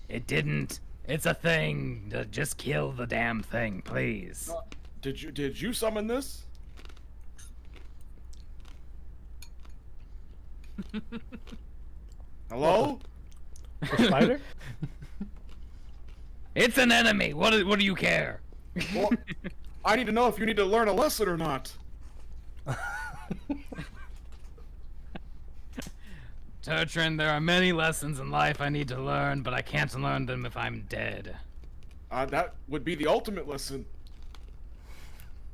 It didn't. It's a thing. Just kill the damn thing, please. Did you summon this? Hello? The spider? It's an enemy. What do you care? Well, I need to know if you need to learn a lesson or not. Turtrin, there are many lessons in life I need to learn, but I can't learn them if I'm dead. That would be the ultimate lesson.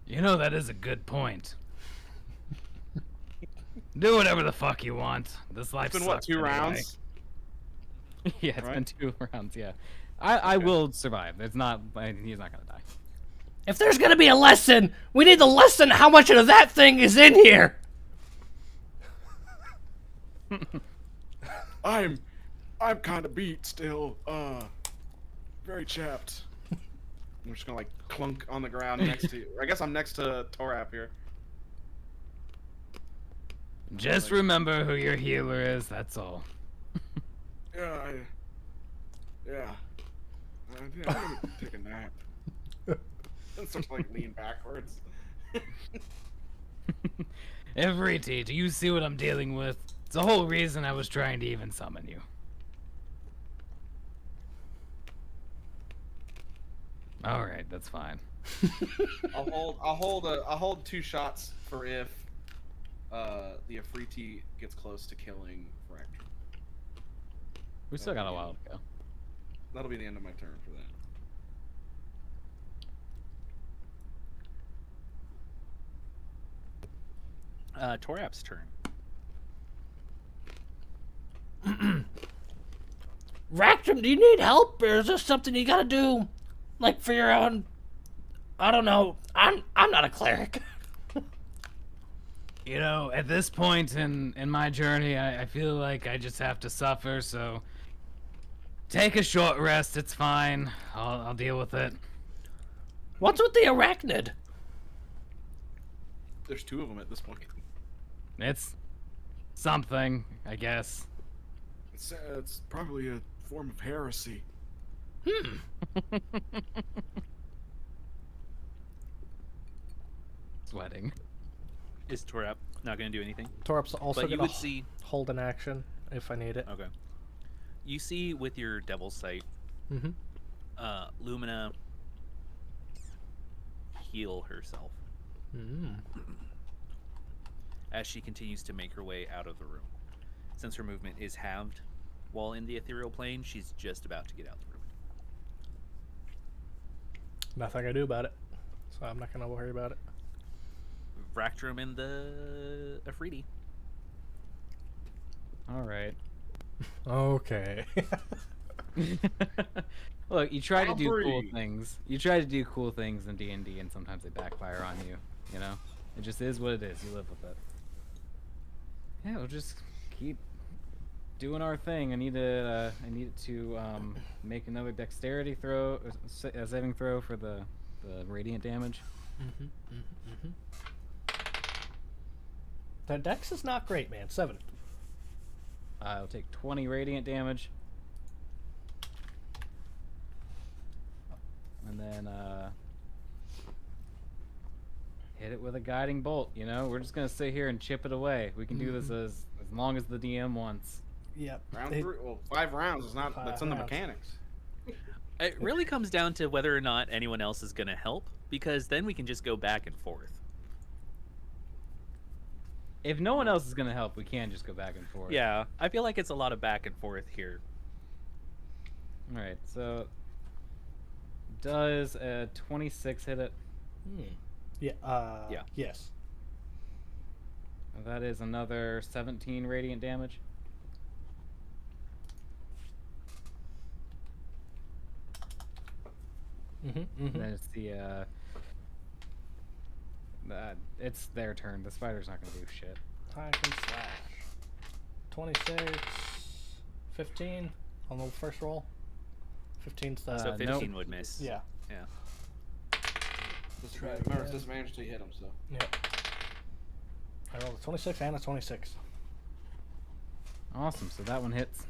You know, that is a good point. Do whatever the fuck you want. This life It's been what, sucks 2 anyway. rounds? Yeah, it's Right. been 2 rounds, yeah. I will survive. It's not... He's not gonna die. If there's gonna be a lesson, we need to lessen how much of that thing is in here. I'm kind of beat still. Very chapped. I'm just gonna like clunk on the ground next to you. I guess I'm next to Torap here. Just remember who your healer is, that's all. Yeah, I'm gonna take a nap. And sort of like lean backwards. Everity, do you see what I'm dealing with? It's the whole reason I was trying to even summon you. All right, that's fine. I'll hold 2 shots for if the Afriti gets close to killing Fracture. We still got a while to go. That'll be the end of my turn for that. Torap's turn. Ractrum, do you need help, or is this something you gotta do, like for your own? I don't know. I'm not a cleric. You know, at this point in my journey, I feel like I just have to suffer, so take a short rest, it's fine. I'll deal with it. What's with the arachnid? There's 2 of them at this point. It's something, I guess. It's probably a form of heresy. Sweating. Is Torap not going to do anything? Torp's also But you gonna would see. hold an action if I need it. Okay. You see with your Devil's Sight, Mm-hmm. Lumina heal herself as she continues to make her way out of the room. Since her movement is halved while in the ethereal plane, she's just about to get out the room. Nothing I can do about it, so I'm not gonna worry about it. Vractrum and the Afriti. All right. Okay. Look, you try to do cool Aubrey. things. You try to do cool things in D&D, and sometimes they backfire on you. You know, it just is what it is. You live with it. Yeah, we'll just keep doing our thing. I need to make another dexterity throw, saving throw for the radiant damage. That dex is not great, man. 7. I'll take 20 radiant damage. And then hit it with a guiding bolt. You know, we're just gonna sit here and chip it away. We can do this as long as the DM wants. Yep. Round 3. Well, 5 rounds is not. That's in the rounds. mechanics. It really comes down to whether or not anyone else is going to help, because then we can just go back and forth. If no one else is gonna help, we can just go back and forth. Yeah, I feel like it's a lot of back and forth here. All right. So does a 26 hit it? Yeah. Yeah. Yes. That is another 17 radiant damage. And then it's it's their turn. The spider's not gonna do shit. I can slash. 26, 15 on the first roll. 15's the So 15 nope. would miss. yeah. Yeah. Remember, it's disadvantage till you hit him. So. Yep. I rolled a 26 and a 26. Awesome. So that one hits.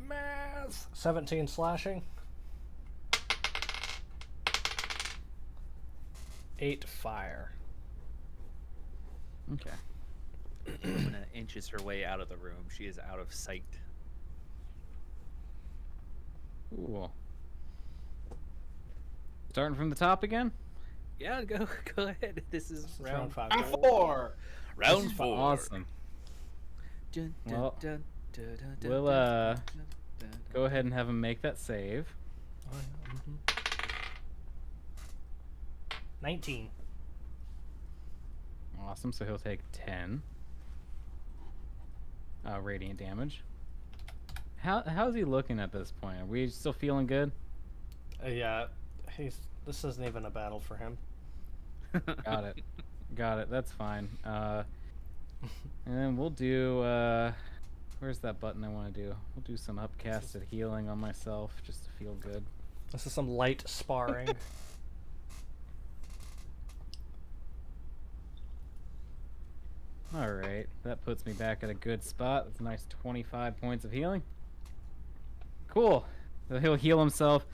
Math. 17 slashing. 8 fire. Okay. Lumina inches her way out of the room. She is out of sight. Cool. Starting from the top again. Yeah, go ahead. This is Round 5. Round 4. Round 4. Awesome. Dun, Well, dun, dun, dun, dun, we'll dun, dun, go ahead and have him make that save. 19. Awesome. So he'll take 10 radiant damage. How's he looking at this point? Are we still feeling good? Yeah, this isn't even a battle for him. Got it. Got it. That's fine. And then we'll do. Where's that button I want to do? We'll do some upcasted healing on myself just to feel good. This is some light sparring. Alright, that puts me back at a good spot. That's a nice 25 points of healing. Cool. So he'll heal himself.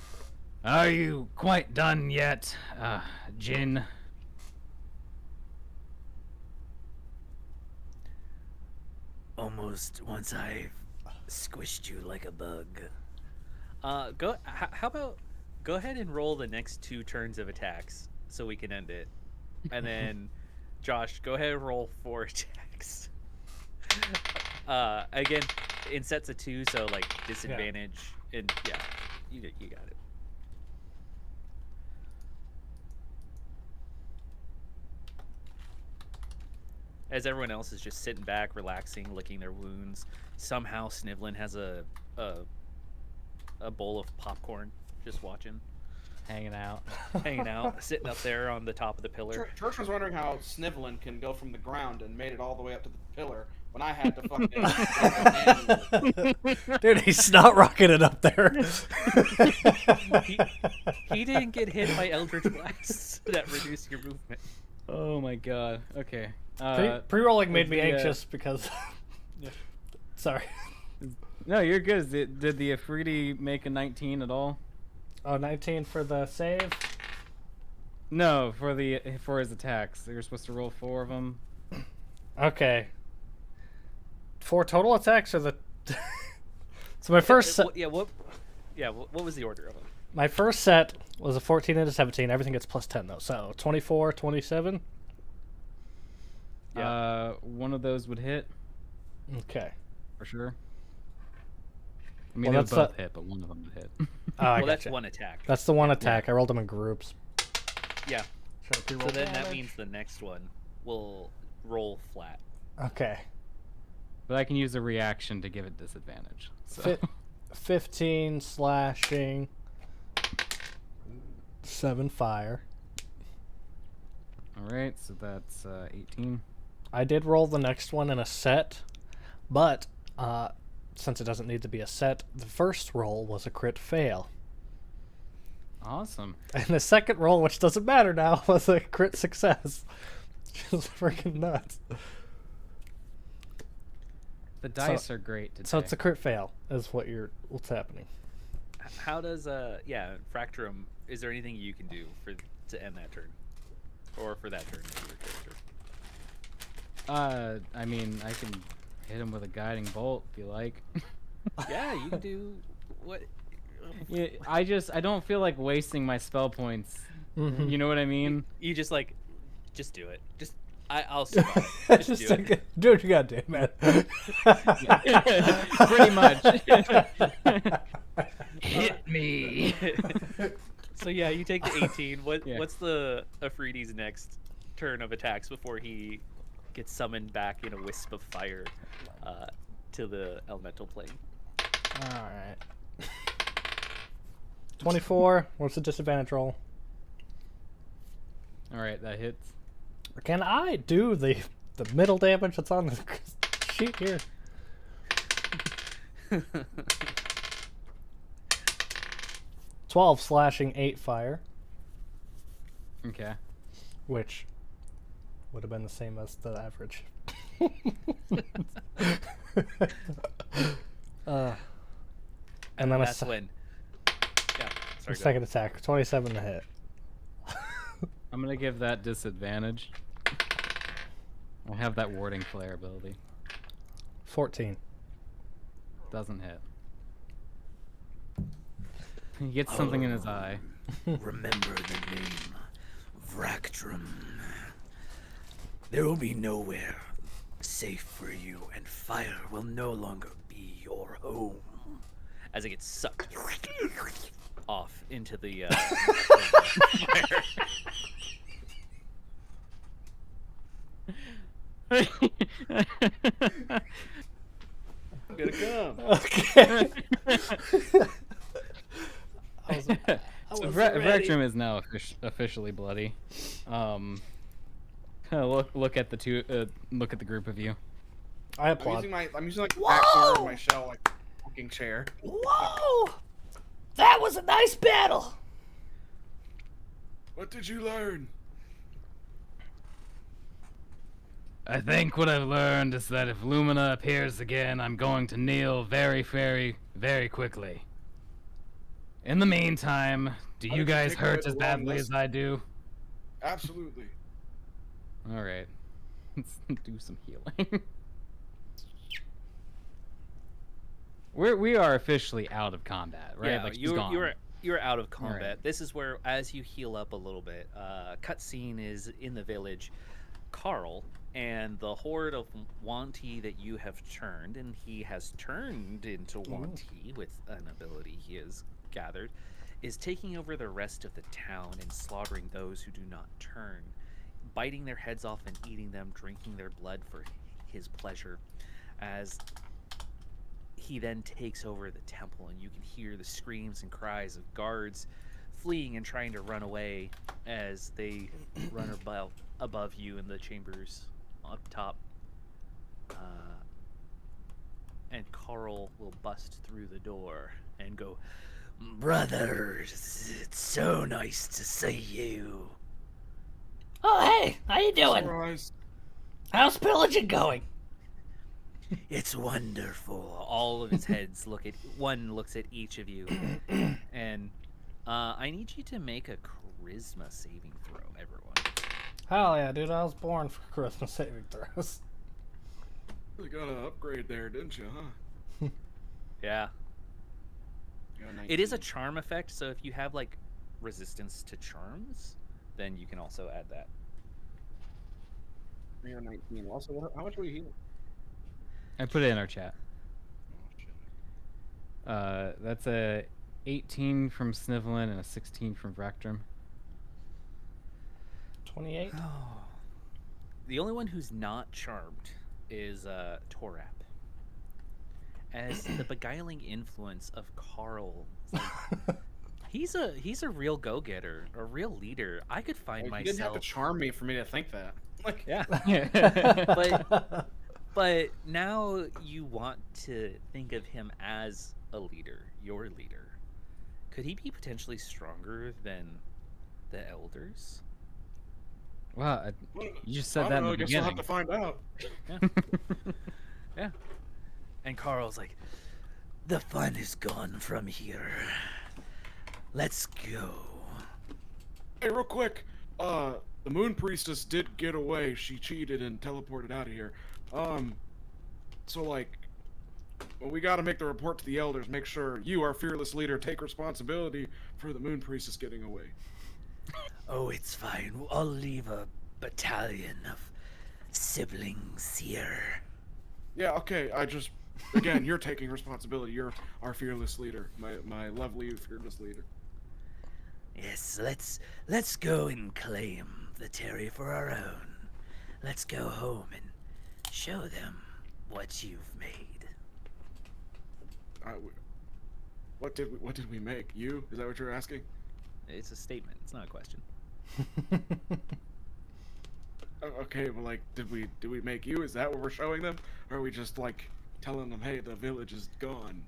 Are you quite done yet, Jin? Almost. Once I've squished you like a bug. How about go ahead and roll the next 2 turns of attacks so we can end it, and then Josh, go ahead and roll 4 attacks. Again, in sets of 2, so like disadvantage, and yeah, you got it. As everyone else is just sitting back, relaxing, licking their wounds, somehow Snivlin has a bowl of popcorn, just watching, Hanging out. sitting up there on the top of the pillar. Church was wondering how Snivlin can go from the ground and made it all the way up to the pillar when I had to fucking. Dude, he's snot rocketed up there. He didn't get hit by Eldritch Blasts that reduce your movement. Oh my god. Okay. Pre-rolling made me the, anxious because... Sorry. No, you're good. Did the Afridi make a 19 at all? Oh, 19 for the save? No, for his attacks. You're supposed to roll 4 of them. Okay. 4 total attacks or the... So my first set... What was the order of them? My first set was a 14 and a 17. Everything gets plus 10 though. So 24, 27. Yeah. One of those would hit. Okay. For sure. I mean, Well, they would both hit, but one of them would hit. Oh, Well, that's one attack. That's the one attack. I rolled them in groups. Yeah. So So then that means the next one will roll flat. Okay. But I can use a reaction to give it disadvantage. So. 15 slashing. 7 fire. Alright, so that's 18. I did roll the next one in a set, but since it doesn't need to be a set, the first roll was a crit fail. Awesome. And the second roll, which doesn't matter now, was a crit success. Which is freaking nuts. The dice are great today. So it's a crit fail, is what's happening. How does Fracturum? Is there anything you can do to end that turn, or for that turn of your character? I mean, I can hit him with a guiding bolt if you like. Yeah, you can do what? Yeah, I don't feel like wasting my spell points. Mm-hmm. You know what I mean? You just do it. I'll survive. Just do it. Do what you gotta do, man. Pretty much. Hit me. So yeah, you take the 18. Yeah. What's the Afridi's next turn of attacks before he gets summoned back in a wisp of fire to the elemental plane? Alright. 24. What's the disadvantage roll? Alright, that hits. Can I do the middle damage that's on the sheet here? 12 slashing, 8 fire. Okay. Which would have been the same as the average. And then That's when. Yeah. Sorry. go second attack, 27 to hit. I'm gonna give that disadvantage. I have that warding flare ability. 14. Doesn't hit. He gets something in his eye. Remember the name Vractrum. There will be nowhere safe for you, and fire will no longer be your home. As it gets sucked off into the. I'm gonna come. Okay. Vractrum is now officially bloody. Look at the two. Look at the group of you. I I'm applaud. using like the back corner of my shell, like a fucking chair. Whoa! That was a nice battle. What did you learn? I think what I've learned is that if Lumina appears again, I'm going to kneel very, very, very quickly. In the meantime, do you guys take hurt it as along badly this- as I do? Absolutely. Alright. Let's do some healing. We are officially out of combat, right? Yeah, Like she's you're gone. you're out of combat. Alright. This is where, as you heal up a little bit, cutscene is in the village. Carl and the horde of Yuan-ti that you have turned, and he has turned into Yuan-ti with an ability he has gathered, is taking over the rest of the town and slaughtering those who do not turn, biting their heads off and eating them, drinking their blood for his pleasure, as he then takes over the temple, and you can hear the screams and cries of guards fleeing and trying to run away as they run above you in the chambers up top. And Carl will bust through the door and go, Brothers, it's so nice to see you. Oh, hey, how you doing? Surprise. How's pillaging going? It's wonderful. all of his heads looks at each of you, and I need you to make a charisma saving throw, everyone. Hell yeah, dude! I was born for Christmas saving throws. You got an upgrade there, didn't you, huh? Yeah. You got It is a 19. charm effect, so if you have like resistance to charms, then you can also add that. You got 19. Also, how much were you healing? I put it in our chat. Oh, shit. That's a 18 from Snivelin and a 16 from Vractrum. 28. The only one who's not charmed is Torap. As the beguiling influence of Carl, he's a real go-getter, a real leader. I could find You didn't have myself, to charm me for me to think that. Like, yeah. But now you want to think of him as a leader, your leader. Could he be potentially stronger than the elders? Wow, you just said I that don't know, in the I guess we'll have beginning. to find out. Yeah. And Carl's like, The fun is gone from here. Let's go. Hey, real quick, the Moon Priestess did get away. She cheated and teleported out of here. So like, well, we gotta make the report to the elders. Make sure you, our fearless leader, take responsibility for the Moon Priestess getting away. Oh, it's fine. I'll leave a battalion of siblings here. Yeah, okay. Again, you're taking responsibility. You're our fearless leader, my lovely fearless leader. Yes, let's go and claim the Terry for our own. Let's go home and show them what you've made. What did we make? You? Is that what you're asking? it's a statement. It's not a question. Okay, well, like, did we make you? Is that what we're showing them? Or are we just like telling them, hey, the village is gone?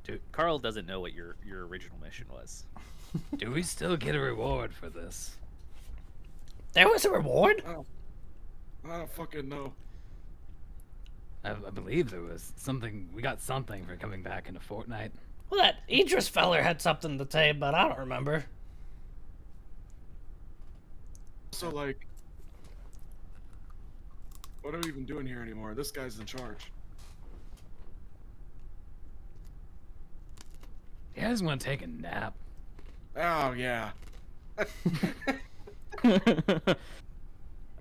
Dude, Carl doesn't know what your original mission was. Do we still get a reward for this? There was a reward? I don't fucking know. I believe there was something. We got something for coming back in a fortnight. Well, that Idris feller had something to say, but I don't remember. So, like, what are we even doing here anymore? This guy's in charge. You guys want to take a nap? Oh, yeah.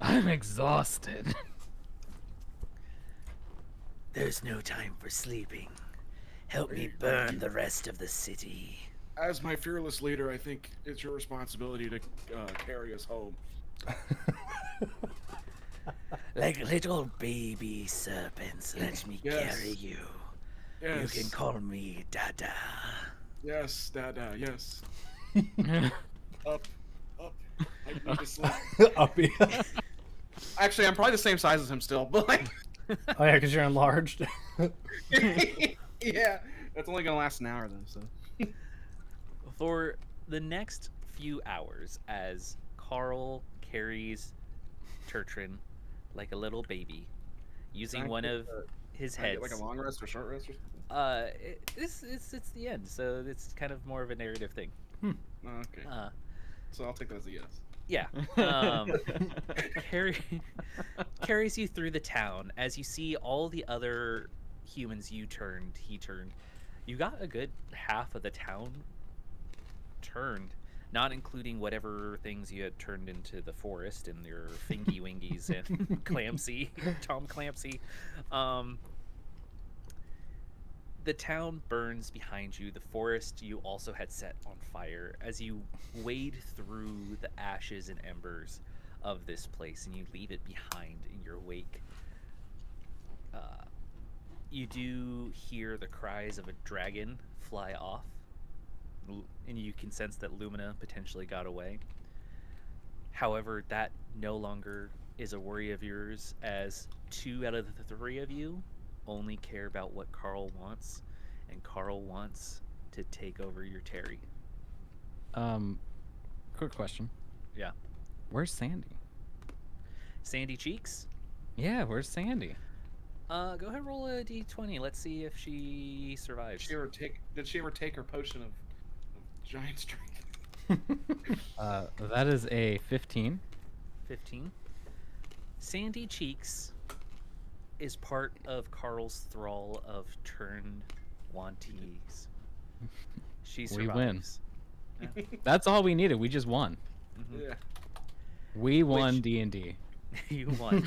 I'm exhausted. There's no time for sleeping. Help me burn the rest of the city. As my fearless leader, I think it's your responsibility to carry us home. Like little baby serpents, let me Yes. carry you. Yes. You can call me Dada. Yes, Dada, yes. Up. I need to sleep. Uppy. actually, I'm probably the same size as him still, but like, Oh yeah, because you're enlarged. yeah, that's only gonna last an hour though. So For the next few hours, as Carl carries Turtrin like a little baby, using Can I one get of his can I heads. get like a long rest or short rest or something? It's the end, so it's kind of more of a narrative thing. Oh, okay. So I'll take that as a yes. Yeah. Carries you through the town as you see all the other humans you turned, he turned. You got a good half of the town turned, not including whatever things you had turned into the forest and your Fingy Wingies and Clancy, Tom Clancy. The town burns behind you. The forest you also had set on fire as you wade through the ashes and embers of this place, and you leave it behind in your wake. You do hear the cries of a dragon fly off, and you can sense that Lumina potentially got away. However, that no longer is a worry of yours, as 2 out of the 3 of you only care about what Carl wants, and Carl wants to take over your Terry. Quick question. Yeah. Where's Sandy? Sandy Cheeks? Yeah, where's Sandy? Go ahead and roll a d20. Let's see if she survives. Did she ever take her potion of giant strength? That is a 15. 15. Sandy Cheeks is part of Carl's thrall of turned Yuan-tis. She survives. We win. Yeah. That's all we needed. We just won. Mhm. Yeah. We won D&D. You won.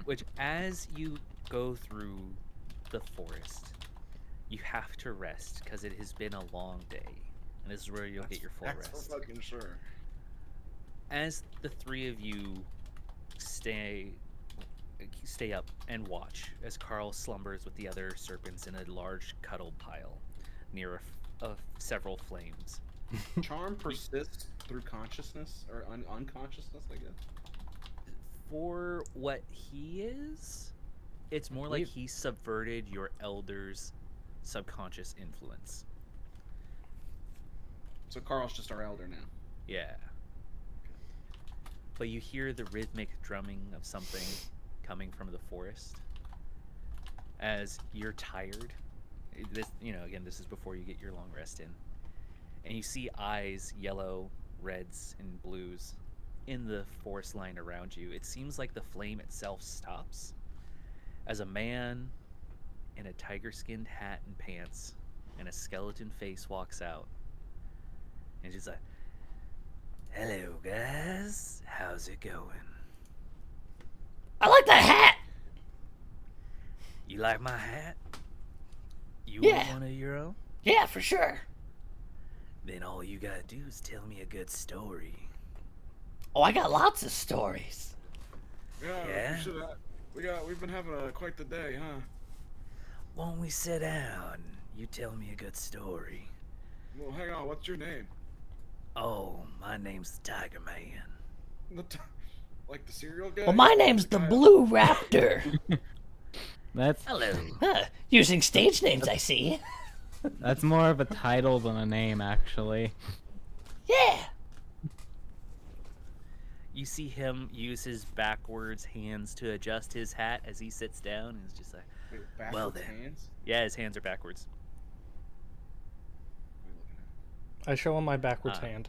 Which, as you go through the forest, you have to rest because it has been a long day, and this is where you'll get your full That's rest. for fucking sure. As the 3 of you stay up and watch as Carl slumbers with the other serpents in a large cuddle pile near several flames. Charm persists through consciousness or unconsciousness, I guess. For what he is, it's more like he subverted your elder's subconscious influence. So Carl's just our elder now. Yeah. But you hear the rhythmic drumming of something coming from the forest as you're tired. This, again, this is before you get your long rest in. And you see eyes, yellow, reds, and blues in the forest line around you. It seems like the flame itself stops as a man in a tiger-skinned hat and pants and a skeleton face walks out. And she's like, "Hello, guys. How's it going? I like that hat. You like my hat? You Yeah. want one of your own? Yeah, for sure. Then all you gotta do is tell me a good story." Oh, I got lots of stories. Yeah? We've been having quite the day, huh? Won't we sit down? You tell me a good story. Well, hang on. What's your name? Oh, my name's the Tiger Man. Like the cereal guy? Well, my name's the Blue Raptor. That's Hello. Using stage names, I see. that's more of a title than a name, actually. Yeah. You see him use his backwards hands to adjust his hat as he sits down, and is just like, Wait, well backwards then. hands? yeah, his hands are backwards. What are you looking at? I show him my backwards hand.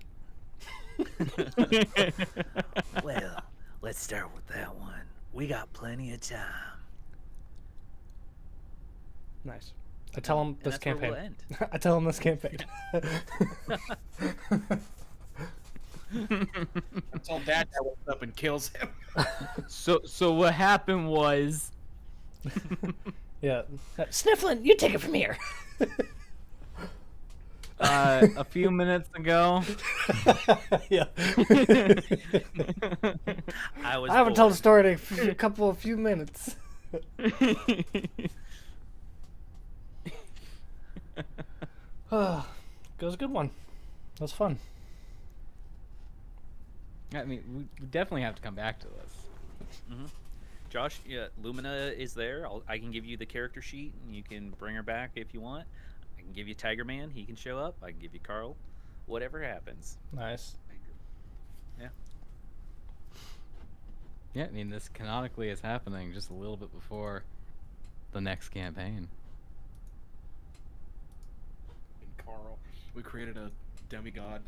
Well, let's start with that one. We got plenty of time. Nice. I tell him And this that's where campaign. we'll end. I tell him this campaign. Until Dad wakes up and kills him. So what happened was Yeah. Snifflin, you take it from here. a few minutes ago. Yeah. I was I haven't bored. told the story in a few minutes. It was a good one. That was fun. I mean, we definitely have to come back to this. Josh, yeah, Lumina is there. I can give you the character sheet, and you can bring her back if you want. I can give you Tiger Man. He can show up. I can give you Carl. Whatever happens. Nice. Yeah. Yeah, I mean, this canonically is happening just a little bit before the next campaign. And Carl. We created a demigod.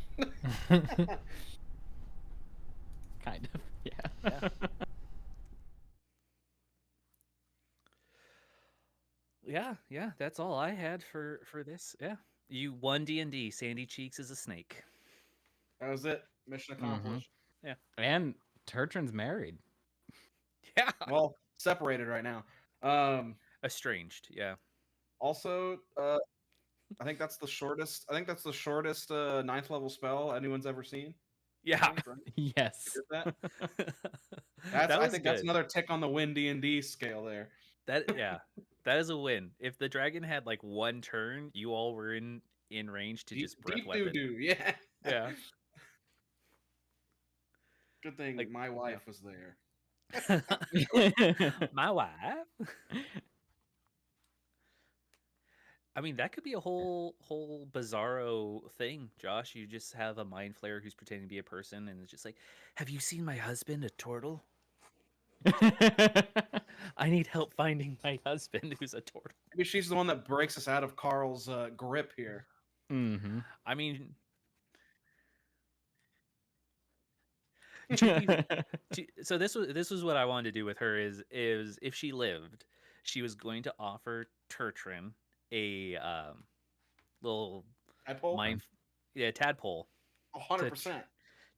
Kind of, yeah. Yeah, that's all I had for this. Yeah. You won D&D. Sandy Cheeks is a snake. That was it. Mission accomplished. Yeah. And Turtrin's married. Yeah. Well, separated right now. Estranged. Yeah. Also, I think that's the shortest. I think that's the shortest 9th level spell anyone's ever seen. Yeah. I think, right? Yes. That? That I was think good. that's another tick on the win D&D scale there. Yeah. That is a win. If the dragon had like one turn, you all were in range to just breath Deep weapon. doo-doo, yeah. Yeah. Good thing Like, my wife was there. My wife. I mean, that could be a whole bizarro thing, Josh. You just have a mind flayer who's pretending to be a person, and it's just like, "Have you seen my husband, a turtle? I need help finding my husband, who's a turtle." Maybe she's the one that breaks us out of Carl's grip here. Mm-hmm. I mean, so this was what I wanted to do with her is if she lived, she was going to offer Turtrin a little Tadpole? tadpole 100%.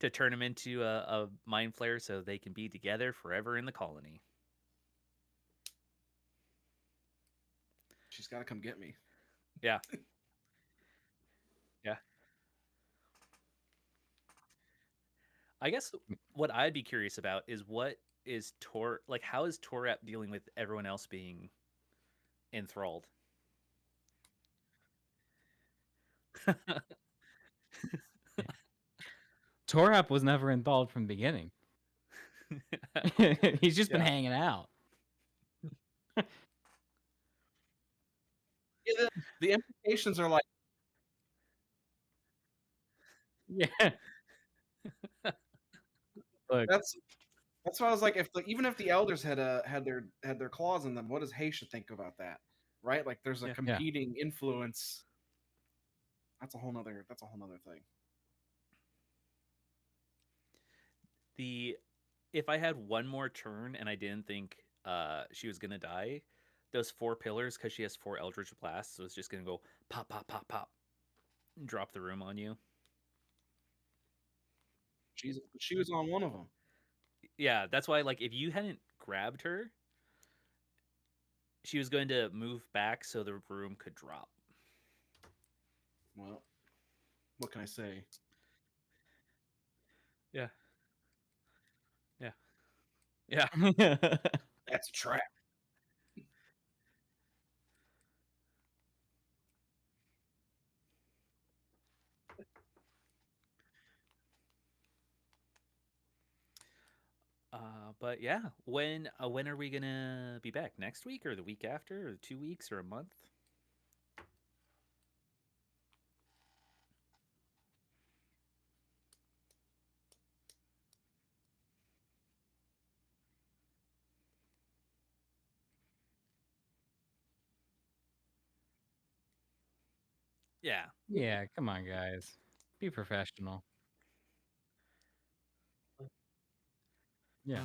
to turn him into a mind flayer so they can be together forever in the colony. She's got to come get me. Yeah. Yeah. I guess what I'd be curious about is what is how is Torap dealing with everyone else being enthralled? Torap was never enthralled from the beginning. He's just been hanging out. Yeah, the implications are like, Yeah. Look, that's why I was like, even if the elders had their claws in them, what does Haysha think about that? Right? Like there's a competing influence. That's a whole nother thing. If I had one more turn and I didn't think she was gonna die, those 4 pillars, because she has 4 Eldritch Blasts, so it's just gonna go pop, pop, pop, pop, and drop the room on you. She was on one of them. Yeah, that's why, like, if you hadn't grabbed her, she was going to move back so the room could drop. Well, what can I say? Yeah. Yeah. Yeah. That's a trap. But yeah, when are we gonna be back? Next week or the week after or 2 weeks or a month? Yeah. yeah, come on, guys. Be professional. Yeah.